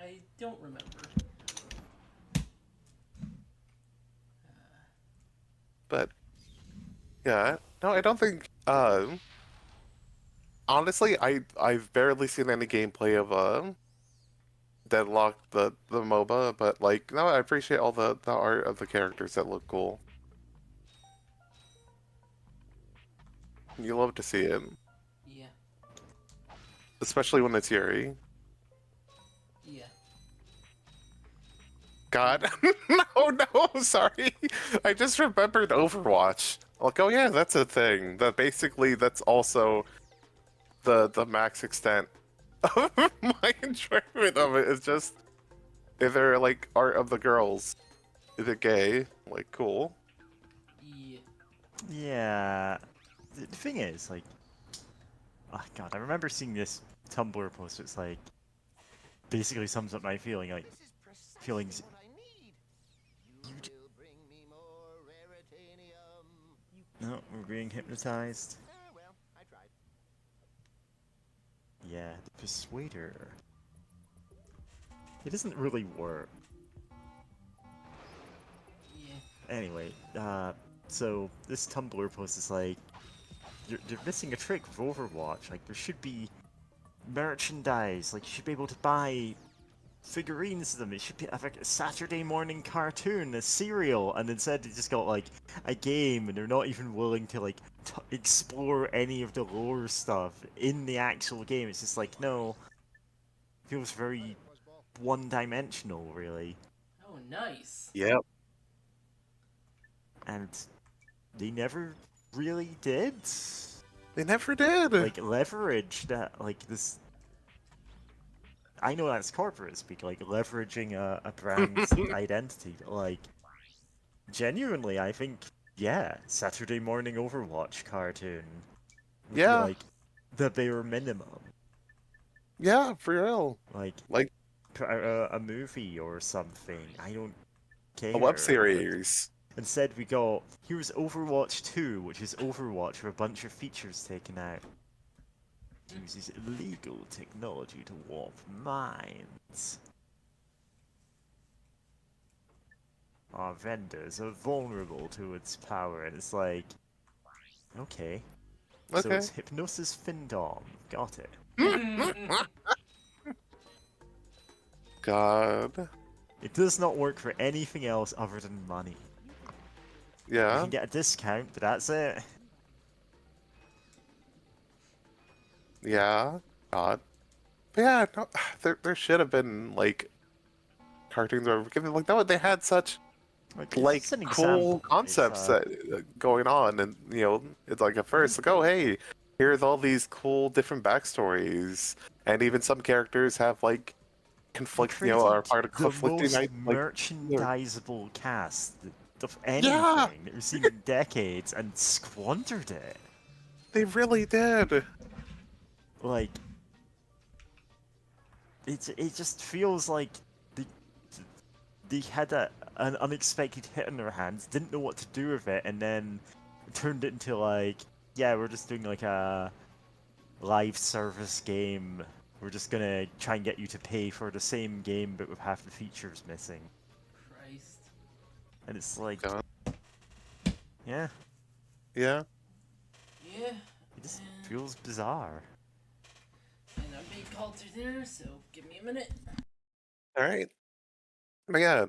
I don't remember. But yeah, no, I don't think. Honestly, I've barely seen any gameplay of Deadlock, the MOBA, but like, no, I appreciate all the art of the characters that look cool. You love to see it, Yeah, especially when it's Yuri. yeah. God, no, sorry. I just remembered Overwatch. Like, oh yeah, that's a thing. That's also the max extent of my enjoyment of it is just if they're like art of the girls. Is it gay? Like, cool. Yeah. Yeah. The thing is, like, oh god, I remember seeing this Tumblr post. It's like basically sums up my feeling. Like, This is precisely feelings. what I need. You will bring me more raritanium. No, we're being hypnotized. Well, I tried. Yeah, the Persuader. It doesn't really work. Yeah. Anyway, so this Tumblr post is like, they're missing a trick with Overwatch. Like, there should be merchandise. Like, you should be able to buy figurines of them. It should be like a Saturday morning cartoon, a serial, and instead they just got like a game, and they're not even willing to like explore any of the lore stuff in the actual game. It's just like, no, feels very Fuzzball. one-dimensional, really. Oh, nice. Yep. And they never really did They never did. like leverage that, like this. I know that's corporate speak, like leveraging a brand's identity. But, like, genuinely, I think, yeah, Saturday morning Overwatch cartoon would be Yeah. like the bare minimum. Yeah, for real. Like, Like put out a movie or something. I don't care. a web Like, series. instead, we got here's Overwatch 2, which is Overwatch with a bunch of features taken out. Uses illegal technology to warp minds. Our vendors are vulnerable to its power, and it's like, okay. So Okay. it's Hypnosis Findom. Got it. God. It does not work for anything else other than money. You Yeah. can get a discount, but that's it. Yeah. God. But yeah, no, there should have been like cartoons or like no, they had such like it's an cool example. It's, concepts that going on, and you know, it's like at first like, oh hey, here's all these cool different backstories, and even some characters have like conflict, you know, are part of the conflicting most like merchandisable cast of anything Yeah! that we've seen in decades, and squandered it. they really did. Like, it just feels like they had an unexpected hit on their hands, didn't know what to do with it, and then turned it into like, yeah, we're just doing like a live service game. We're just gonna try and get you to pay for the same game but with half the features missing. Christ. And it's like, God. Yeah, Yeah. Yeah. it just and- feels bizarre. And I'm being called to dinner, so give me a minute. All right. But yeah.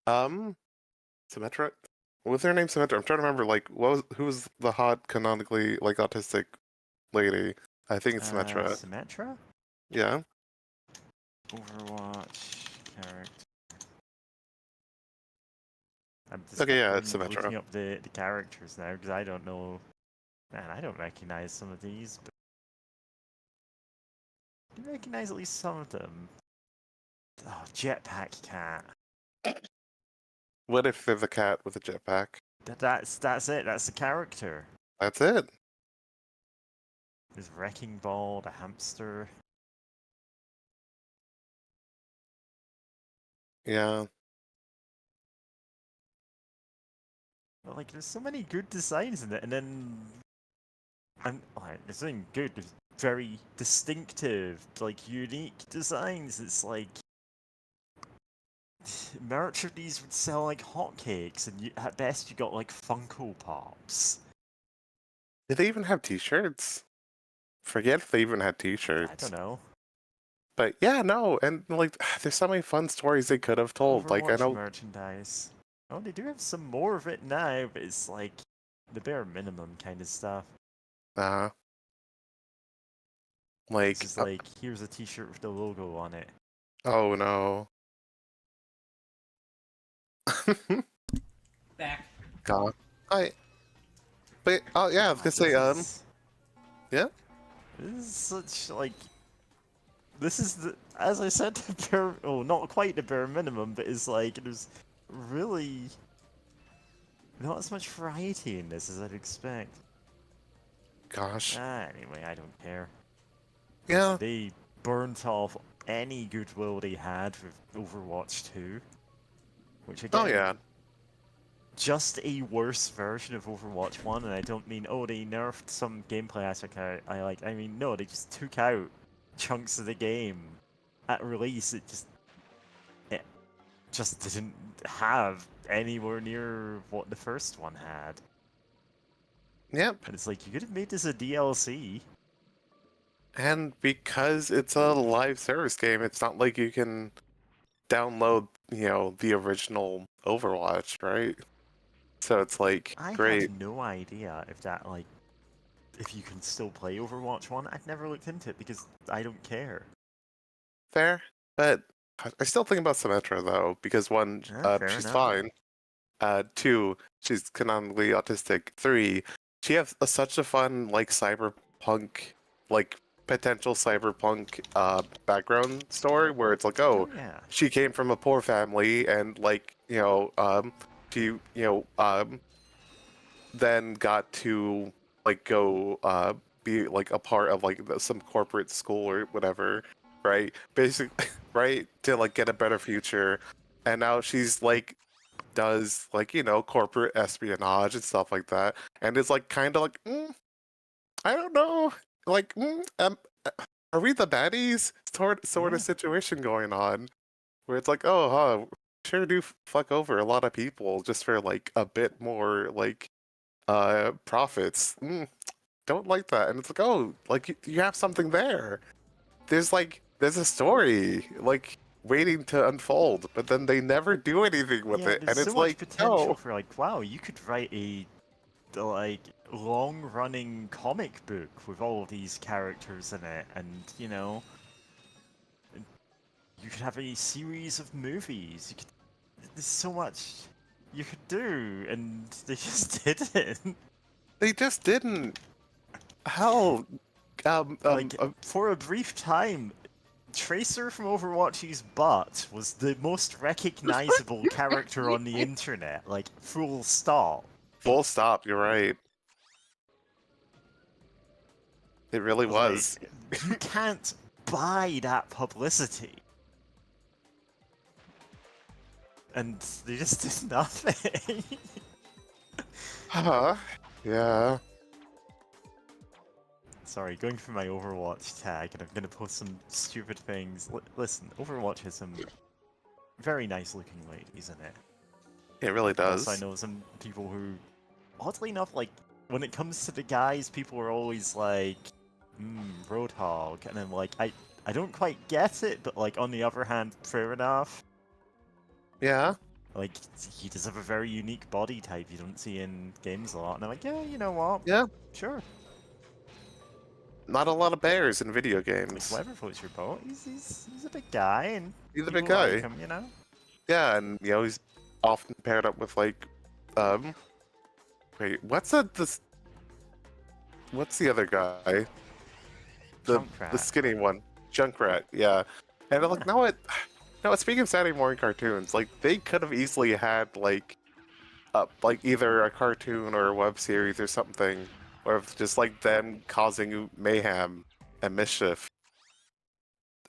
Symmetra. What was her name? Symmetra. I'm trying to remember. Like, who was the hot canonically like autistic lady? I think it's Symmetra. Symmetra? Yeah. Overwatch character. I'm Okay, yeah, it's looking Symmetra. up the characters now because I don't know. Man, I don't recognize some of these, but I can recognize at least some of them. Oh, Jetpack Cat. What if there's a cat with a jetpack? That's it. That's the character. That's it. There's Wrecking Ball, the hamster. Yeah. But, like, there's so many good designs in it, and then like, there's something good. There's very distinctive, like unique designs. It's like merch of these would sell like hotcakes, and at best you got like Funko Pops. Did they even have T-shirts? Forget if they even had I T-shirts. don't know. But yeah, no, and like, there's so many fun stories they could have told. Like, I Overwatch know. merchandise. Oh, they do have some more of it now, but it's like the bare minimum kind of stuff. Like, It's just like, here's a T-shirt with the logo on it. oh no. Back. God. But oh yeah, I was gonna say yeah. This is such like. This is the, as I said, the bare, oh, not quite the bare minimum, but it's like there's really not as much variety in this as I'd expect. Gosh. Anyway, I don't care. Yeah. They burnt off any goodwill they had with Overwatch 2, which again, Oh yeah. just a worse version of Overwatch 1, and I don't mean, oh, they nerfed some gameplay aspect I like. I mean, no, they just took out chunks of the game at release. It just didn't have anywhere near what the first one had. Yep. And it's like, you could have made this a DLC. And because it's a live service game, it's not like you can download, the original Overwatch, right? So it's like, I great. have no idea if that, like, if you can still play Overwatch 1. I've never looked into it because I don't care. Fair. But I still think about Symmetra, though, because one, Fair she's enough. fine. Two, she's canonically autistic. Three, she has such a fun, like, cyberpunk, like, potential cyberpunk background story where it's like, oh, yeah. she came from a poor family and, like, she, then got to, like, go be, like, a part of, like, some corporate school or whatever, right? Basically, right? To, like, get a better future. And now she's, like, does, like, corporate espionage and stuff like that. And it's, like, kind of like, I don't know. Like, are we the baddies? Sort of situation going on. Where it's like, oh, sure do fuck over a lot of people just for, like, a bit more, like, profits. Don't like that. And it's like, oh, like, you have something there. There's a story, like, waiting to unfold, but then they never do anything with it. There's And it's so much like, potential no. for, like, wow, you could write a like long-running comic book with all of these characters in it, and you could have a series of movies. There's so much you could do, and they just didn't. They just didn't. Hell, for a brief time, Tracer from Overwatch's butt was the most recognizable character on the internet. Like, full stop. Full stop. You're right. It really was. Like, you can't buy that publicity. And they just did nothing. Yeah. Sorry, going through my Overwatch tag, and I'm gonna post some stupid things. Listen, Overwatch has some very nice looking ladies in it. It really does. Also, I know some people who oddly enough, like, when it comes to the guys, people are always like, Roadhog, and then, like, I don't quite get it, but, like, on the other hand, fair enough. Yeah. Like, he does have a very unique body type you don't see in games a lot, and I'm like, yeah, you know what? Yeah. Sure. Not a lot of bears in video Like, games. whoever floats your boat, he's a big guy, and He's a people big guy. like him, you know? Yeah, and you know he's often paired up with like, wait, what's the other guy? The Junkrat. skinny one, Junkrat. Yeah, and I'm like, no, speaking of Saturday morning cartoons, like they could have easily had like either a cartoon or a web series or something, or of just like them causing mayhem and mischief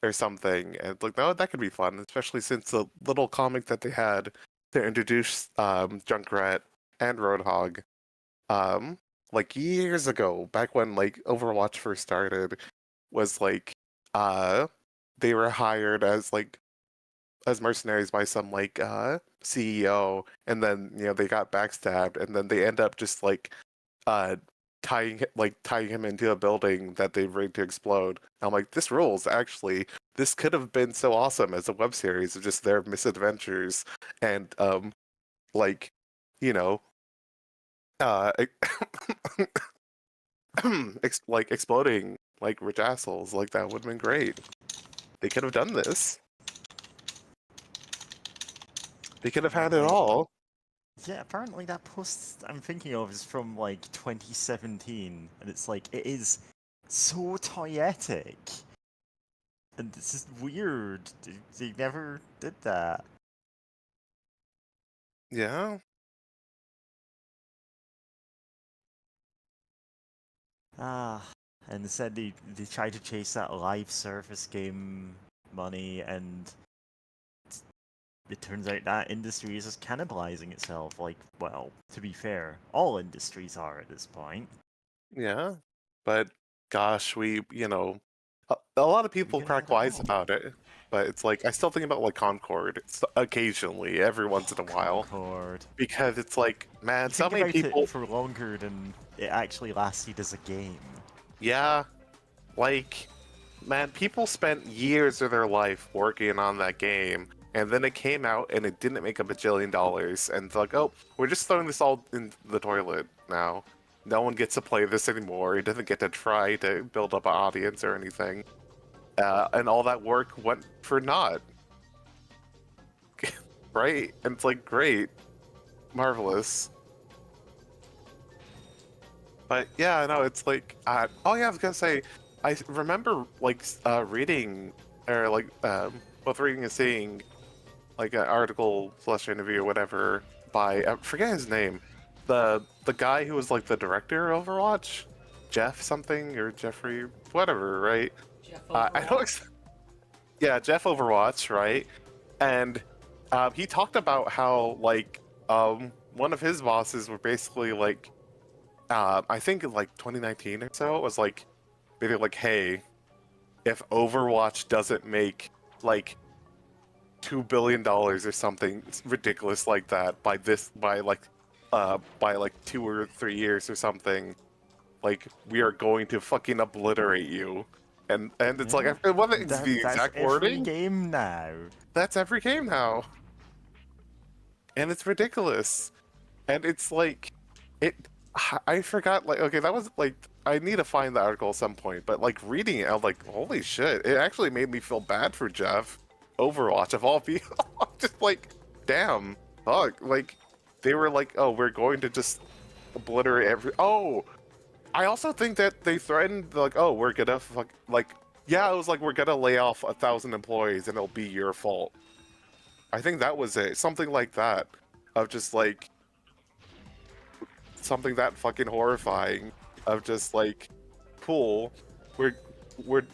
or something. And like, no, that could be fun, especially since the little comic that they had to introduce Junkrat and Roadhog, like years ago, back when like Overwatch first started, was like they were hired as mercenaries by some like CEO, and then you know they got backstabbed, and then they end up just like tying him into a building that they rigged to explode. And I'm like, this rules. Actually, this could have been so awesome as a web series of just their misadventures and like you know like exploding like rich assholes. Like that would have been great. They could have done this. They could have had it all. Yeah, apparently that post I'm thinking of is from like 2017, and it's like, it is so toyetic. And it's just weird. They never did that. Yeah. And instead they tried to chase that live service game money, and it turns out that industry is just cannibalizing itself. Like, well, to be fair, all industries are at this point. Yeah. But gosh, a lot of people can crack have it wise all. about it. But it's like I still think about like Concord. It's occasionally, every once in a while, Concord. because it's like, man, You so think many about people. it for longer than it actually lasted as a game. Yeah, like, man, people spent years of their life working on that game, and then it came out and it didn't make a bajillion dollars, and it's like, oh, we're just throwing this all in the toilet now. No one gets to play this anymore. It doesn't get to try to build up an audience or anything. And all that work went for naught. Right? And it's like, great. Marvelous. But yeah, no, it's like, oh yeah, I was gonna say, I remember like reading, or like both reading and seeing like an article / interview or whatever by, I forget his name, the guy who was like the director of Overwatch, Jeff something or Jeffrey whatever, right? Jeff I don't. Yeah, Jeff Overwatch, right? And he talked about how like one of his bosses were basically like, I think in like 2019 or so, it was like, basically like, hey, if Overwatch doesn't make like $2 billion or something ridiculous like that by like 2 or 3 years or something, like we are going to fucking obliterate you. And it's like, it wasn't the exact that's wording. every game now. That's every game now. And it's ridiculous. And it's like, I forgot, like, okay, that was like, I need to find the article at some point, but like reading it, I was like, holy shit, it actually made me feel bad for Jeff. Overwatch, of all people. Just like, damn, fuck. Like, they were like, oh, we're going to just obliterate oh, I also think that they threatened, like, oh, we're gonna yeah, it was like, we're gonna lay off 1,000 employees and it'll be your fault. I think that was it. Something like that. Of just like, something that fucking horrifying. Of just like, cool,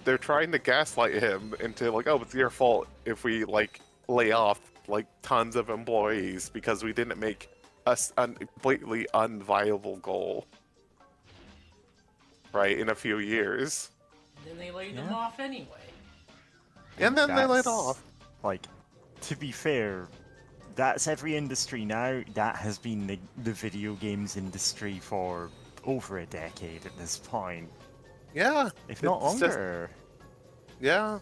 they're trying to gaslight him into like, oh, it's your fault if we like lay off like tons of employees because we didn't make a completely unviable goal. Right, in a few years. Then they laid them off anyway. And then they laid off. Like, to be fair, that's every industry now. That has been the video games industry for over a decade at this point, Yeah, if not it's just longer. yeah,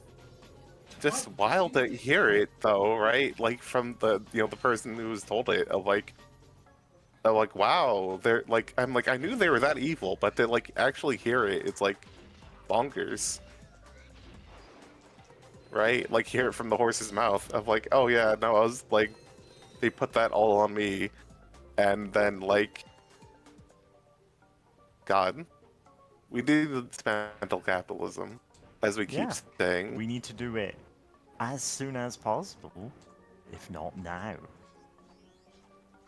just What wild do to hear it though, right? Like from the the person who was told it, of like wow, they're like I'm like I knew they were that evil, but to like actually hear it, it's like bonkers, right? Like hear it from the horse's mouth of like, oh yeah, no, I was like, they put that all on me, and then like, God, we need to dismantle capitalism, as we keep Yeah, saying. we need to do it as soon as possible, if not now.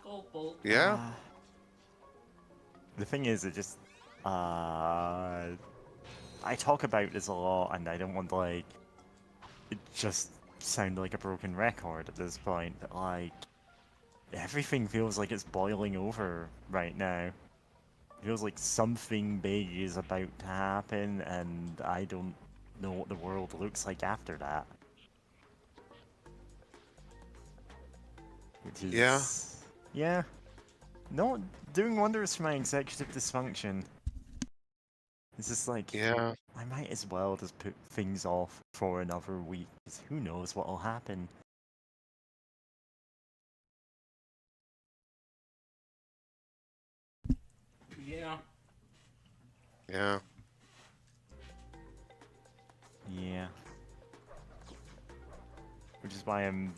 Gold bolt. Yeah, The thing is, it just I talk about this a lot, and I don't want to like it just sound like a broken record at this point. But like everything feels like it's boiling over right now. It feels like something big is about to happen, and I don't know what the world looks like after that. Which yeah, is yeah, not doing wonders for my executive dysfunction. It's just like yeah, I might as well just put things off for another week, 'cause who knows what'll happen. Yeah. yeah. Yeah. Which is why I'm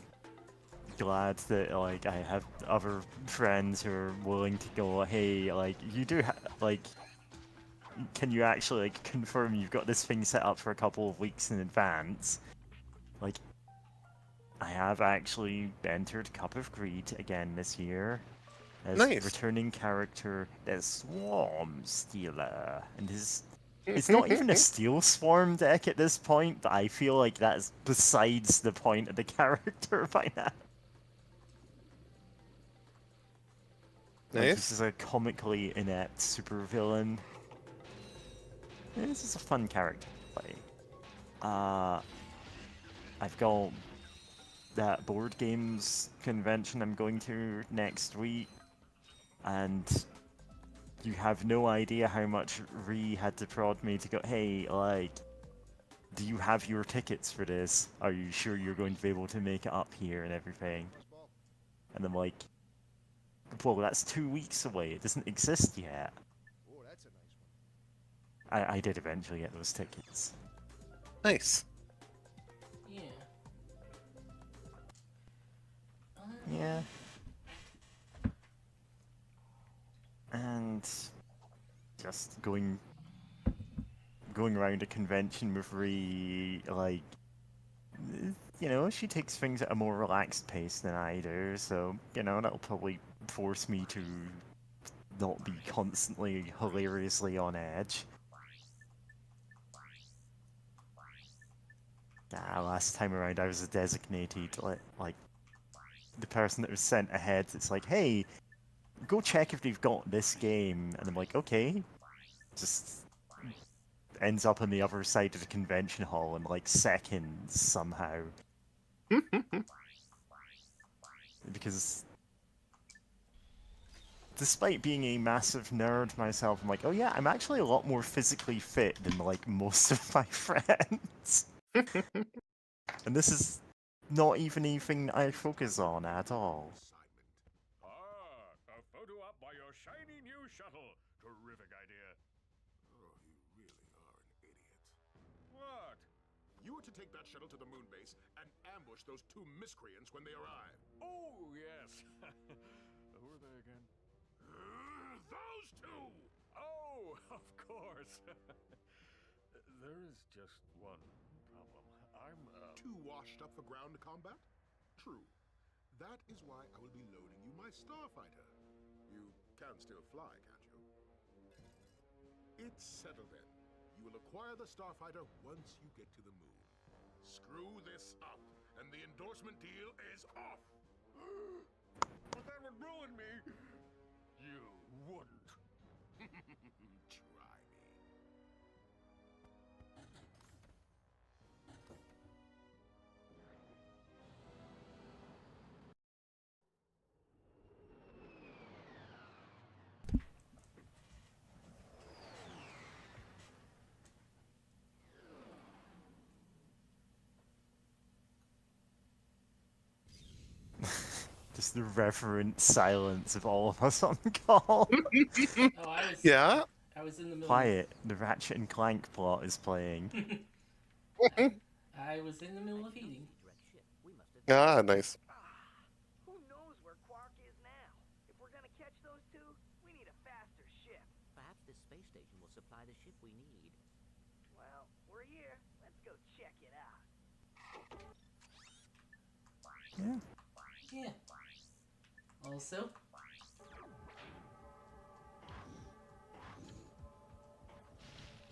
glad that like I have other friends who are willing to go, hey, like you do like can you actually like confirm you've got this thing set up for a couple of weeks in advance? Like I have actually entered Cup of Greed again this year as Nice. returning character as Swarm Stealer, and his it's not even a Steel Swarm deck at this point, but I feel like that's besides the point of the character by now. Like he's Nice. just a comically inept supervillain. This is a fun character to play. I've got that board games convention I'm going to next week, and you have no idea how much Ree had to prod me to go, hey, like, do you have your tickets for this? Are you sure you're going to be able to make it up here and everything? Baseball. And I'm like, well, that's 2 weeks away. It doesn't exist yet. Oh, that's a nice one. I did eventually get those tickets. Nice. Yeah. Yeah. And just going around a convention with Ree, like, you know, she takes things at a more relaxed pace than I do, so, you know, that'll probably force me to not be constantly hilariously on edge. Last time around I was a designated, like, the person that was sent ahead, it's like, hey, go check if they've got this game, and I'm like, okay. Just ends up on the other side of the convention hall in like seconds somehow. Because despite being a massive nerd myself, I'm like, oh yeah, I'm actually a lot more physically fit than like most of my friends. And this is not even anything I focus on at all. Assignment. Ah, a photo op by your shiny new shuttle. Terrific idea. Oh, you really are an idiot. What? You were to take that shuttle to the moon base and ambush those two miscreants when they arrive. Oh, yes. Who are they again? Those two! Oh, of course. There is just one problem. I'm, Too washed up for ground combat? True. That is why I will be loaning you my starfighter. You can still fly, can't you? It's settled then. You will acquire the starfighter once you get to the moon. Screw this up, and the endorsement deal is off! But that would ruin me. You wouldn't. Try me. Just the reverent silence of all of us on call. Oh, Yeah? I was in the middle. Quiet. The Ratchet and Clank plot is playing. I was in the middle of eating. Ah, nice. Who knows where Quark is now? If we're gonna catch those two, we need a faster ship. Perhaps this space station will supply the ship we need. Well, we're here. Let's go check it out. Yeah. Yeah. Also,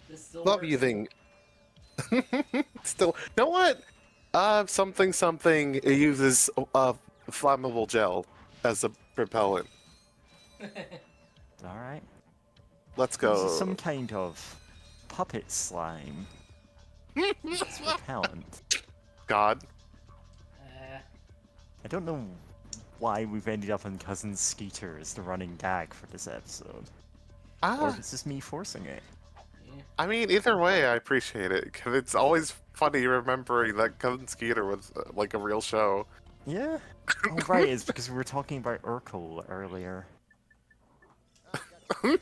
this still Love works. using. Still, you know what? Something something. It uses flammable gel as a propellant. Alright. Let's This go. is some kind of puppet slime. It's repellent. God. I don't know why we've ended up on Cousin Skeeter as the running gag for this episode. Or if it's just me forcing it. I mean, either way, I appreciate it because it's always funny remembering that Cousin Skeeter was like a real show. Yeah. Oh right, it's because we were talking about Urkel earlier. Or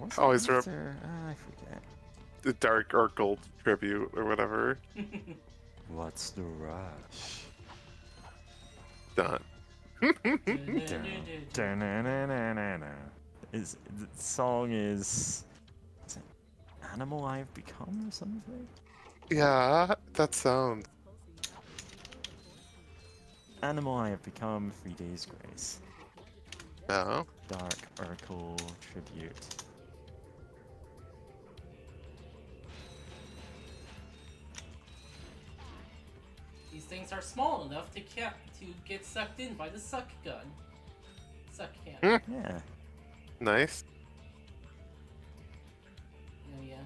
was it Always after? I forget. The Dark Urkel tribute or whatever. What's the rush? Done. Is the song is it Animal I've Become or something? Yeah, that sounds. Animal I Have Become, 3 Days Grace. No. Dark Urkel tribute. These things are small enough to get sucked in by the suck gun. Suck can. Yeah. Nice. Oh yeah.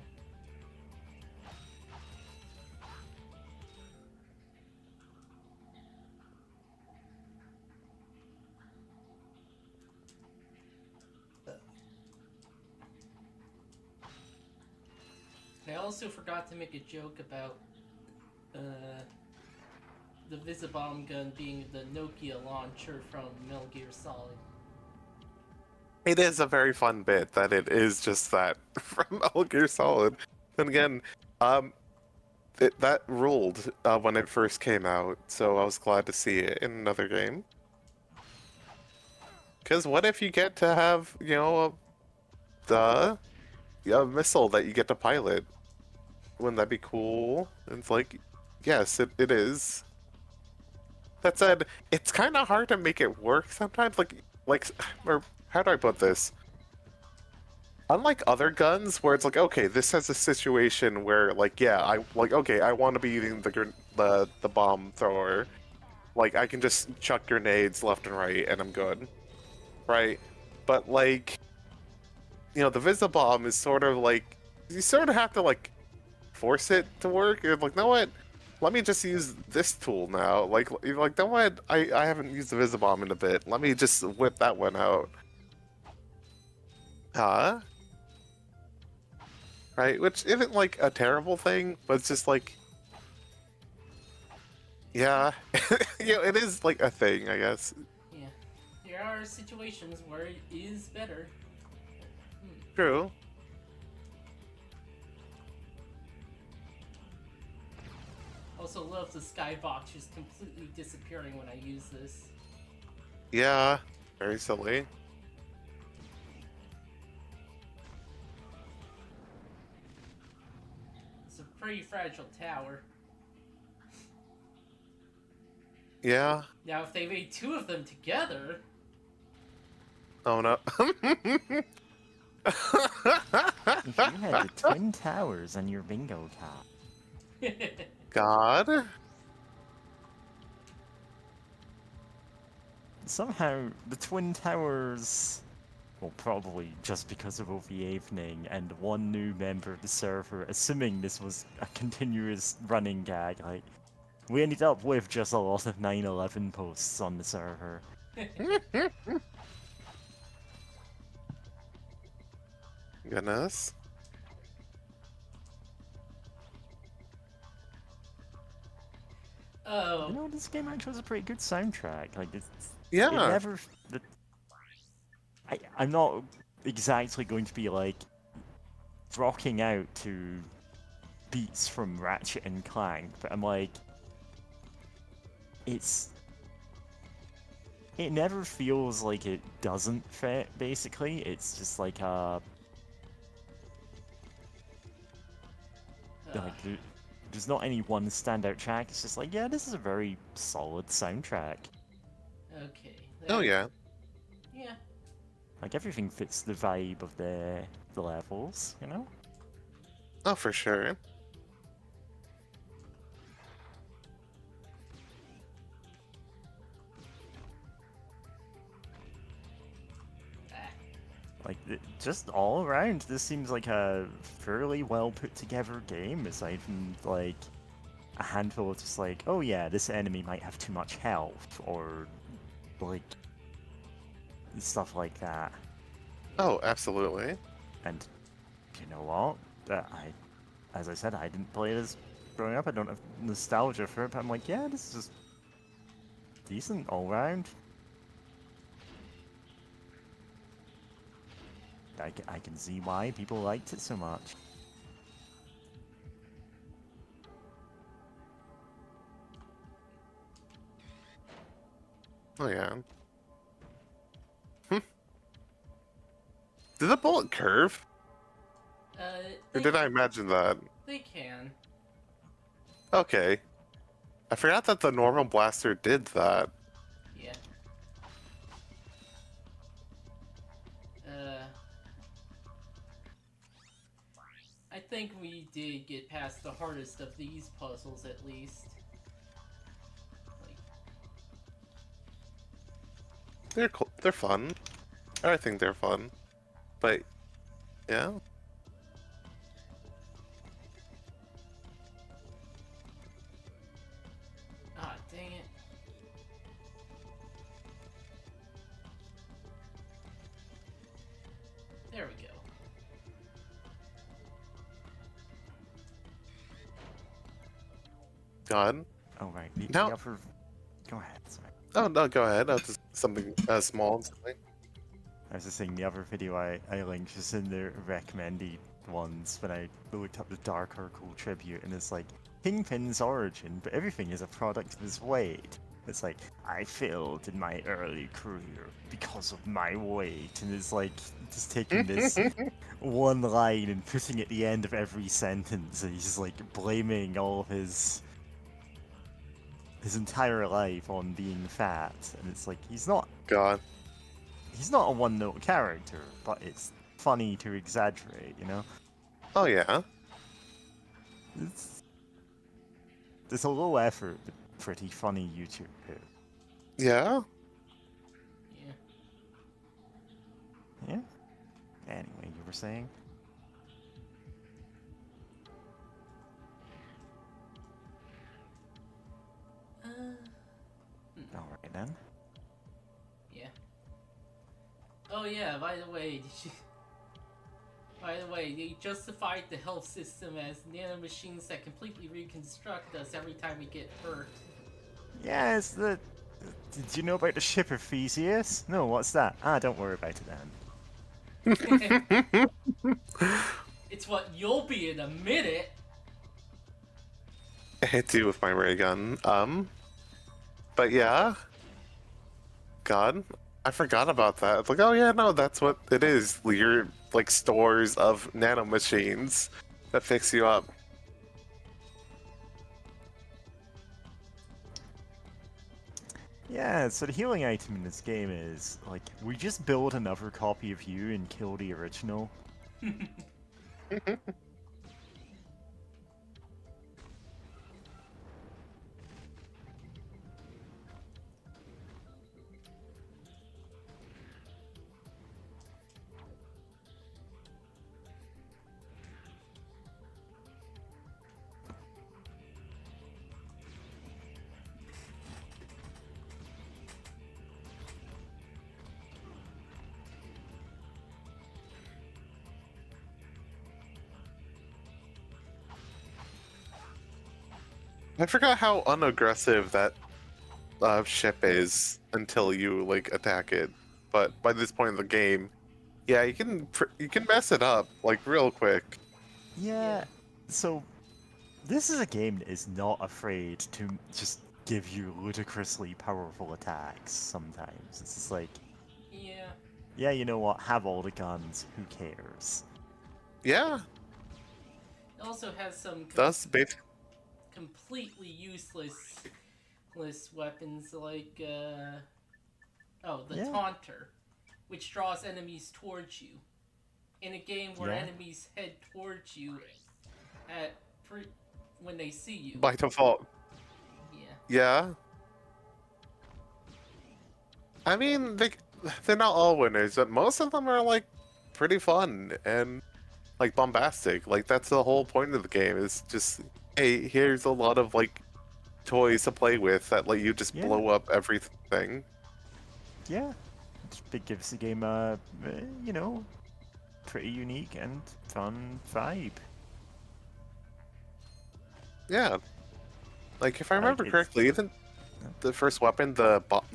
I also forgot to make a joke about the Visibomb gun being the Nokia launcher from Metal Gear Solid. It is a very fun bit that it is just that from Metal Gear Solid. And again, that ruled when it first came out, so I was glad to see it in another game. Because what if you get to have, you know, a missile that you get to pilot? Wouldn't that be cool? And it's like, yes, it is. That said, it's kind of hard to make it work sometimes. Or how do I put this? Unlike other guns, where it's like, okay, this has a situation where, like, yeah, I want to be using the bomb thrower. Like, I can just chuck grenades left and right, and I'm good, right? But like, you know, the Visibomb is sort of like you sort of have to like force it to work. You're like, no, what? Let me just use this tool now. Like, you're like, no, what? I haven't used the Visibomb in a bit. Let me just whip that one out. Huh? Right? Which isn't like a terrible thing, but it's just like, yeah, you know, it is like a thing, I guess. Yeah. There are situations where it is better. True. Also love the skybox just completely disappearing when I use this. Yeah, very silly. It's a pretty fragile tower. Yeah. Now if they made two of them together... Oh no. If you had the Twin Towers on your bingo card. God. Somehow, the Twin Towers, well, probably just because of over-evening and one new member of the server, assuming this was a continuous running gag, like, we ended up with just a lot of 9/11 posts on the server. Goodness. Oh. You know, this game actually has a pretty good soundtrack. Like, it's Yeah. it never. I'm not exactly going to be like rocking out to beats from Ratchet and Clank, but I'm like, it never feels like it doesn't fit. Basically, it's just like there's not any one standout track. It's just like, yeah, this is a very solid soundtrack. Okay. Oh yeah. Yeah. Like everything fits the vibe of the levels, you know? Oh, for sure. Like, just all around, this seems like a fairly well put together game, aside from, like, a handful of just like, oh yeah, this enemy might have too much health, or, like, stuff like that. Oh, absolutely. And, you know what? As I said, I didn't play this growing up, I don't have nostalgia for it, but I'm like, yeah, this is just decent all round. I can see why people liked it so much. Oh yeah. Did the bullet curve? Or did I imagine that? They can. Okay. I forgot that the normal blaster did that. Yeah. I think we did get past the hardest of these puzzles, at least. Like, They're fun. I think they're fun. But, yeah. ah, dang it. There we go. God. Oh right, No. the other... Go ahead, sorry. Oh, no, go ahead. Just something small and something. I was just saying the other video I linked just in the recommended ones when I looked up the Dark Urkel tribute, and it's like Kingpin's origin, but everything is a product of his weight. It's like, I failed in my early career because of my weight, and it's like just taking this one line and putting it at the end of every sentence, and he's just like blaming all of his entire life on being fat, and it's like he's not a one-note character, but it's funny to exaggerate, you know? Oh yeah. It's a low effort, but pretty funny YouTube hit. Yeah? Yeah. Yeah? Anyway, you were saying? Alright then. Yeah. Oh yeah, by the way, they justified the health system as nanomachines that completely reconstruct us every time we get hurt. Yeah, it's the... Did you know about the ship of Theseus? No, what's that? Ah, don't worry about it then. It's what you'll be in a minute! I hit you with my ray gun. But yeah. God, I forgot about that. It's like, oh yeah, no, that's what it is. Your, like, stores of nanomachines that fix you up. Yeah, so the healing item in this game is, like, we just build another copy of you and kill the original. I forgot how unaggressive that ship is until you like attack it. But by this point in the game, yeah, you can mess it up like real quick. Yeah. So this is a game that is not afraid to just give you ludicrously powerful attacks sometimes. It's just like, yeah, you know what? Have all the guns. Who cares? Yeah, It also has some that's basically. completely useless weapons like the Yeah. taunter, which draws enemies towards you. In a game where Yeah. enemies head towards you when they see you. By default. Yeah. Yeah. I mean, they're not all winners, but most of them are like pretty fun and like bombastic. Like that's the whole point of the game is just, hey, here's a lot of like toys to play with that let you just Yeah. blow up everything. Yeah. It gives the game a, you know, pretty unique and fun vibe. Yeah. Like if I Like, remember it's- correctly, even the first weapon,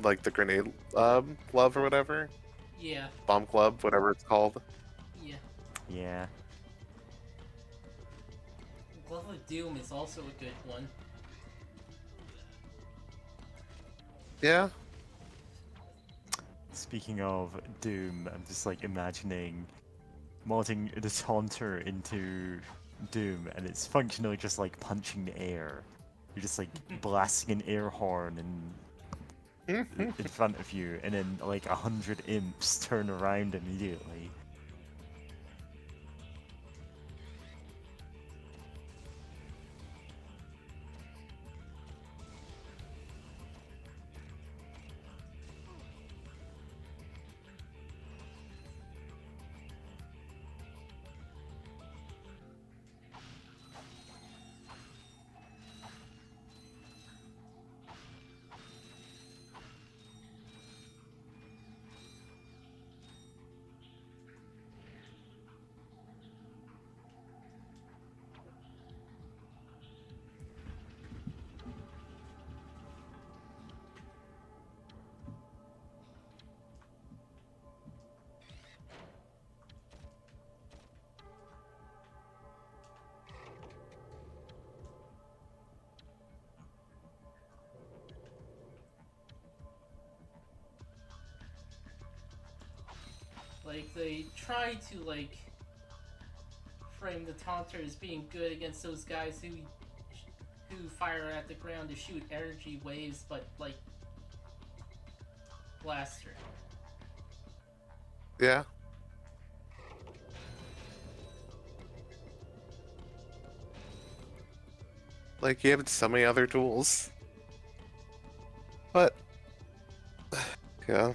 like the grenade glove or whatever, Yeah. bomb club, whatever it's called. Yeah. Yeah. Glove of Doom is also a good one. Yeah. Speaking of Doom, I'm just like imagining modding the taunter into Doom, and it's functionally just like punching the air. You're just like blasting an air horn in front of you, and then like 100 imps turn around immediately. Like, they try to, like, frame the taunter as being good against those guys who fire at the ground to shoot energy waves, but, like, blaster. Yeah. Like you have so many other tools. But yeah.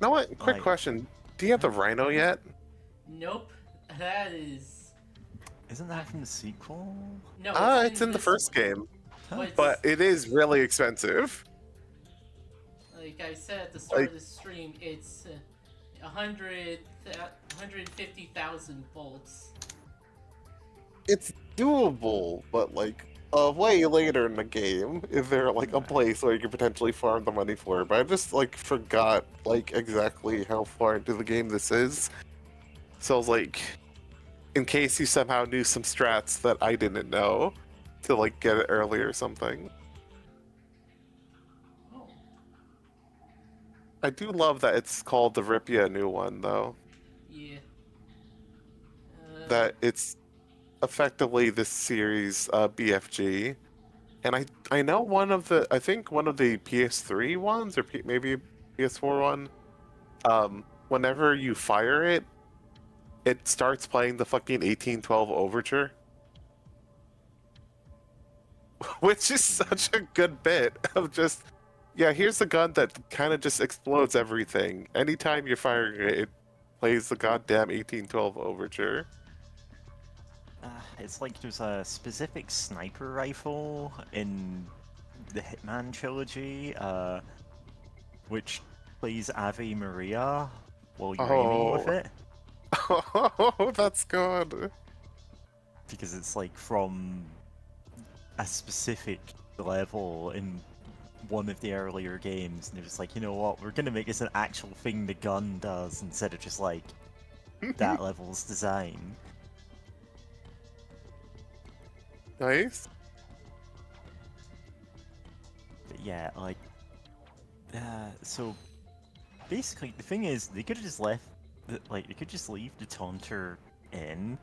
Know what? Quick Like- question. Do you have the rhino yet? Nope. That is... Isn't that from the sequel? No, It's in the this first one. game. But, But it is really expensive. like I said at the start of the stream, it's 150,000 volts. It's doable, but like way later in the game, is there like a place where you could potentially farm the money for it? But I just like forgot like exactly how far into the game this is. So I was like, in case you somehow knew some strats that I didn't know, to like get it early or something. Oh. I do love that it's called the Ripia new one though. Yeah. That it's effectively this series BFG, and I know I think one of the PS3 ones or maybe PS4 one, whenever you fire it, it starts playing the fucking 1812 overture, which is such a good bit of just, yeah, here's a gun that kind of just explodes everything. Anytime you're firing it, it plays the goddamn 1812 overture. It's like there's a specific sniper rifle in the Hitman trilogy, which plays Ave Maria while you're aiming with it. Oh, that's good. because it's like from a specific level in one of the earlier games, and they're just like, you know what, we're gonna make this an actual thing the gun does instead of just like that level's design. Nice. But yeah, like, so basically the thing is, they could have just left, like, they could just leave the taunter in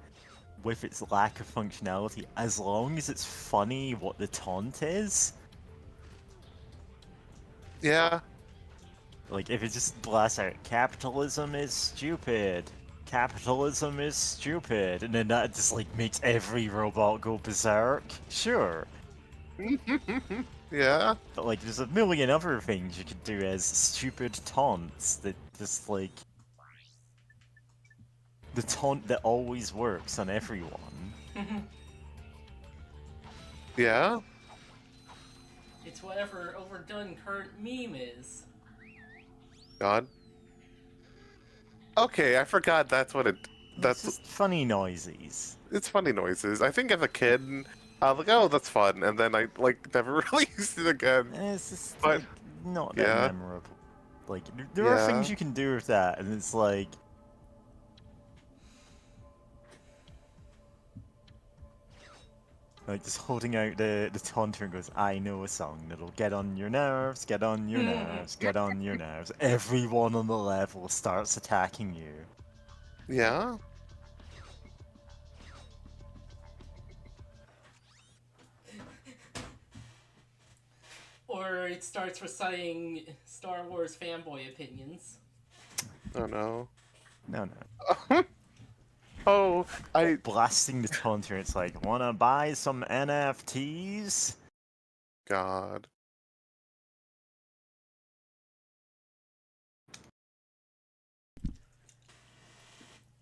with its lack of functionality, as long as it's funny what the taunt is. Yeah. Like, if it just blasts out, capitalism is stupid, capitalism is stupid, and then that just, like, makes every robot go berserk, sure. Yeah. But, like, there's a million other things you could do as stupid taunts that just, like... the taunt that always works on everyone. Yeah. It's whatever overdone current meme is. God. Okay, I forgot that's what it. That's just funny noises. It's funny noises. I think as a kid, I was like, oh, that's fun, and then I like never really used it again. It's just But like, not that yeah. memorable. Like, there are things you can do with that, and it's like... like, just holding out the taunter and goes, I know a song that'll get on your nerves, get on your nerves, get on your nerves. Everyone on the level starts attacking you. Yeah. Or it starts reciting Star Wars fanboy opinions. Oh no. No, no. Oh, blasting the taunter, it's like, wanna buy some NFTs? God.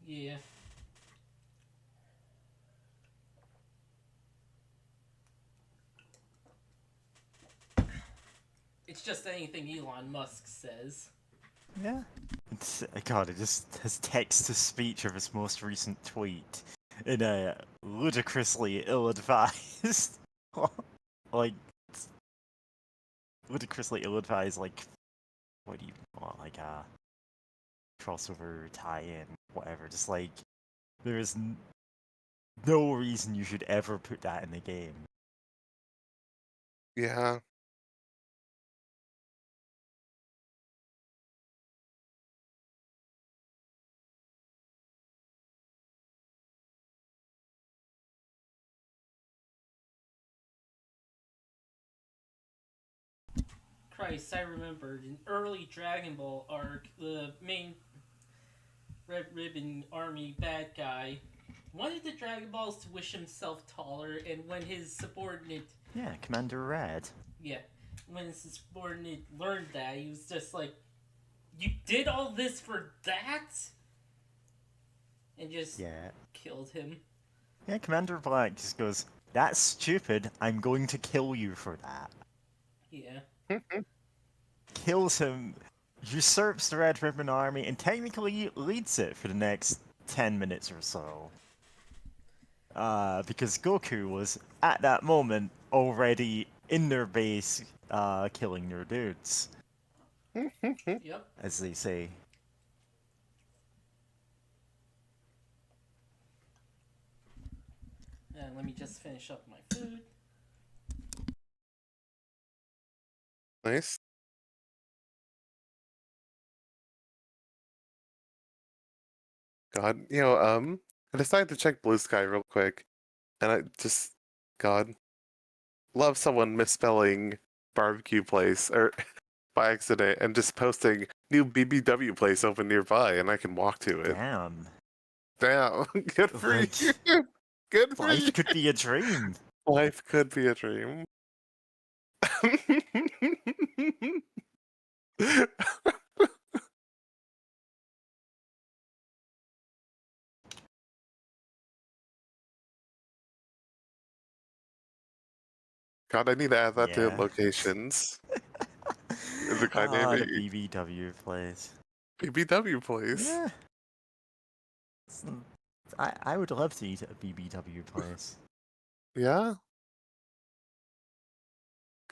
Yeah. It's just anything Elon Musk says. Yeah. It's, God, it just has text-to-speech of his most recent tweet in a ludicrously ill-advised, like, ludicrously ill-advised, like, what do you want, like a crossover tie-in, whatever. Just like, there is no reason you should ever put that in the game. Yeah. Christ, I remembered in early Dragon Ball arc, the main Red Ribbon Army bad guy wanted the Dragon Balls to wish himself taller, and when his subordinate... Yeah, Commander Red. Yeah, when his subordinate learned that, he was just like, you did all this for that? And just killed him. Yeah, Commander Black just goes, that's stupid, I'm going to kill you for that. Yeah. Kills him, usurps the Red Ribbon Army, and technically leads it for the next 10 minutes or so. Because Goku was, at that moment, already in their base, killing their dudes. Yep. As they say. And let me just finish up my food. Nice. God, I decided to check Blue Sky real quick, and I just, God, love someone misspelling barbecue place or by accident and just posting new BBW place open nearby, and I can walk to it. Damn. Damn. Good for you. Good for you. Life could be a dream. Life could be a dream. God, I need to add that to locations. Is it kind of the BBW place. BBW place? Yeah. I would love to eat at a BBW place. Yeah.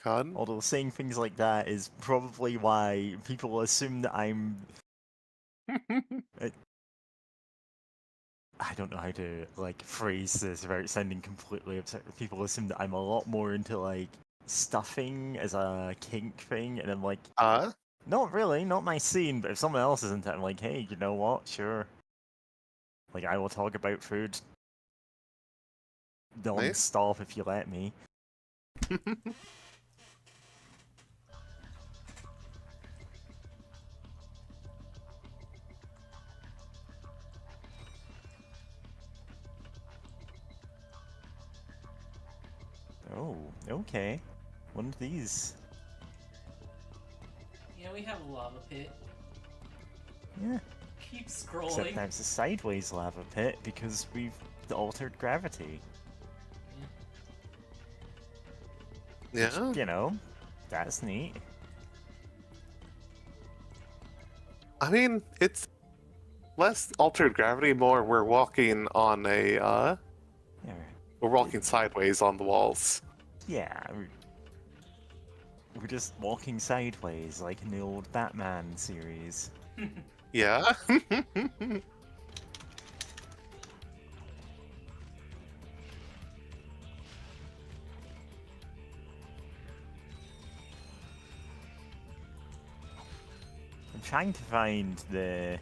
God. Although saying things like that is probably why people assume that I'm. I don't know how to like phrase this without sounding completely upset. People assume that I'm a lot more into like stuffing as a kink thing, and I'm like, not really, not my scene. But if someone else is into it, I'm like, hey, you know what? Sure. Like I will talk about food non-stop if you let me. Oh, okay. One of these. Yeah, we have a lava pit. Yeah. Keep scrolling. Except now it's a sideways lava pit because we've altered gravity. Yeah. Which, you know, that's neat. I mean, it's less altered gravity, more we're walking on a, Yeah. we're walking sideways on the walls. Yeah, we're just walking sideways like in the old Batman series. Yeah. I'm trying to find the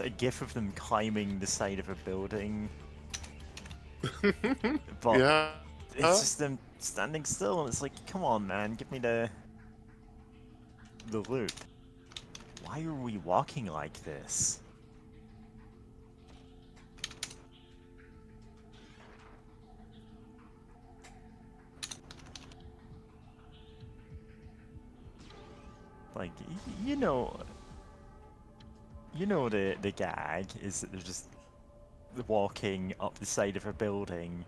a gif of them climbing the side of a building. But yeah. it's just them standing still, and it's like, come on, man, give me the loot. Why are we walking like this? Like, you know the gag is that they're just walking up the side of a building,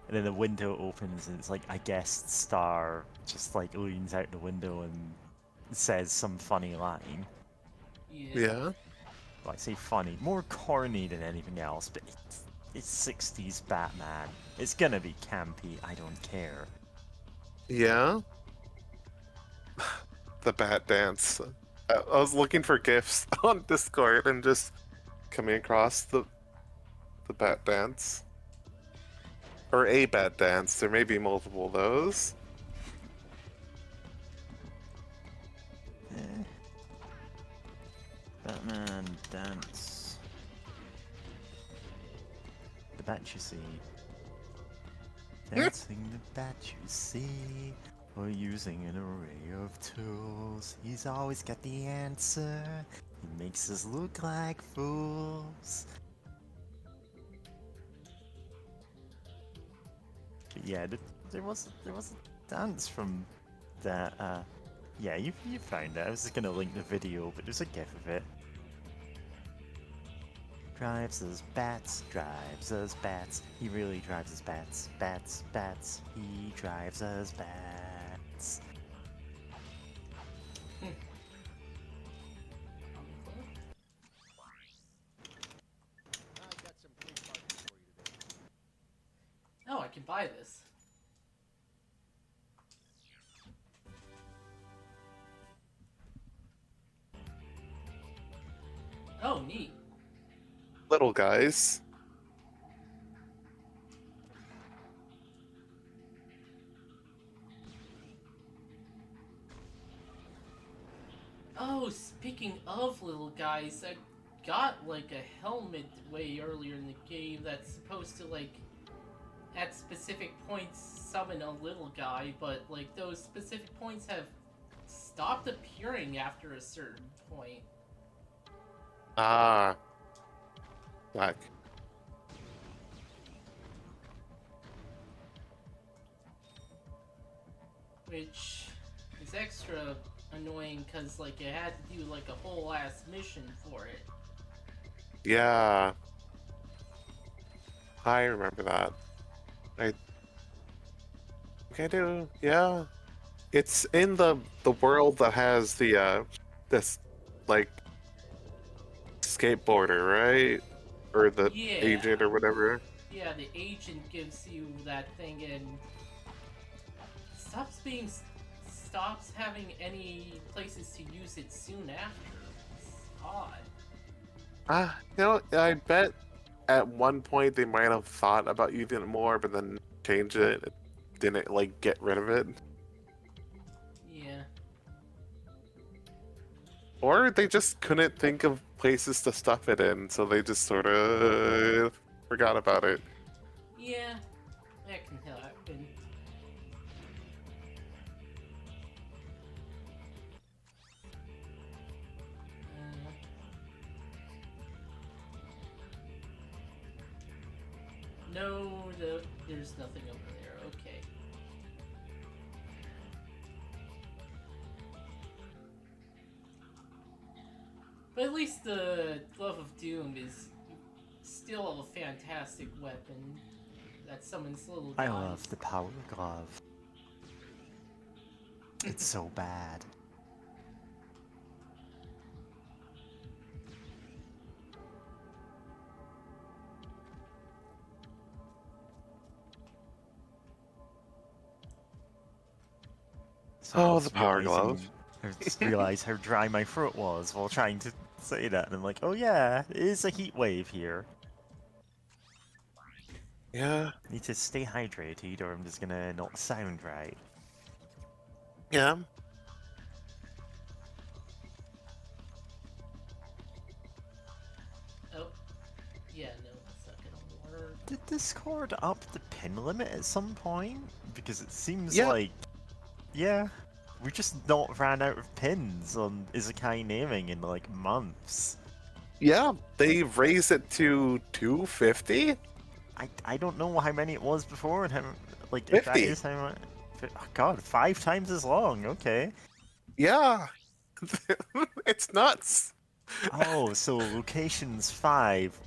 and then the window opens, and it's like a guest star just like leans out the window and says some funny line. Yeah. Well, I say funny, more corny than anything else, but it's 60s Batman. It's gonna be campy, I don't care. Yeah. The bat dance. I was looking for gifs on Discord and just coming across the bat dance. Or a bat dance. There may be multiple of those. Batman dance. The bat you see. Dancing the bat you see. Or using an array of tools. He's always got the answer. He makes us look like fools. But yeah, there was a dance from that. Yeah, you found it. I was just gonna link the video, but there's a gif of it. Drives us bats, drives us bats. He really drives us bats, bats, bats. He drives us bats. I got some great bargains for you today. Oh, I can buy this. Oh, neat. Little guys. Oh, speaking of little guys, I got like a helmet way earlier in the game that's supposed to like at specific points summon a little guy, but like those specific points have stopped appearing after a certain point. Ah. Black. Which is extra annoying because like I had to do like a whole ass mission for it. Yeah. I remember that. I do, yeah. It's in the world that has the this like skateboarder, right? or the Yeah. agent or whatever. Yeah, the agent gives you that thing and stops having any places to use it soon after. It's odd. I bet at one point they might have thought about using it more, but then changed it. Didn't like get rid of it, Yeah. or they just couldn't think of places to stuff it in, so they just sort of forgot about it. Yeah, that can happen. No, there's nothing over there. Okay. But at least the Glove of Doom is still a fantastic weapon that summons little I guys. love the power glove. It's so bad. Oh, the power glove. I just realized how dry my throat was while trying to say that, and I'm like, oh yeah, it is a heat wave here. Yeah. Need to stay hydrated or I'm just gonna not sound right. Yeah. Oh. Yeah, no, that's not gonna work. Did Discord up the pin limit at some point? Because it seems Yeah. like... Yeah. We just not ran out of pins on Isekai naming in like months. Yeah, they raised it to 250? I don't know how many it was before and how... Like, if that 50. is how much... Oh god, 5 times as long, okay. Yeah. It's nuts. Oh, so locations 5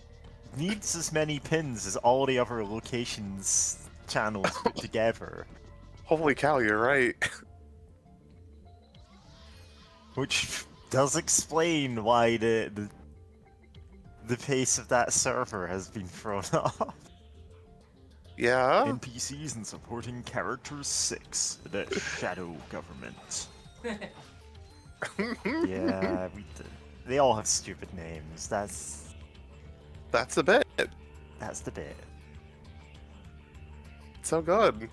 needs as many pins as all the other locations channels put together. Holy cow, you're right. Which does explain why the pace of that server has been thrown off. Yeah. NPCs and supporting characters 6, the Shadow Government. Yeah, they all have stupid names. That's the bit. That's the bit. So good.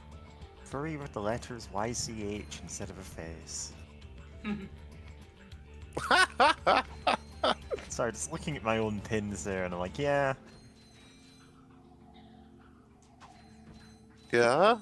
Furry with the letters YCH instead of a face. Sorry, just looking at my own pins there, and I'm like, yeah. Yeah?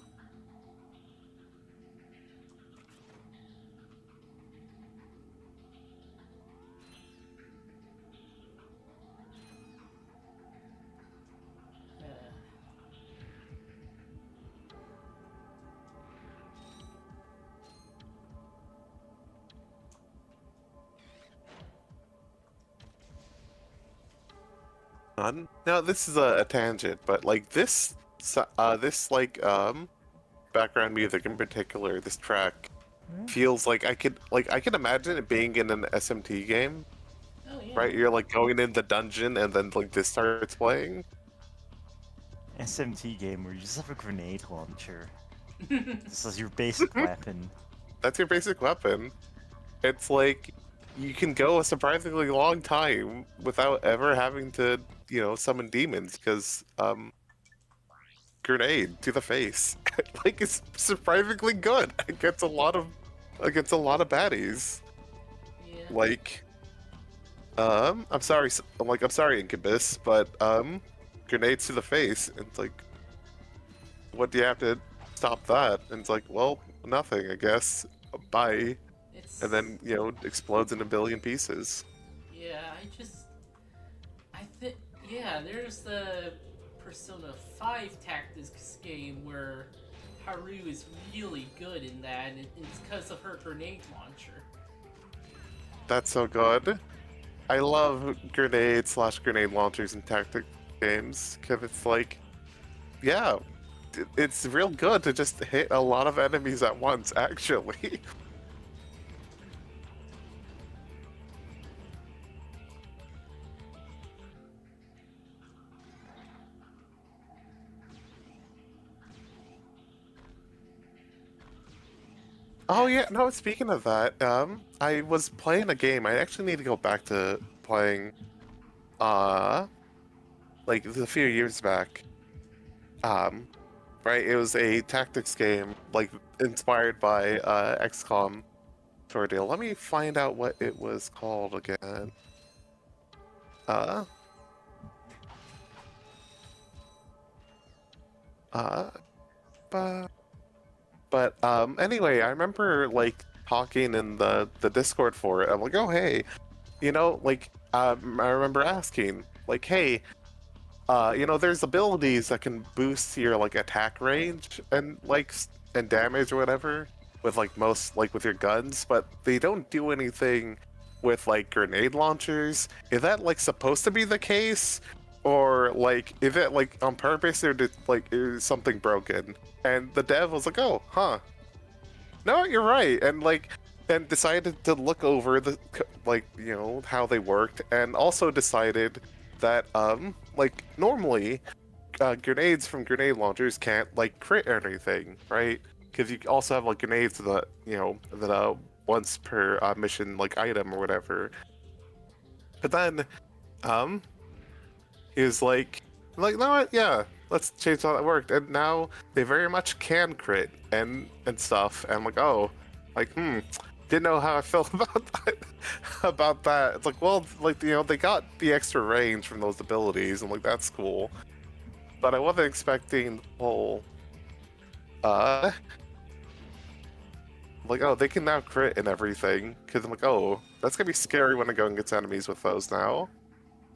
Now this is a tangent, but like this background music in particular, this track feels like I could imagine it being in an SMT game. Oh, yeah. Right? You're like going in the dungeon and then like this starts playing. SMT game where you just have a grenade launcher. This is your basic weapon. That's your basic weapon. It's like you can go a surprisingly long time without ever having to, summon demons because grenade to the face. Like it's surprisingly good against a lot of baddies. Yeah. Like I'm sorry Incubus, but grenades to the face, and it's like, what do you have to stop that? And it's like, well, nothing, I guess. Bye. And then, explodes in a billion pieces. Yeah, yeah, there's the Persona 5 Tactics game where Haru is really good in that, and it's because of her grenade launcher. That's so good. I love grenade launchers in tactic games, because it's like, yeah, it's real good to just hit a lot of enemies at once, actually. Oh yeah, no, speaking of that, I was playing a game. I actually need to go back to playing like a few years back. Right, it was a tactics game, like inspired by XCOM sort of deal. Let me find out what it was called again. Uh uh but anyway, I remember like talking in the Discord for it. I'm like, oh hey, like I remember asking, like, hey, there's abilities that can boost your like attack range and and damage or whatever with like most like with your guns, but they don't do anything with like grenade launchers. Is that like supposed to be the case, or like is it like on purpose, or did like is something broken? And the dev was like, oh, huh. No, you're right, and decided to look over how they worked, and also decided that like normally grenades from grenade launchers can't like crit or anything, right? Because you also have like grenades that once per mission like item or whatever. But then he was like, no, what? Yeah, let's change how that worked, and now they very much can crit and stuff. And I'm like, oh, like didn't know how I felt about that. About that, it's like, well, like they got the extra range from those abilities, and like that's cool. But I wasn't expecting the whole, like, oh, they can now crit and everything. Because I'm like, oh, that's gonna be scary when I go against enemies with those now.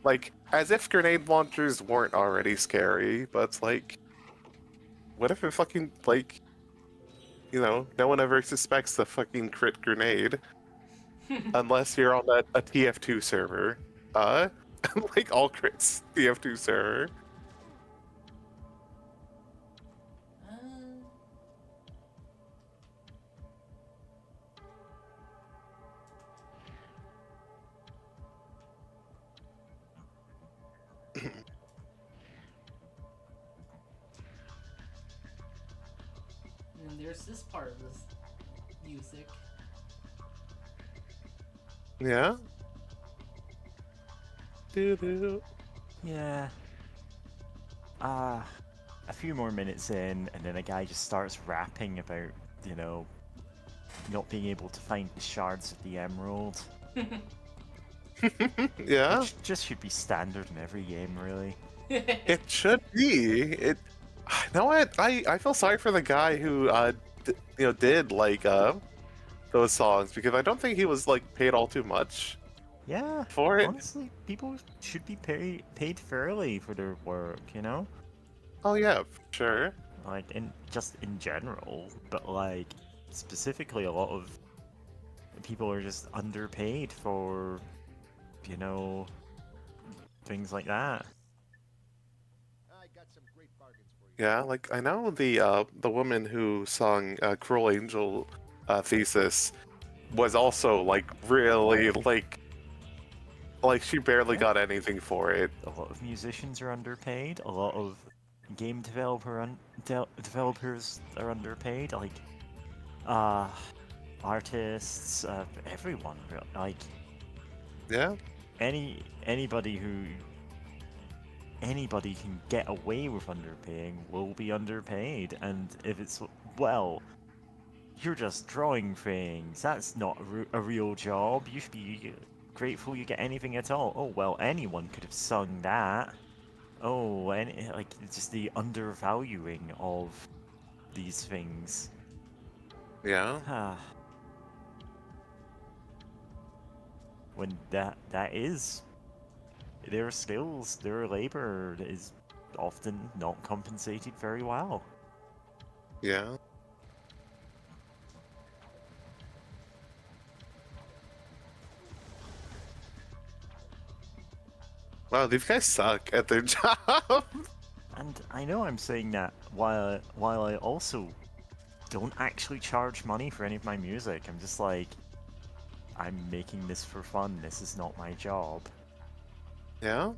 Like, as if grenade launchers weren't already scary, but it's like, what if it fucking, like, no one ever suspects the fucking crit grenade? Unless you're on a TF2 server. Like, all crits TF2 server. And there's this part of this music. Yeah? Doo-doo. Yeah. A few more minutes in, and then a guy just starts rapping about, not being able to find the shards of the emerald. Yeah? Which just should be standard in every game, really. It should be. You know what? I feel sorry for the guy who did like those songs, because I don't think he was like paid all too much. Yeah. For it. Honestly, people should be paid fairly for their work, Oh yeah, for sure. Like in general, but like specifically, a lot of people are just underpaid for, things like that. I got some great bargains for you. Yeah, like I know the woman who sung "Cruel Angel" thesis was also like really like she barely got anything for it. A lot of musicians are underpaid. A lot of game developers are underpaid. Like, artists, everyone. Like, yeah, anybody can get away with underpaying will be underpaid, and if it's you're just drawing things. That's not a real job. You should be grateful you get anything at all. Oh well, anyone could have sung that. Oh, and it's just the undervaluing of these things. Yeah. When that is their skills, their labor is often not compensated very well. Yeah. Wow, these guys suck at their job. And I know I'm saying that while I also don't actually charge money for any of my music. I'm just like, I'm making this for fun. This is not my job. Yeah?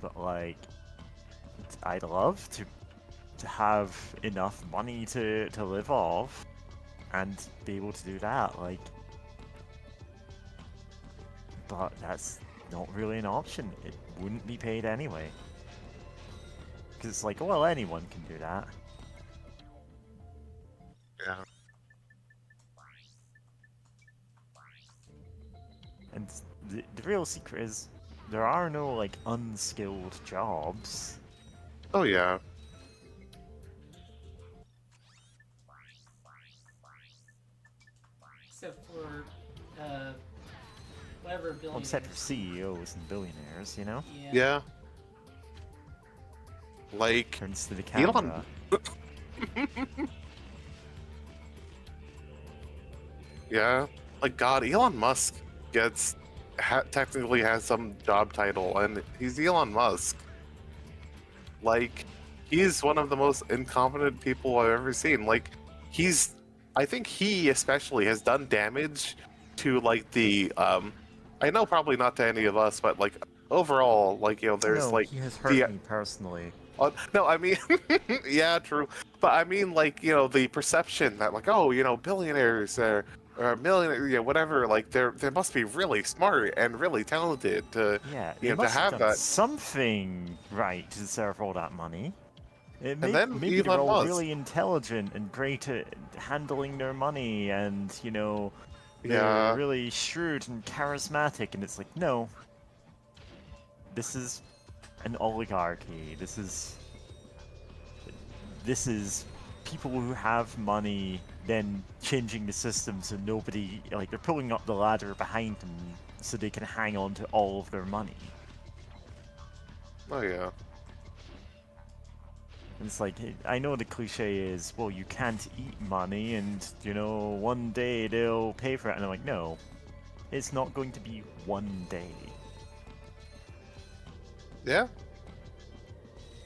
But like, I'd love to have enough money to live off, and be able to do that. Like, but that's not really an option. It wouldn't be paid anyway. Because it's like, well, anyone can do that. Yeah. And the real secret is there are no like unskilled jobs. Oh yeah. Except for, whatever Well, billionaires. except for CEOs and billionaires, you know? Yeah. Like Turns to the Elon. camera. Yeah. Like God, Elon Musk gets technically has some job title, and he's Elon Musk. Like, he's one of the most incompetent people I've ever seen. Like, I think he especially has done damage to like the I know probably not to any of us, but like overall, like there's No, like he has hurt me personally. no, I mean, yeah, true, but I mean like the perception that like billionaires or millionaires, whatever, like they must be really smart and really talented to They to must have done that. something right to deserve all that money. Then Maybe they're Elon all Musk. really intelligent and great at handling their money, and they're Yeah. really shrewd and charismatic. And it's like, no, this is an oligarchy. This is people who have money then changing the system so nobody, like, they're pulling up the ladder behind them so they can hang on to all of their money. Oh yeah. And it's like, I know the cliche is, well, you can't eat money and, one day they'll pay for it. And I'm like, no, it's not going to be one day. Yeah.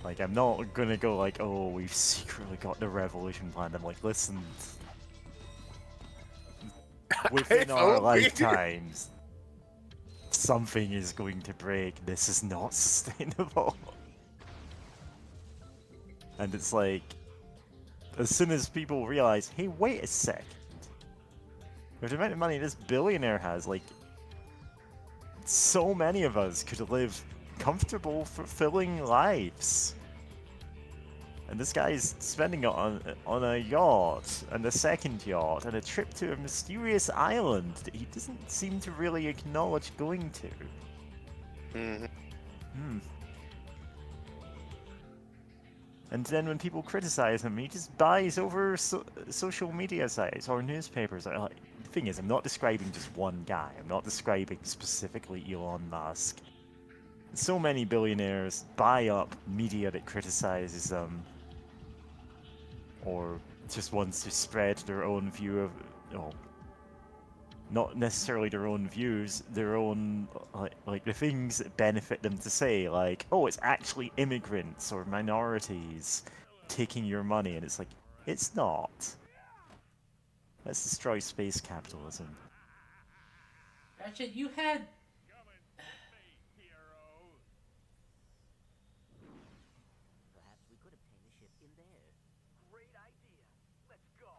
Like, I'm not gonna go like, oh, we've secretly got the revolution planned. I'm like, listen, within our hope we- lifetimes, something is going to break. This is not sustainable. And it's like, as soon as people realize, hey, wait a second, with the amount of money this billionaire has, like, so many of us could live comfortable, fulfilling lives. And this guy's spending it on a yacht, and a second yacht, and a trip to a mysterious island that he doesn't seem to really acknowledge going to. Mm-hmm. And then when people criticize him, he just buys over social media sites or newspapers. The thing is, I'm not describing just one guy. I'm not describing specifically Elon Musk. So many billionaires buy up media that criticizes them, or just wants to spread their own view of, not necessarily their own views, their own, like the things that benefit them to say, like, oh, it's actually immigrants or minorities taking your money, and it's like, it's not. Let's destroy space capitalism. Ratchet, you had... Perhaps we could obtain a ship in there. Great idea. Let's go.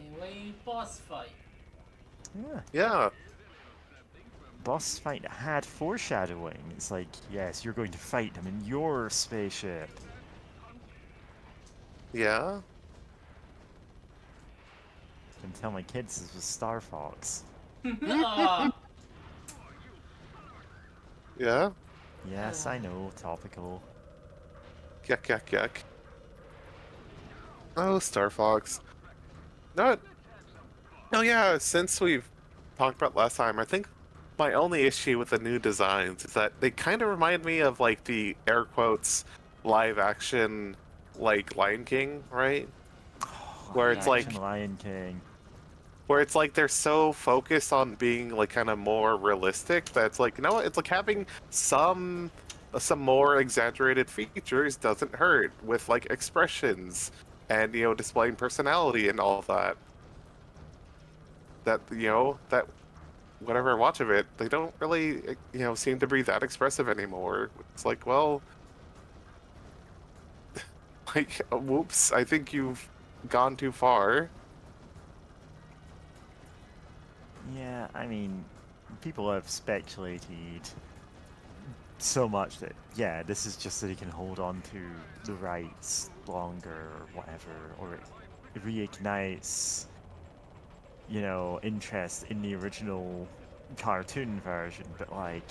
Anyway, boss fight. Yeah. Yeah. Boss fight had foreshadowing. It's like, yes, you're going to fight them in your spaceship. Yeah. I can tell my kids this was Star Fox. Aw. Yeah. Yes, I know, topical. Yuck, yuck, yuck. Oh, Star Fox. No, yeah, since we've talked about last time, I think my only issue with the new designs is that they kind of remind me of, like, the air quotes live action, like, Lion King, right? Where it's like, Lion King. where it's like they're so focused on being, like, kind of more realistic that it's like, it's like having some more exaggerated features doesn't hurt, with, like, expressions and, displaying personality and all that. That, that whenever I watch of it, they don't really, seem to be that expressive anymore. It's like, well, Like, whoops, I think you've gone too far. Yeah, I mean, people have speculated so much that, yeah, this is just so they can hold on to the rights longer or whatever, or it reignites, you know, interest in the original cartoon version, but like,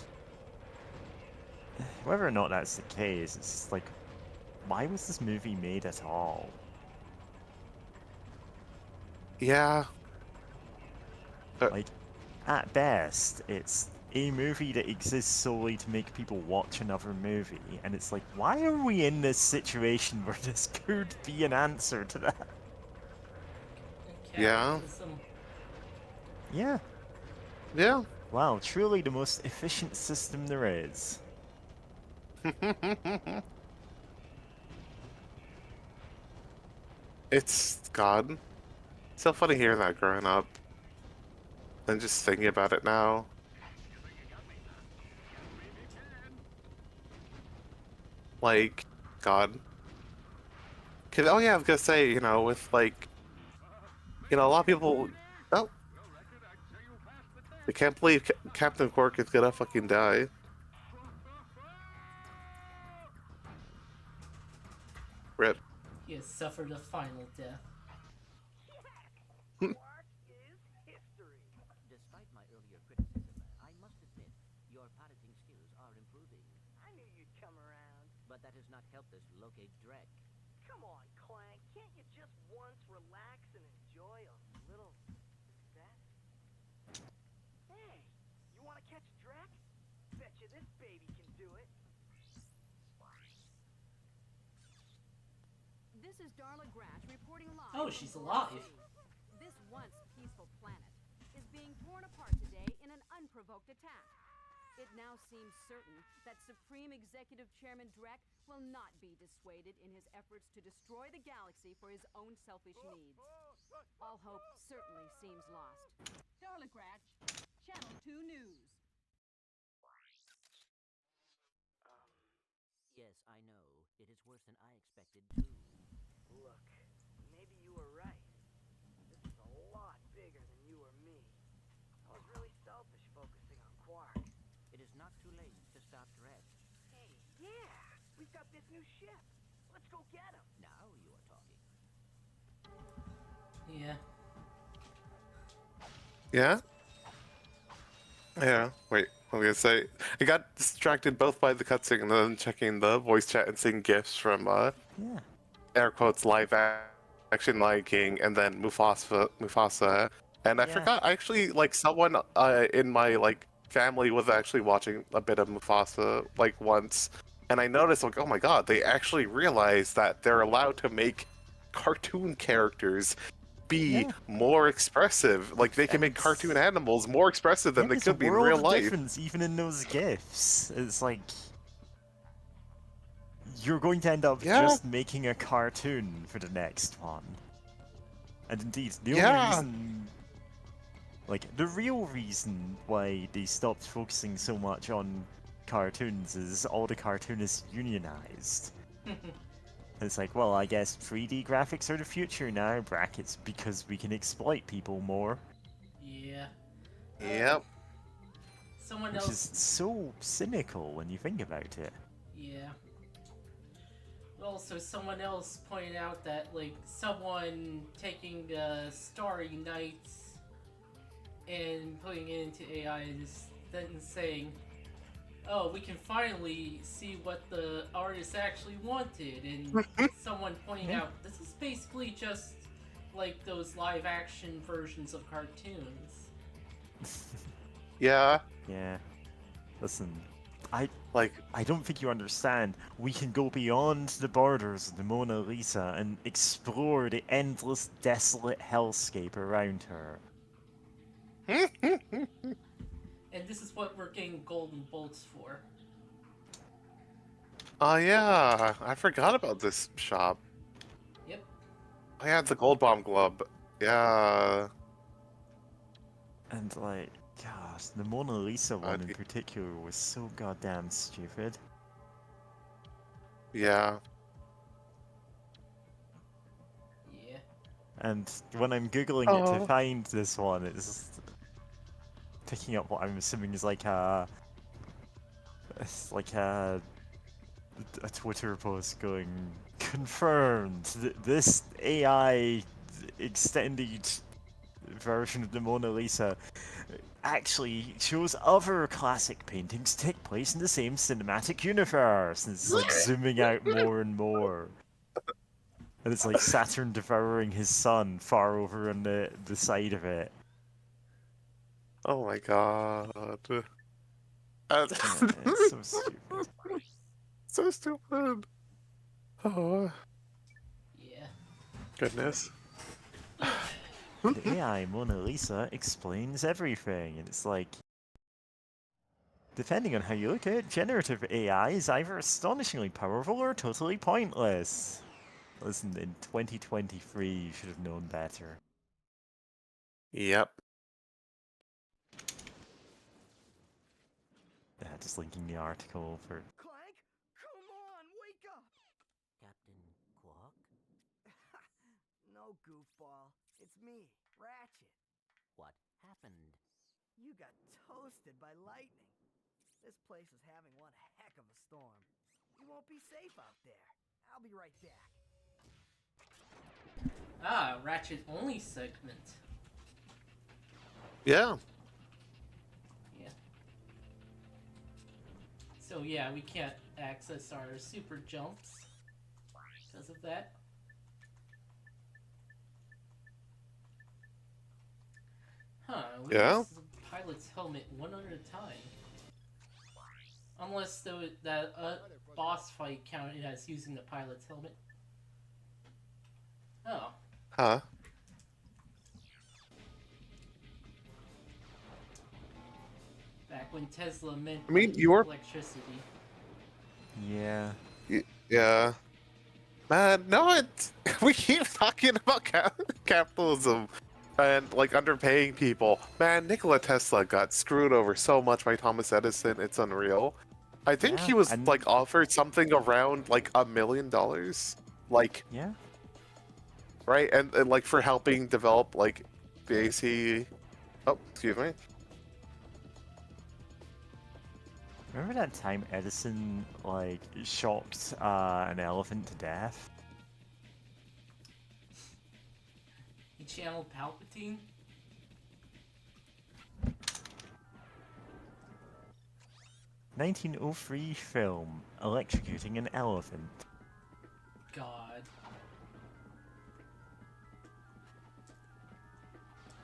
whether or not that's the case, it's just like, why was this movie made at all? Yeah. Like, at best, it's a movie that exists solely to make people watch another movie, and it's like, why are we in this situation where this could be an answer to that? Yeah. Capitalism. Yeah. Yeah. Wow, truly the most efficient system there is. It's God. So funny hearing that growing up. And just thinking about it now. Like, God. Oh yeah, I was gonna say, you know, with like, you know, a lot of people. Oh, I can't believe Captain Quark is gonna fucking die. Rip. He has suffered a final death. Quark is history. Despite my earlier criticism, I must admit, your piloting skills are improving. I knew you'd come around. But that has not helped us locate Drek. Come on, Clank. Can't you just once relax and enjoy a little success? Hey, you want to catch Drek? Bet you this baby can do it. This is Darla Gratch reporting live. Oh, from she's Gold alive. City. This once peaceful planet is being torn apart today in an unprovoked attack. It now seems certain that Supreme Executive Chairman Drek will not be dissuaded in his efforts to destroy the galaxy for his own selfish needs. All hope certainly seems lost. Darla Gratch, Channel 2 News. Yes, I know. It is worse than I expected, too. Look, maybe you were right. This is a lot bigger than you or me. I was really selfish focusing on Quark. It is not too late to stop Drek. Hey, yeah, we've got this new ship. Let's go get him. Now you are talking. Yeah. Yeah? Yeah. Wait, what was I gonna say? I got distracted both by the cutscene and then checking the voice chat and seeing gifs from Yeah. air quotes live action Lion King and then Mufasa. And I Yeah. forgot actually like someone in my like family was actually watching a bit of Mufasa like once, and I noticed like, oh my god, they actually realized that they're allowed to make cartoon characters be Yeah. more expressive. Like they can make And- cartoon animals more expressive than Yeah, they there's a could be in world real of life. difference even in those gifs. It's like you're going to end up Yeah. just making a cartoon for the next one. And indeed, the only Yeah. reason, like the real reason why they stopped focusing so much on cartoons is all the cartoonists unionized. It's like, well, I guess 3D graphics are the future now, brackets, because we can exploit people more. Yeah. Yep. Someone Which else. is so cynical when you think about it. Yeah. Also, someone else pointed out that, like, someone taking Starry Nights and putting it into AI and then saying, oh, we can finally see what the artist actually wanted, and someone pointing out, this is basically just like those live action versions of cartoons. Yeah. Yeah. Listen, Like, I don't think you understand. We can go beyond the borders of the Mona Lisa and explore the endless, desolate hellscape around her. And this is what we're getting golden bolts for. oh yeah, I forgot about this shop. Yep. Oh yeah, the Gold Bomb Club. Yeah. And like, gosh, the Mona Lisa one in Okay. particular was so goddamn stupid. Yeah. And when I'm googling it to find this one, it's picking up what I'm assuming is like it's like a Twitter post going, confirmed, this AI extended version of the Mona Lisa actually shows other classic paintings take place in the same cinematic universe. And it's like zooming out more and more. And it's like Saturn devouring his son far over on the side of it. Oh my god. It's so stupid. So stupid. Oh. Yeah. Goodness. The AI Mona Lisa explains everything, and it's like, depending on how you look at it, generative AI is either astonishingly powerful or totally pointless. Listen, in 2023, you should have known better. Yep. Just linking the article for... Clank, come on, wake up! Captain Quark? No, goofball. It's me, Ratchet. What happened? You got toasted by lightning. This place is having one heck of a storm. You won't be safe out there. I'll be right back. Ah, Ratchet only segment. Yeah. Yeah. So yeah, we can't access our super jumps because of that. Huh, we Yeah? use the pilot's helmet one at a time. Unless that boss fight counted as using the pilot's helmet. Oh. Huh? Back when Tesla meant I mean, you're... electricity. Yeah. Yeah. Man, no, it's... we keep talking about capitalism and, like, underpaying people. Man, Nikola Tesla got screwed over so much by Thomas Edison, it's unreal. I think Yeah, he was, and- like, offered something around, like, $1 million. Like, Yeah. right? And, like, for helping develop, like, the AC... Oh, excuse me. Remember that time Edison, like, shocked an elephant to death? He channeled Palpatine? 1903 film, electrocuting an elephant. God.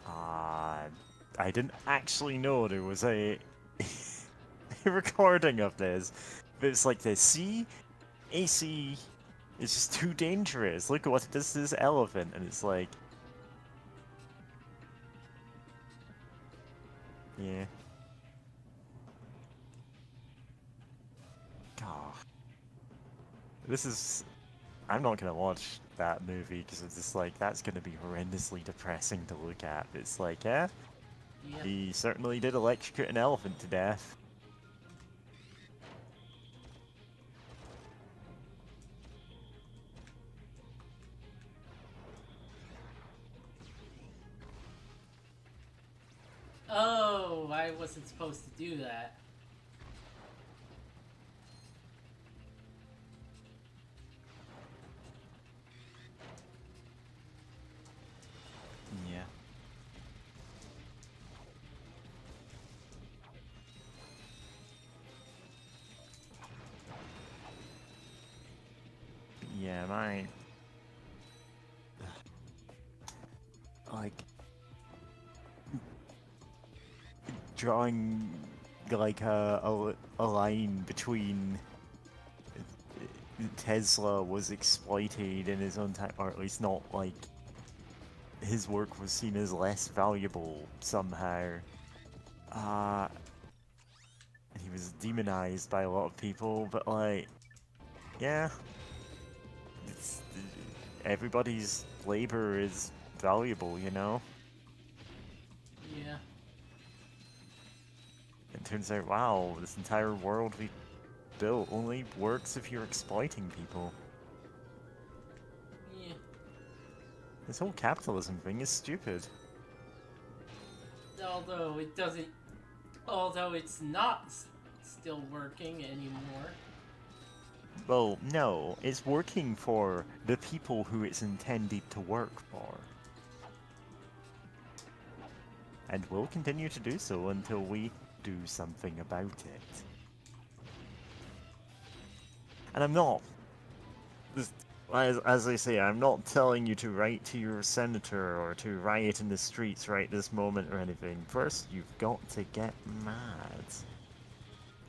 I didn't actually know there was a recording of this, but it's like the AC is just too dangerous. Look at what it does to this elephant, and it's like, yeah. God. This is... I'm not gonna watch that movie because it's just like, that's gonna be horrendously depressing to look at. But it's like, yeah, Yeah. he certainly did electrocute an elephant to death. Oh, I wasn't supposed to do that. Yeah. Yeah, my... like... drawing, like, a line between Tesla was exploited in his own time, or at least not, like, his work was seen as less valuable somehow. And he was demonized by a lot of people, but, like, yeah. It's, everybody's labor is valuable, you know? Yeah. It turns out, wow, this entire world we built only works if you're exploiting people. Yeah. This whole capitalism thing is stupid. Although it doesn't, although it's not still working anymore. Well, no, it's working for the people who it's intended to work for. And will continue to do so until we do something about it. And I'm not, as I say, I'm not telling you to write to your senator or to riot in the streets right this moment or anything. First, you've got to get mad.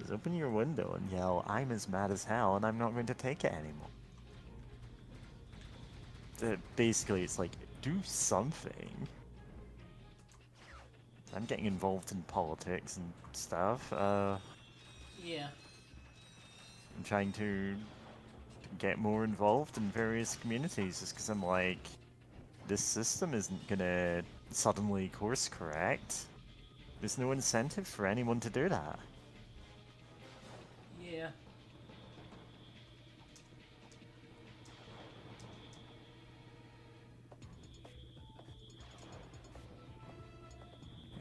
Just open your window and yell, "I'm as mad as hell and I'm not going to take it anymore." Basically, it's like, do something. I'm getting involved in politics and stuff. Yeah. I'm trying to get more involved in various communities just because I'm like, this system isn't gonna suddenly course correct. There's no incentive for anyone to do that. Yeah.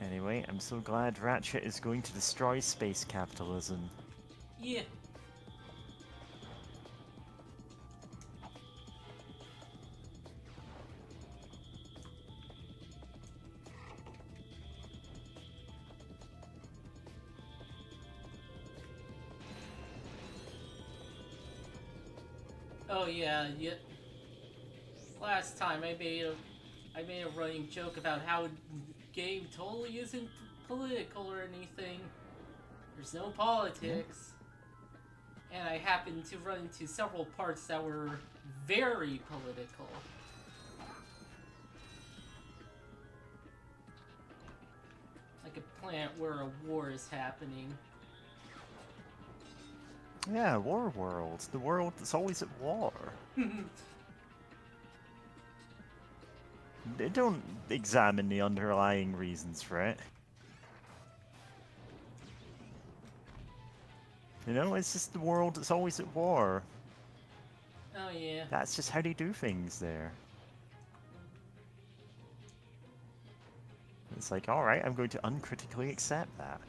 Anyway, I'm so glad Ratchet is going to destroy space capitalism. Yeah. Oh yeah, yeah. Last time I made a running joke about how the game totally isn't political or anything. There's no politics. And I happened to run into several parts that were very political. Like a planet where a war is happening. Yeah, war world. The world that's always at war. They don't examine the underlying reasons for it. You know, it's just the world that's always at war. Oh yeah. That's just how they do things there. It's like, alright, I'm going to uncritically accept that.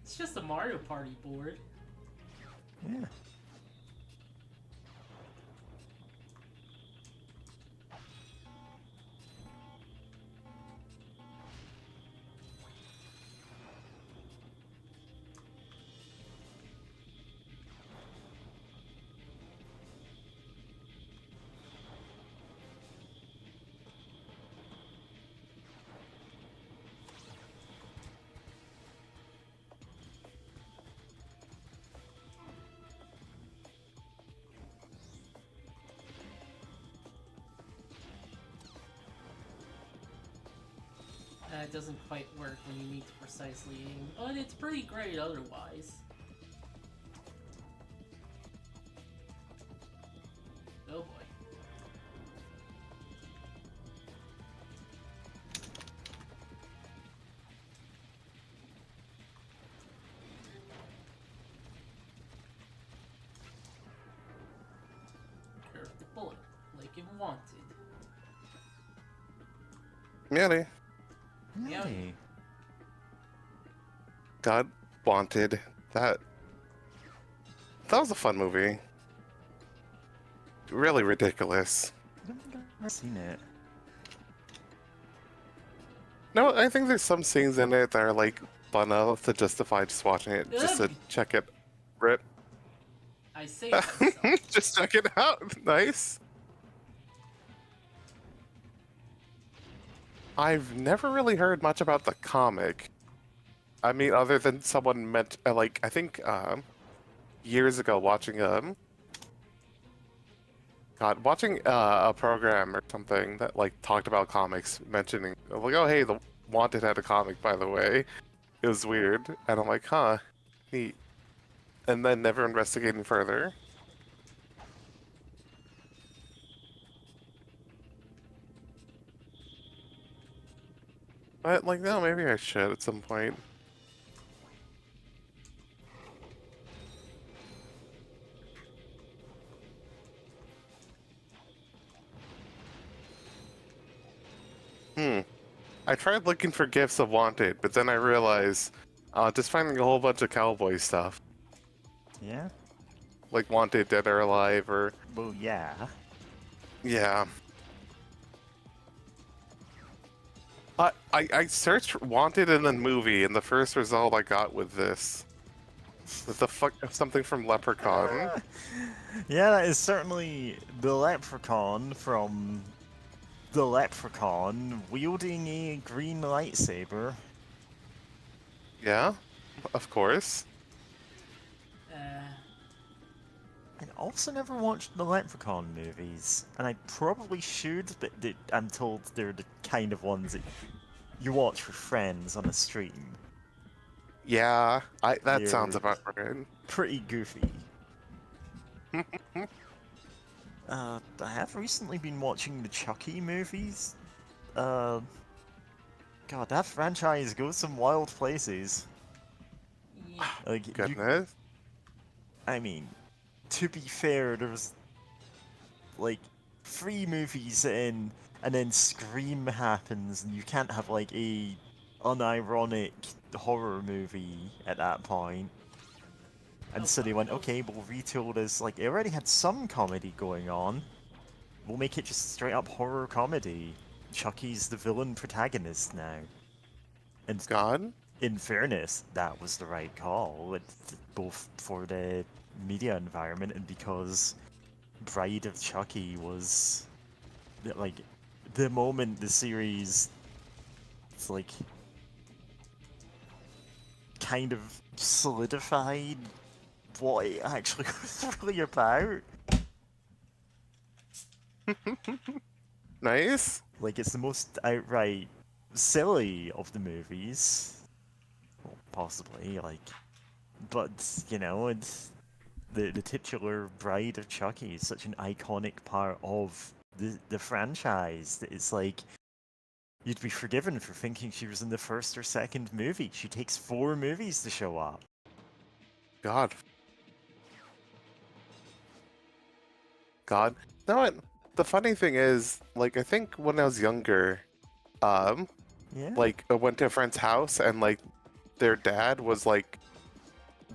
It's just a Mario Party board. Yeah. It doesn't quite work when you need to precisely aim, but it's pretty great otherwise. Oh boy. Curve the bullet, like it wanted. Really? Yeah. Really? God Wanted. That was a fun movie. Really ridiculous. I don't think I've ever seen it. No, I think there's some scenes in it that are like fun enough to justify just watching it, just to check it. Rip. I say myself. Just check it out. Nice. I've never really heard much about the comic. I mean, other than someone meant, like, I think, years ago watching, watching a program or something that, like, talked about comics, mentioning, like, oh, hey, the Wanted had a comic, by the way. It was weird. And I'm like, huh, neat. And then never investigating further. But, like, no, maybe I should at some point. I tried looking for gifs of Wanted, but then I realized just finding a whole bunch of cowboy stuff, Yeah? like Wanted, Dead or Alive, or Well, yeah. yeah. I searched Wanted in the movie, and the first result I got with this. With the fuck something from Leprechaun. Yeah, that is certainly the leprechaun from the Leprechaun wielding a green lightsaber. Yeah, of course. Uh, I also never watched the Leprechaun movies, and I probably should, but I'm told they're the kind of ones that you watch with friends on a stream. Yeah, that sounds They're about right. pretty goofy. I have recently been watching the Chucky movies. God, that franchise goes some wild places. yeah. Like, Goodness. I mean, to be fair, there's like 3 movies in, and then Scream happens, and you can't have like a unironic horror movie at that point. And so they went, okay, we'll retool this. Like, it already had some comedy going on. We'll make it just straight up horror comedy. Chucky's the villain protagonist now. And God? in fairness, that was the right call, both for the media environment and because Bride of Chucky was, like, the moment the series, it's like, kind of solidified what it actually was really about. Nice. Like, it's the most outright silly of the movies. Well, possibly, like, but, you know, it's the titular Bride of Chucky is such an iconic part of the franchise that it's like, you'd be forgiven for thinking she was in the first or second movie. She takes 4 movies to show up. God. God. No, the funny thing is, like, I think when I was younger, Yeah. like, I went to a friend's house and, like, their dad was, like,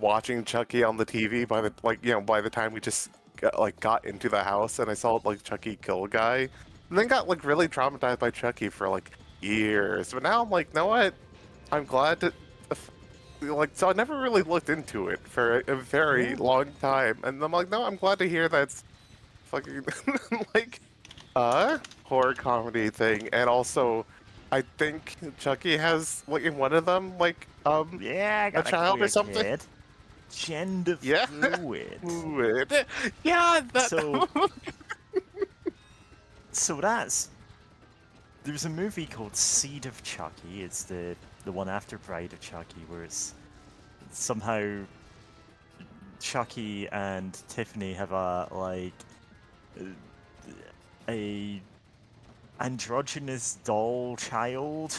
watching Chucky on the TV by the, like, you know, by the time we just got into the house, and I saw, like, Chucky kill a guy, and then got, like, really traumatized by Chucky for, like, years. But now I'm like, you know what? I'm glad to, like, so I never really looked into it for a very Yeah. long time, and I'm like, no, I'm glad to hear that's fucking, like, horror comedy thing, and also, I think Chucky has, like, in one of them, like, Yeah, I got a child or queer something? kid. Gender Yeah. fluid. Fluid. Yeah, that. So that's... There's a movie called Seed of Chucky. It's the one after Bride of Chucky, where it's somehow Chucky and Tiffany have a androgynous doll child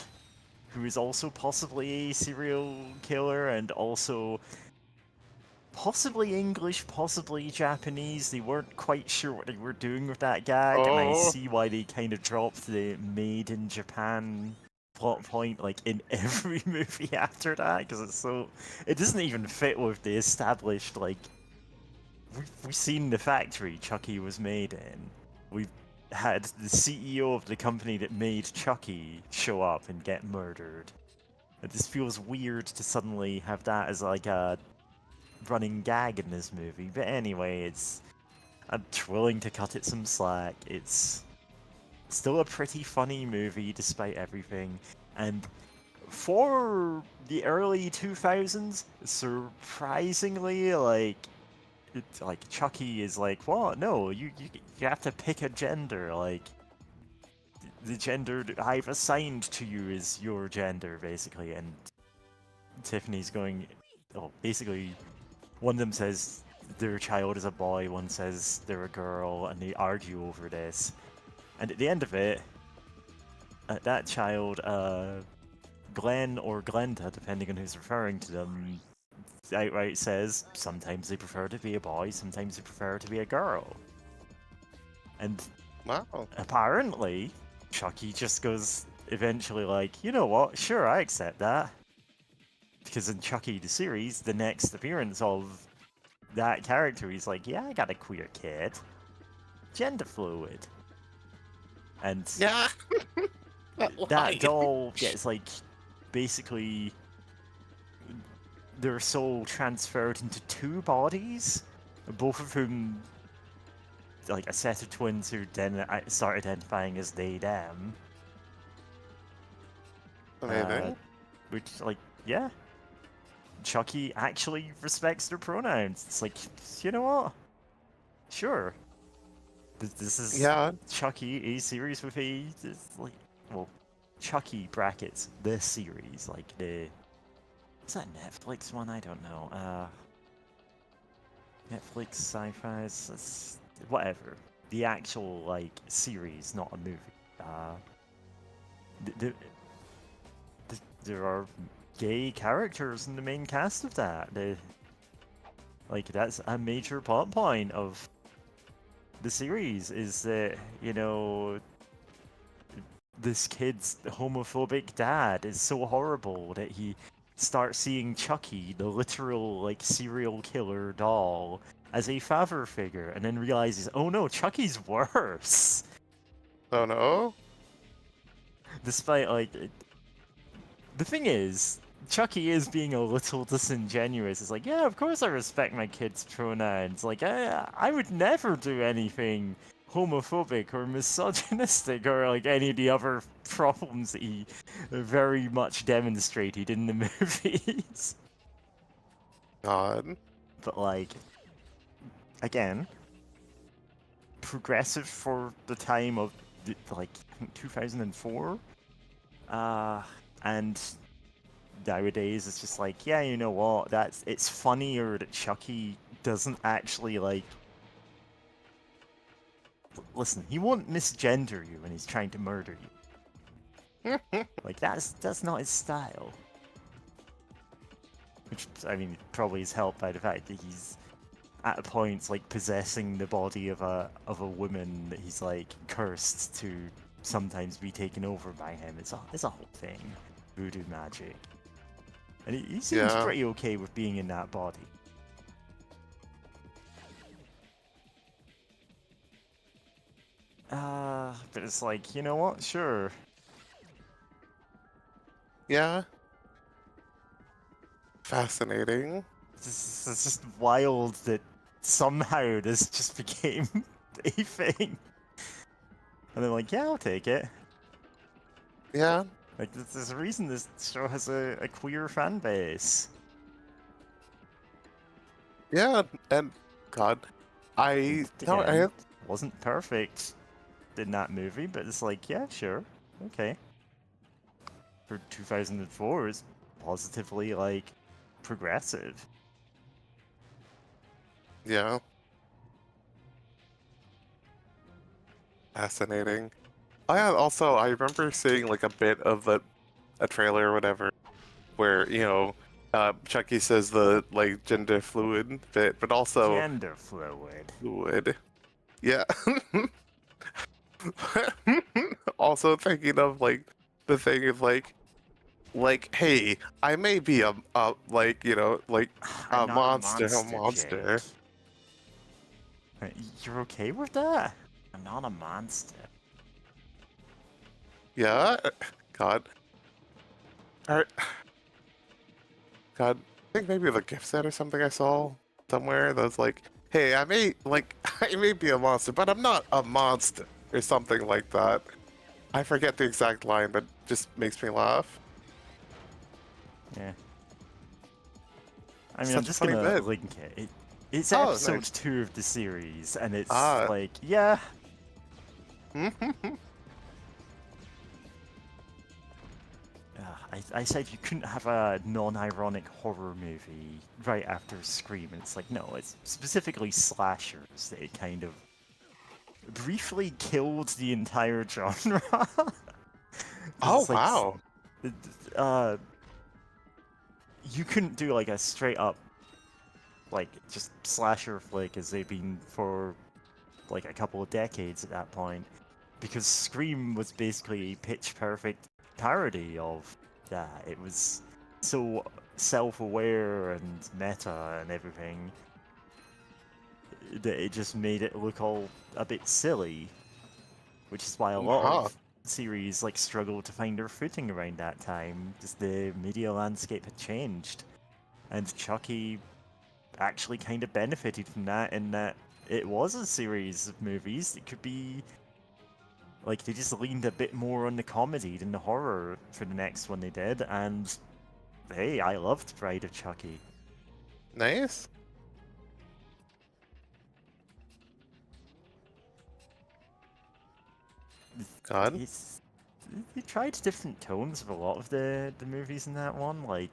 who is also possibly a serial killer and also possibly English, possibly Japanese. They weren't quite sure what they were doing with that gag, and I Oh. see why they kind of dropped the made in Japan plot point like in every movie after that, because it's so... It doesn't even fit with the established, like... We've seen the factory Chucky was made in. We've had the CEO of the company that made Chucky show up and get murdered. It just feels weird to suddenly have that as like a running gag in this movie. But anyway, I'm willing to cut it some slack. It's still a pretty funny movie despite everything. And for the early 2000s, surprisingly, like Chucky is like, what? No, you have to pick a gender. Like, the gender I've assigned to you is your gender, basically. And Tiffany's going, oh, basically, one of them says their child is a boy, one says they're a girl, and they argue over this. And at the end of it, that child, Glenn or Glenda, depending on who's referring to them, outright says sometimes they prefer to be a boy, sometimes they prefer to be a girl. And Wow. apparently, Chucky just goes, eventually like, you know what, sure, I accept that. Because in Chucky the series, the next appearance of that character, he's like, yeah, I got a queer kid. Gender fluid. And Yeah. But why? that doll gets like, basically, their soul transferred into two bodies, both of whom, like a set of twins who then start identifying as they, them. Amazing. Which, like, yeah. Chucky actually respects their pronouns. It's like, you know what? Sure. This is Yeah. Chucky, a series with a, like, well, Chucky brackets, the series, like the, is that Netflix one? I don't know. Netflix sci-fi, whatever. The actual, like, series, not a movie. There are gay characters in the main cast of that. Like, that's a major plot point of the series, is that, you know, this kid's homophobic dad is so horrible that he starts seeing Chucky, the literal, like, serial killer doll, as a father figure, and then realizes, oh no, Chucky's worse! Oh no. Despite, like, the thing is, Chucky is being a little disingenuous. It's like, yeah, of course I respect my kid's pronouns. Like, I would never do anything homophobic or misogynistic or like any of the other problems that he very much demonstrated in the movies. God. But like, again, progressive for the time of like 2004, and nowadays it's just like, yeah, you know what, it's funnier that Chucky doesn't actually, like, listen, he won't misgender you when he's trying to murder you. Like, that's not his style. Which, I mean, probably is helped by the fact that he's at points like possessing the body of a woman that he's like cursed to sometimes be taken over by him. It's a whole thing. Voodoo magic. And he seems pretty okay with being in that body. But it's like, you know what? Sure. Yeah. Fascinating. It's just wild that somehow this just became a thing. And they're like, yeah, I'll take it. Yeah. Like, there's a reason this show has a queer fan base. Yeah, and God, I wasn't perfect in that movie, but it's like, yeah, sure, okay. For 2004, it's positively, like, progressive. Yeah. Fascinating. I remember seeing like a bit of a trailer or whatever, where Chucky says the like gender fluid bit, but also Gender fluid. Fluid. Yeah. Also thinking of like the thing of like hey, I may be a like a monster. Jake. You're okay with that? I'm not a monster. Yeah, God. God, I think maybe the gift set or something I saw somewhere that was like, hey, I may be a monster, but I'm not a monster, or something like that. I forget the exact line, but just makes me laugh. Yeah. I mean, Such I'm just a funny gonna bit. link it. It's Oh, episode nice. 2 of the series, and it's like, yeah. I said you couldn't have a non-ironic horror movie right after Scream, and it's like, no, it's specifically slashers that it kind of briefly killed the entire genre. Oh, like, wow. You couldn't do like a straight up, like, just slasher flick as they've been for like a couple of decades at that point, because Scream was basically a pitch perfect parody of that. It was so self-aware and meta and everything that it just made it look all a bit silly, which is why a lot Uh-huh. of series like struggled to find their footing around that time. Just the media landscape had changed, and Chucky actually kind of benefited from that in that it was a series of movies that could be like they just leaned a bit more on the comedy than the horror for the next one they did, and hey, I loved Bride of Chucky. Nice. God. It's they tried different tones of a lot of the movies in that one, like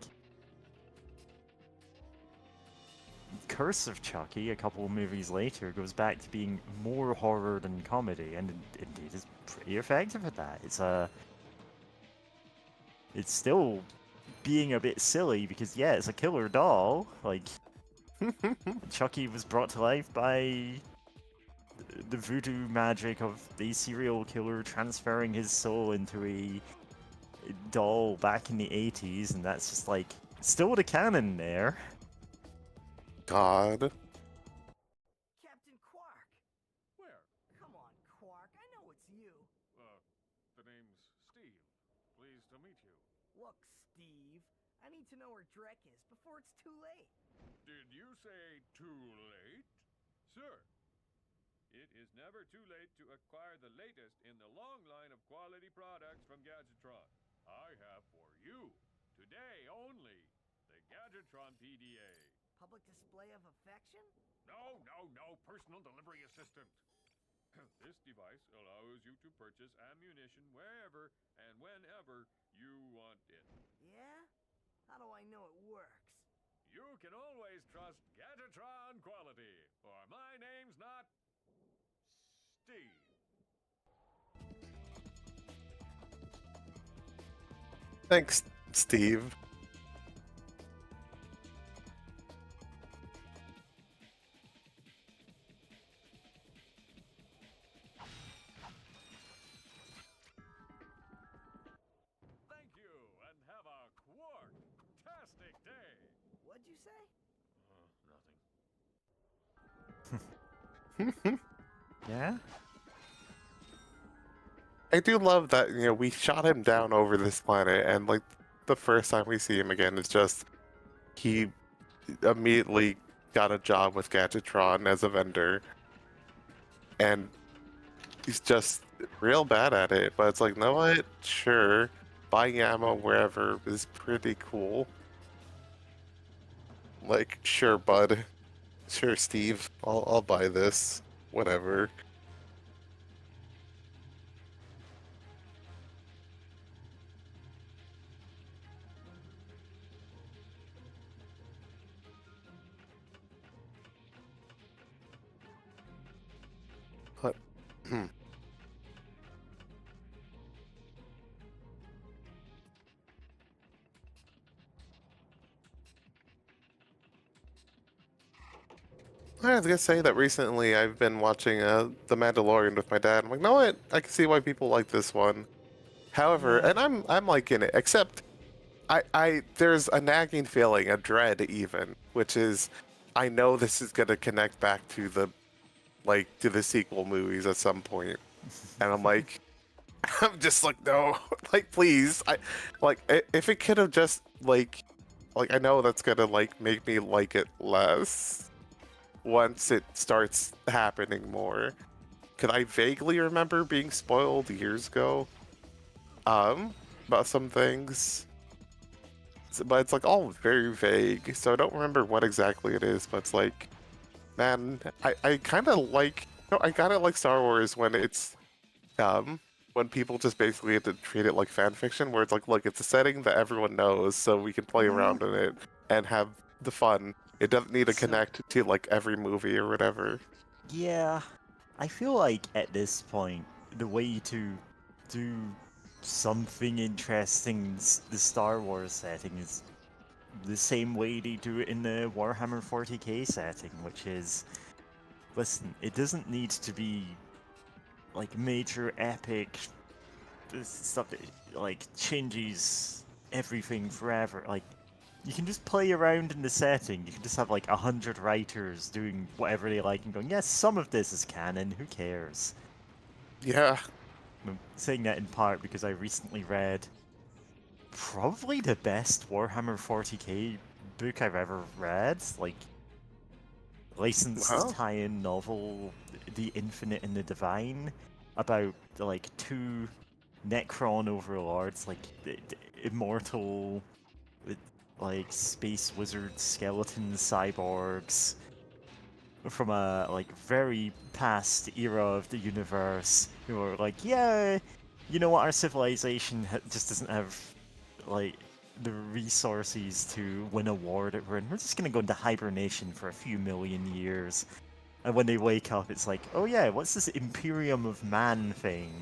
Curse of Chucky, a couple of movies later, goes back to being more horror than comedy, and indeed is pretty effective at that. It's still being a bit silly because yeah, it's a killer doll. Like Chucky was brought to life by the voodoo magic of the serial killer transferring his soul into a doll back in the 80s, and that's just like still the canon there. God. Captain Quark! Where? Come on, Quark. I know it's you. The name's Steve. Pleased to meet you. Look, Steve. I need to know where Drek is before it's too late. Did you say too late? Sir, it is never too late to acquire the latest in the long line of quality products from Gadgetron. I have for you, today only, the Gadgetron PDA. Public display of affection? No, personal delivery assistant. This device allows you to purchase ammunition wherever and whenever you want it. Yeah? How do I know it works? You can always trust Gadgetron quality, for my name's not Steve. Thanks, Steve. Thank you, and have a quark-tastic day. What'd you say? Nothing. Yeah? I do love that, we shot him down over this planet, and, like, the first time we see him again is just he immediately got a job with Gadgetron as a vendor, and he's just real bad at it, but it's like, know what? Sure, buying ammo wherever is pretty cool. Like, sure, bud. Sure, Steve. I'll buy this. Whatever. But, I was gonna say that recently I've been watching The Mandalorian with my dad. I'm like, no, what? I can see why people like this one. However, Yeah. and I'm liking it, except there's a nagging feeling, a dread even, which is I know this is gonna connect back to the sequel movies at some point, and I'm like, I'm just like, no, like please, if it could have just like I know that's gonna make me like it less once it starts happening more. Could I vaguely remember being spoiled years ago, about some things? But it's like all very vague, so I don't remember what exactly it is. But it's like, man, I kind of like, I kind of like Star Wars when it's when people just basically have to treat it like fan fiction, where it's like, look, it's a setting that everyone knows, so we can play around in it and have the fun. It doesn't need to So- connect to like every movie or whatever. Yeah, I feel like at this point, the way to do something interesting in the Star Wars setting is the same way they do it in the Warhammer 40k setting, which is, listen, it doesn't need to be like major epic stuff that like changes everything forever. Like you can just play around in the setting. You can just have like 100 writers doing whatever they like and going, yes, some of this is canon. Who cares? Yeah. I'm saying that in part because I recently read probably the best Warhammer 40k book I've ever read. Like licensed Wow. tie-in novel, The Infinite and the Divine, about like two Necron overlords, like immortal, like space wizard skeleton cyborgs from a like very past era of the universe who are like, yeah, you know what, our civilization just doesn't have like the resources to win a war that we're in. We're just gonna go into hibernation for a few million years. And when they wake up, it's like, oh yeah, what's this Imperium of Man thing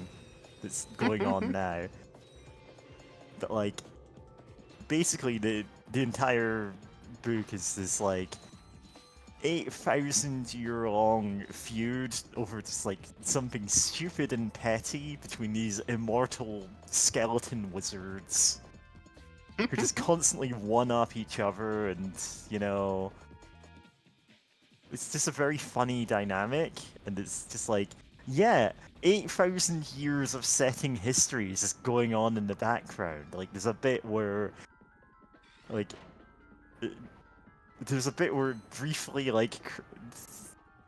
that's going on now? But like, basically the entire book is this like 8,000-year long feud over just like something stupid and petty between these immortal skeleton wizards who just constantly one-up each other, and you know, it's just a very funny dynamic, and it's just like, yeah, 8,000 years of setting history is just going on in the background. Like, there's a bit where, like, there's a bit where briefly, like,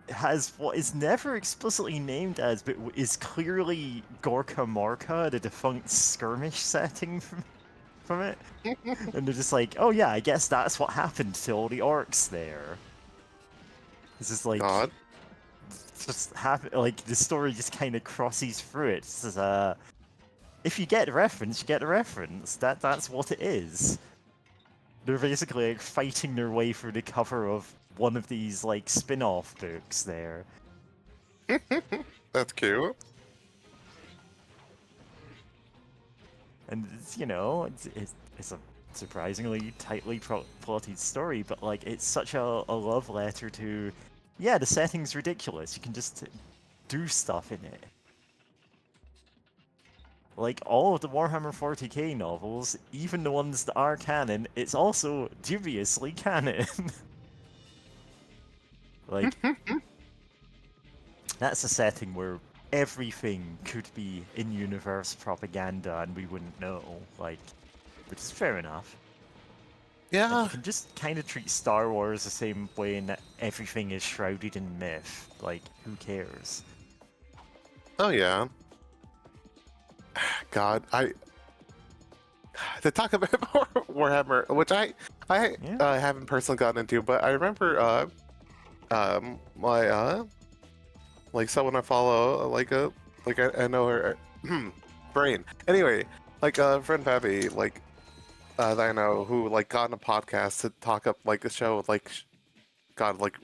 has what is never explicitly named as, but is clearly Gorka Morka, the defunct skirmish setting from it. And they're just like, oh yeah, I guess that's what happened to all the orcs there. This is like, God. just like the story just kind of crosses through it. This is if you get the reference, you get the reference. That's what it is. They're basically like fighting their way through the cover of one of these like spin-off books there. That's cute. And it's, you know, it's a surprisingly tightly plotted story, but like it's such a love letter to, yeah, the setting's ridiculous. You can just do stuff in it. Like all of the Warhammer 40k novels, even the ones that are canon, it's also dubiously canon. Like, that's a setting where everything could be in-universe propaganda and we wouldn't know, like, which is fair enough. Yeah. Like, you can just kind of treat Star Wars the same way in that everything is shrouded in myth. Like, who cares? Oh yeah. God, to talk about Warhammer, which I haven't personally gotten into, but I remember my like someone I follow, like I know her brain. Anyway, like friend Pappy, like that I know, who like got on a podcast to talk up like a show, like God, like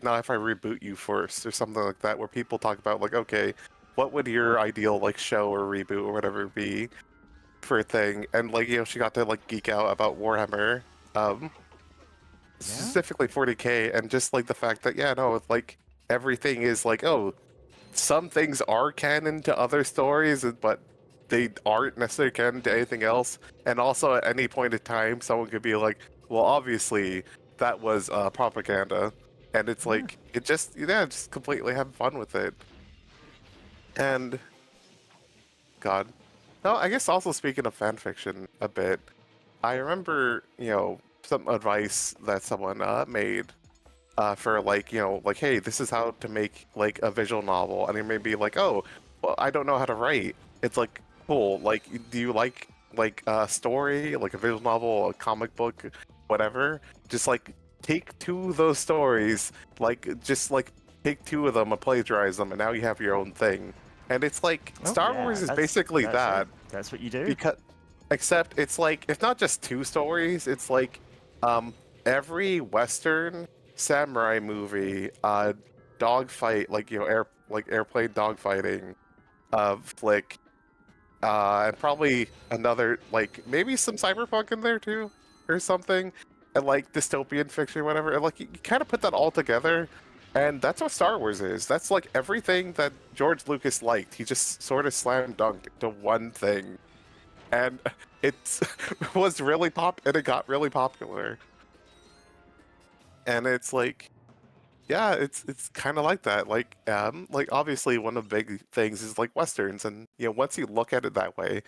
not if I reboot you first or something like that, where people talk about like, okay, what would your ideal like show or reboot or whatever be for a thing, and like, you know, she got to like geek out about Warhammer, specifically 40k, and just like the fact that, yeah, no, like everything is like, oh, some things are canon to other stories, but they aren't necessarily canon to anything else. And also at any point in time, someone could be like, well, obviously that was propaganda, and it's like, it just, yeah, just completely have fun with it. And God, no, I guess also speaking of fanfiction a bit, I remember, you know, some advice that someone made for like, you know, like, hey, this is how to make like a visual novel, and it may be like, oh, well, I don't know how to write. It's like, cool, like, do you like a story, like a visual novel, a comic book, whatever? Just like take two of those stories, like just like take two of them and plagiarize them, and now you have your own thing. And it's like, Star Wars is basically that. That's what you do. Because, except it's like, it's not just two stories. It's like, every Western samurai movie, dogfight, like, you know, airplane dogfighting, flick, and probably another, like, maybe some cyberpunk in there too, or something, and like dystopian fiction, or whatever. And like, you kind of put that all together, And that's what Star Wars is. That's like everything that George Lucas liked. He just sort of slam dunked to one thing. And it was really and it got really popular. And it's like, yeah, it's kind of like that. Like obviously one of the big things is like Westerns. And, once you look at it that way,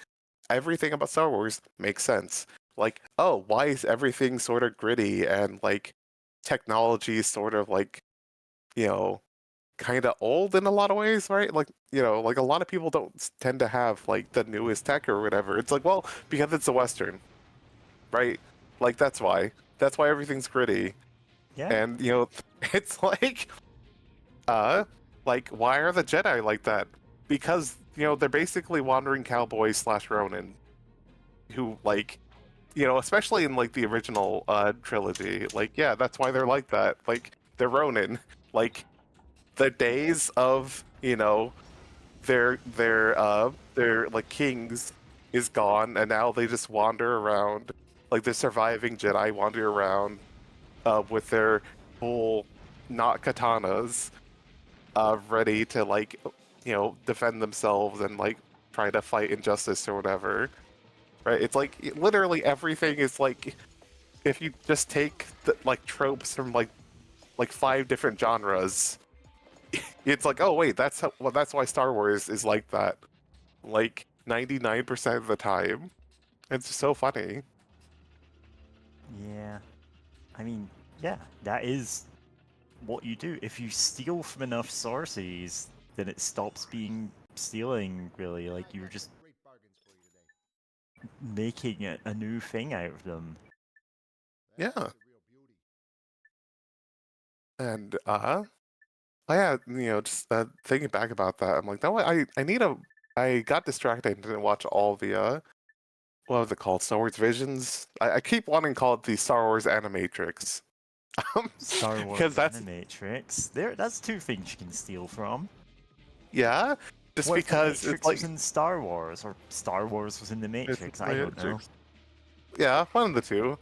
everything about Star Wars makes sense. Like, oh, why is everything sort of gritty and like technology is sort of like, kind of old in a lot of ways, right? Like, like a lot of people don't tend to have like the newest tech or whatever. It's like, well, because it's a Western, right? Like that's why. That's why everything's gritty. Yeah. And it's like why are the Jedi like that? Because, they're basically wandering cowboys slash Ronin who like, especially in like the original trilogy, like yeah, that's why they're like that. Like they're Ronin. Like the days of their like kings is gone, and now they just wander around like the surviving Jedi wander around with their full not katanas ready to like defend themselves and like try to fight injustice or whatever, right? It's like literally everything is like if you just take the, like tropes from like 5 different genres. It's like, oh wait, that's why Star Wars is like that. Like 99% of the time. It's just so funny. Yeah. I mean, yeah, that is what you do. If you steal from enough sources, then it stops being stealing, really. Like, you're just Great bargains for you today. making a new thing out of them. Yeah. That's the real beauty. And oh yeah, just thinking back about that, I'm like, no, I got distracted and didn't watch all the what was it called? Star Wars Visions. I keep wanting to call it the Star Wars Animatrix. Star Wars because that's Animatrix. That's 2 things you can steal from. yeah, just What if the because Matrix it's like was in Star Wars, or Star Wars was in the it's Matrix? I don't know. Matrix. Yeah, one of the two,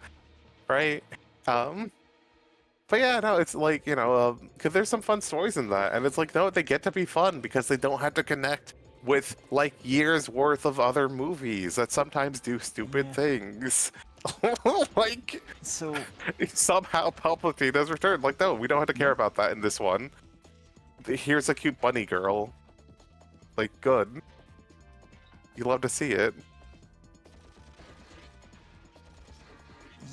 right? But yeah, no, it's like, because there's some fun stories in that, and it's like, no, they get to be fun because they don't have to connect with like years worth of other movies that sometimes do stupid Yeah. things. Like, So, somehow Palpatine has returned. Like, no, we don't have to care about that in this one. Here's a cute bunny girl. Like, good. You love to see it.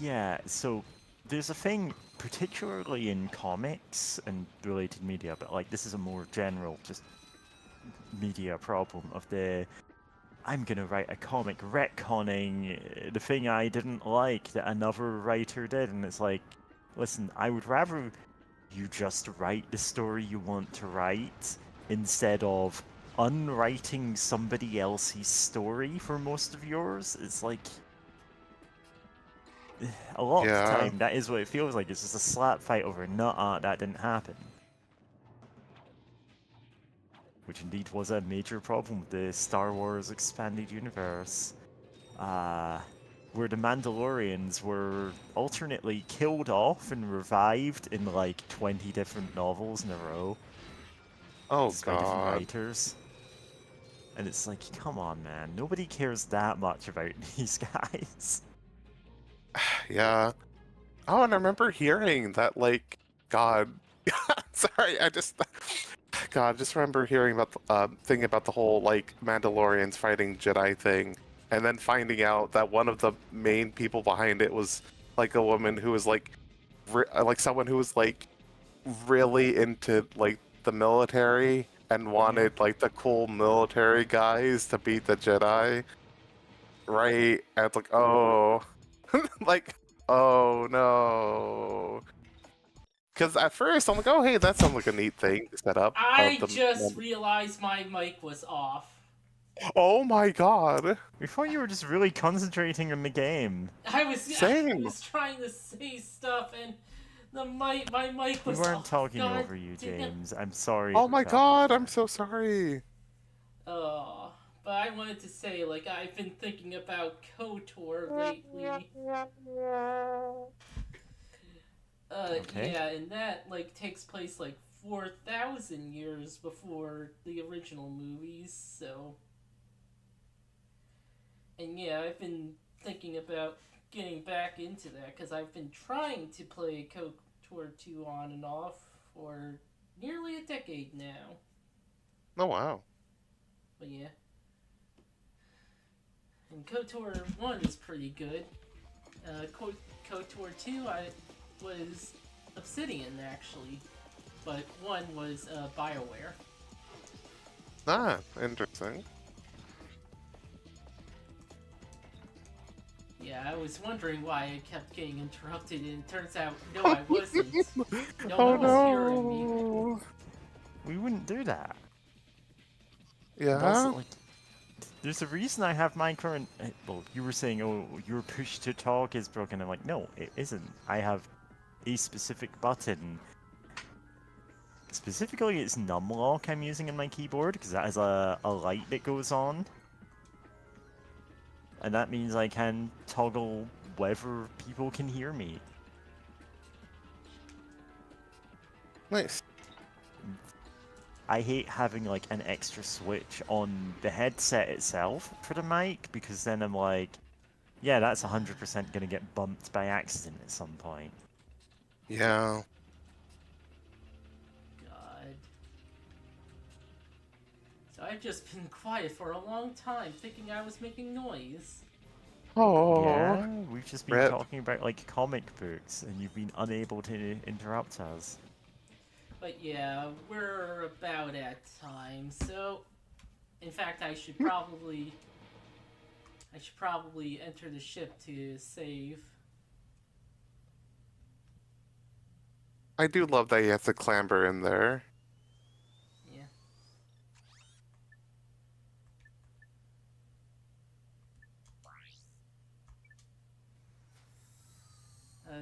yeah, so there's a thing, particularly in comics and related media, but like this is a more general, just media problem of I'm gonna write a comic retconning the thing I didn't like that another writer did, and it's like, listen, I would rather you just write the story you want to write instead of unwriting somebody else's story for most of yours. It's like, a lot of the Yeah. time, that is what it feels like. It's just a slap fight over, nuh-uh, that didn't happen. Which indeed was a major problem with the Star Wars Expanded Universe. Where the Mandalorians were alternately killed off and revived in like 20 different novels in a row. Oh By different god. writers. And it's like, come on, man. Nobody cares that much about these guys. Yeah. Oh, and I remember hearing that, like, God. Sorry, just remember hearing about, thinking about the whole, like, Mandalorians fighting Jedi thing, and then finding out that one of the main people behind it was, like, a woman who was, like, someone who was, like, really into, like, the military and wanted, like, the cool military guys to beat the Jedi. Right? And it's like, oh. Like, oh no. Because at first I'm like, oh hey, that sounds like a neat thing to set up. I just realized my mic was off. Oh my god. We thought you were just really concentrating on the game. I Same. was trying to say stuff and my mic We was weren't off. talking God over you, damn. James. I'm sorry. Oh for my that. god, I'm so sorry. Oh, but I wanted to say, like, I've been thinking about KOTOR lately. Okay. Yeah, and that, like, takes place, like, 4,000 years before the original movies, so. And yeah, I've been thinking about getting back into that because I've been trying to play KOTOR 2 on and off for nearly a decade now. Oh wow. But yeah. And KOTOR 1 is pretty good. KOTOR 2 was Obsidian, actually. But 1 was BioWare. Ah, interesting. Yeah, I was wondering why I kept getting interrupted, and it turns out, no, I wasn't. No Oh one was hearing me. no. We wouldn't do that. And Yeah. also, like, there's a reason I have my current. Well, you were saying, oh, your push to talk is broken. I'm like, no, it isn't. I have a specific button. Specifically, it's numlock I'm using on my keyboard because that has a light that goes on. And that means I can toggle whether people can hear me. Nice. I hate having like an extra switch on the headset itself for the mic because then I'm like, yeah, that's 100% gonna get bumped by accident at some point. Yeah. God. So I've just been quiet for a long time, thinking I was making noise. Oh. Yeah, we've just been Rip. talking about like comic books and you've been unable to interrupt us. But yeah, we're about at time, so in fact I should probably enter the ship to save. I do love that you have to clamber in there. Yeah.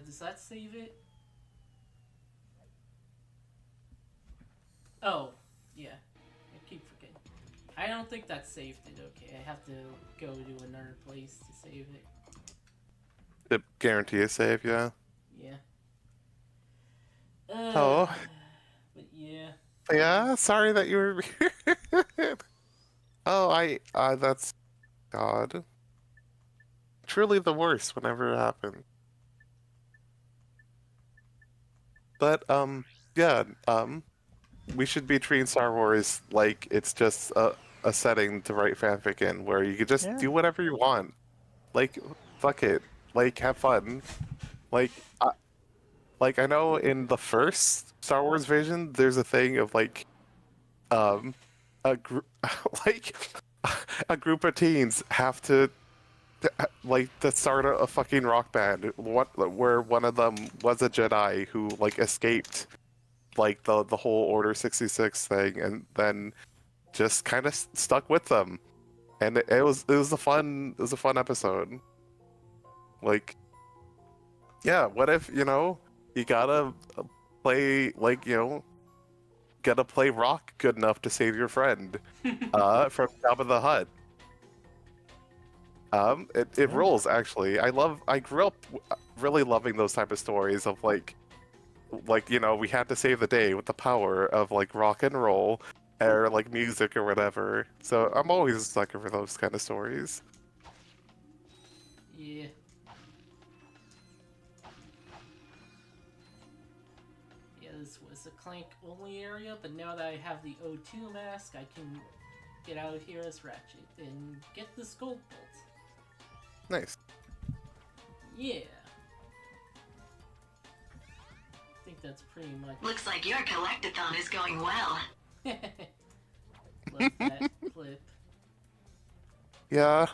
Does that save it? Oh, yeah. I keep forgetting. I don't think that saved it, okay. I have to go to another place to save it. To guarantee a save, yeah. Yeah. Oh. But yeah. Yeah, sorry that you were. Oh, that's God. Truly the worst whenever it happened. But yeah, we should be treating Star Wars like it's just a setting to write fanfic in, where you could just Yeah. do whatever you want. Like, fuck it. Like, have fun. Like, I know in the first Star Wars vision, there's a thing of like, a group, like, a group of teens have to start a fucking rock band. Where one of them was a Jedi who like escaped like the whole Order 66 thing, and then just kind of stuck with them. And it was a fun episode. Like, yeah, what if you gotta play gotta play rock good enough to save your friend from Jabba the Hutt. It rules, actually. I grew up really loving those type of stories of like we had to save the day with the power of like rock and roll or like music or whatever. So I'm always a sucker for those kind of stories. Yeah. Yeah, this was a Clank only area, but now that I have the O2 mask, I can get out of here as Ratchet and get this gold bolt. Nice. Yeah. I think that's pretty much. Looks like your collectathon is going well. Love that clip. Yeah.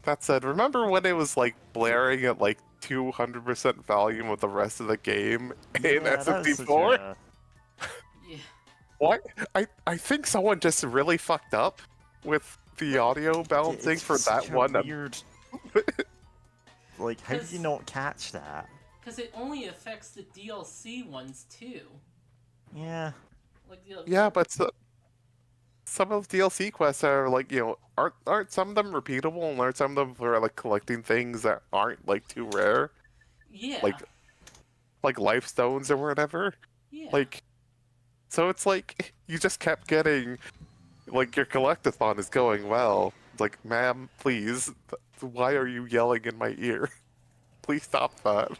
That said, remember when it was like blaring at like 200% volume of the rest of the game in SMT4? Yeah. What? I think someone just really fucked up with the audio balancing for that one. Weird. Like, how did you not catch that? Because it only affects the DLC ones too. Yeah. Like yeah, but some of the DLC quests are like, aren't some of them repeatable, and aren't some of them for like collecting things that aren't like too rare? Yeah. Like, like life stones or whatever. Yeah. Like, so it's like you just kept getting, like, your collectathon is going well. It's like, ma'am, please, why are you yelling in my ear? Please stop that.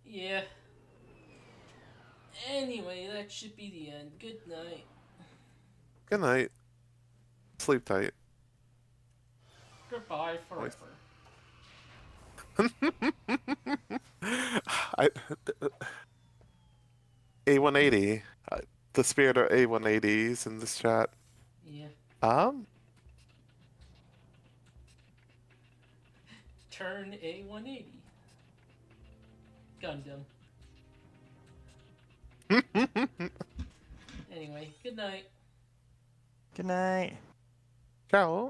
Yeah. Anyway, that should be the end. Good night. Good night. Sleep tight. Goodbye forever. I, A180. The spirit of A180s in this chat. Yeah. Turn A180. Gundam. Anyway, good night. Good night. Ciao.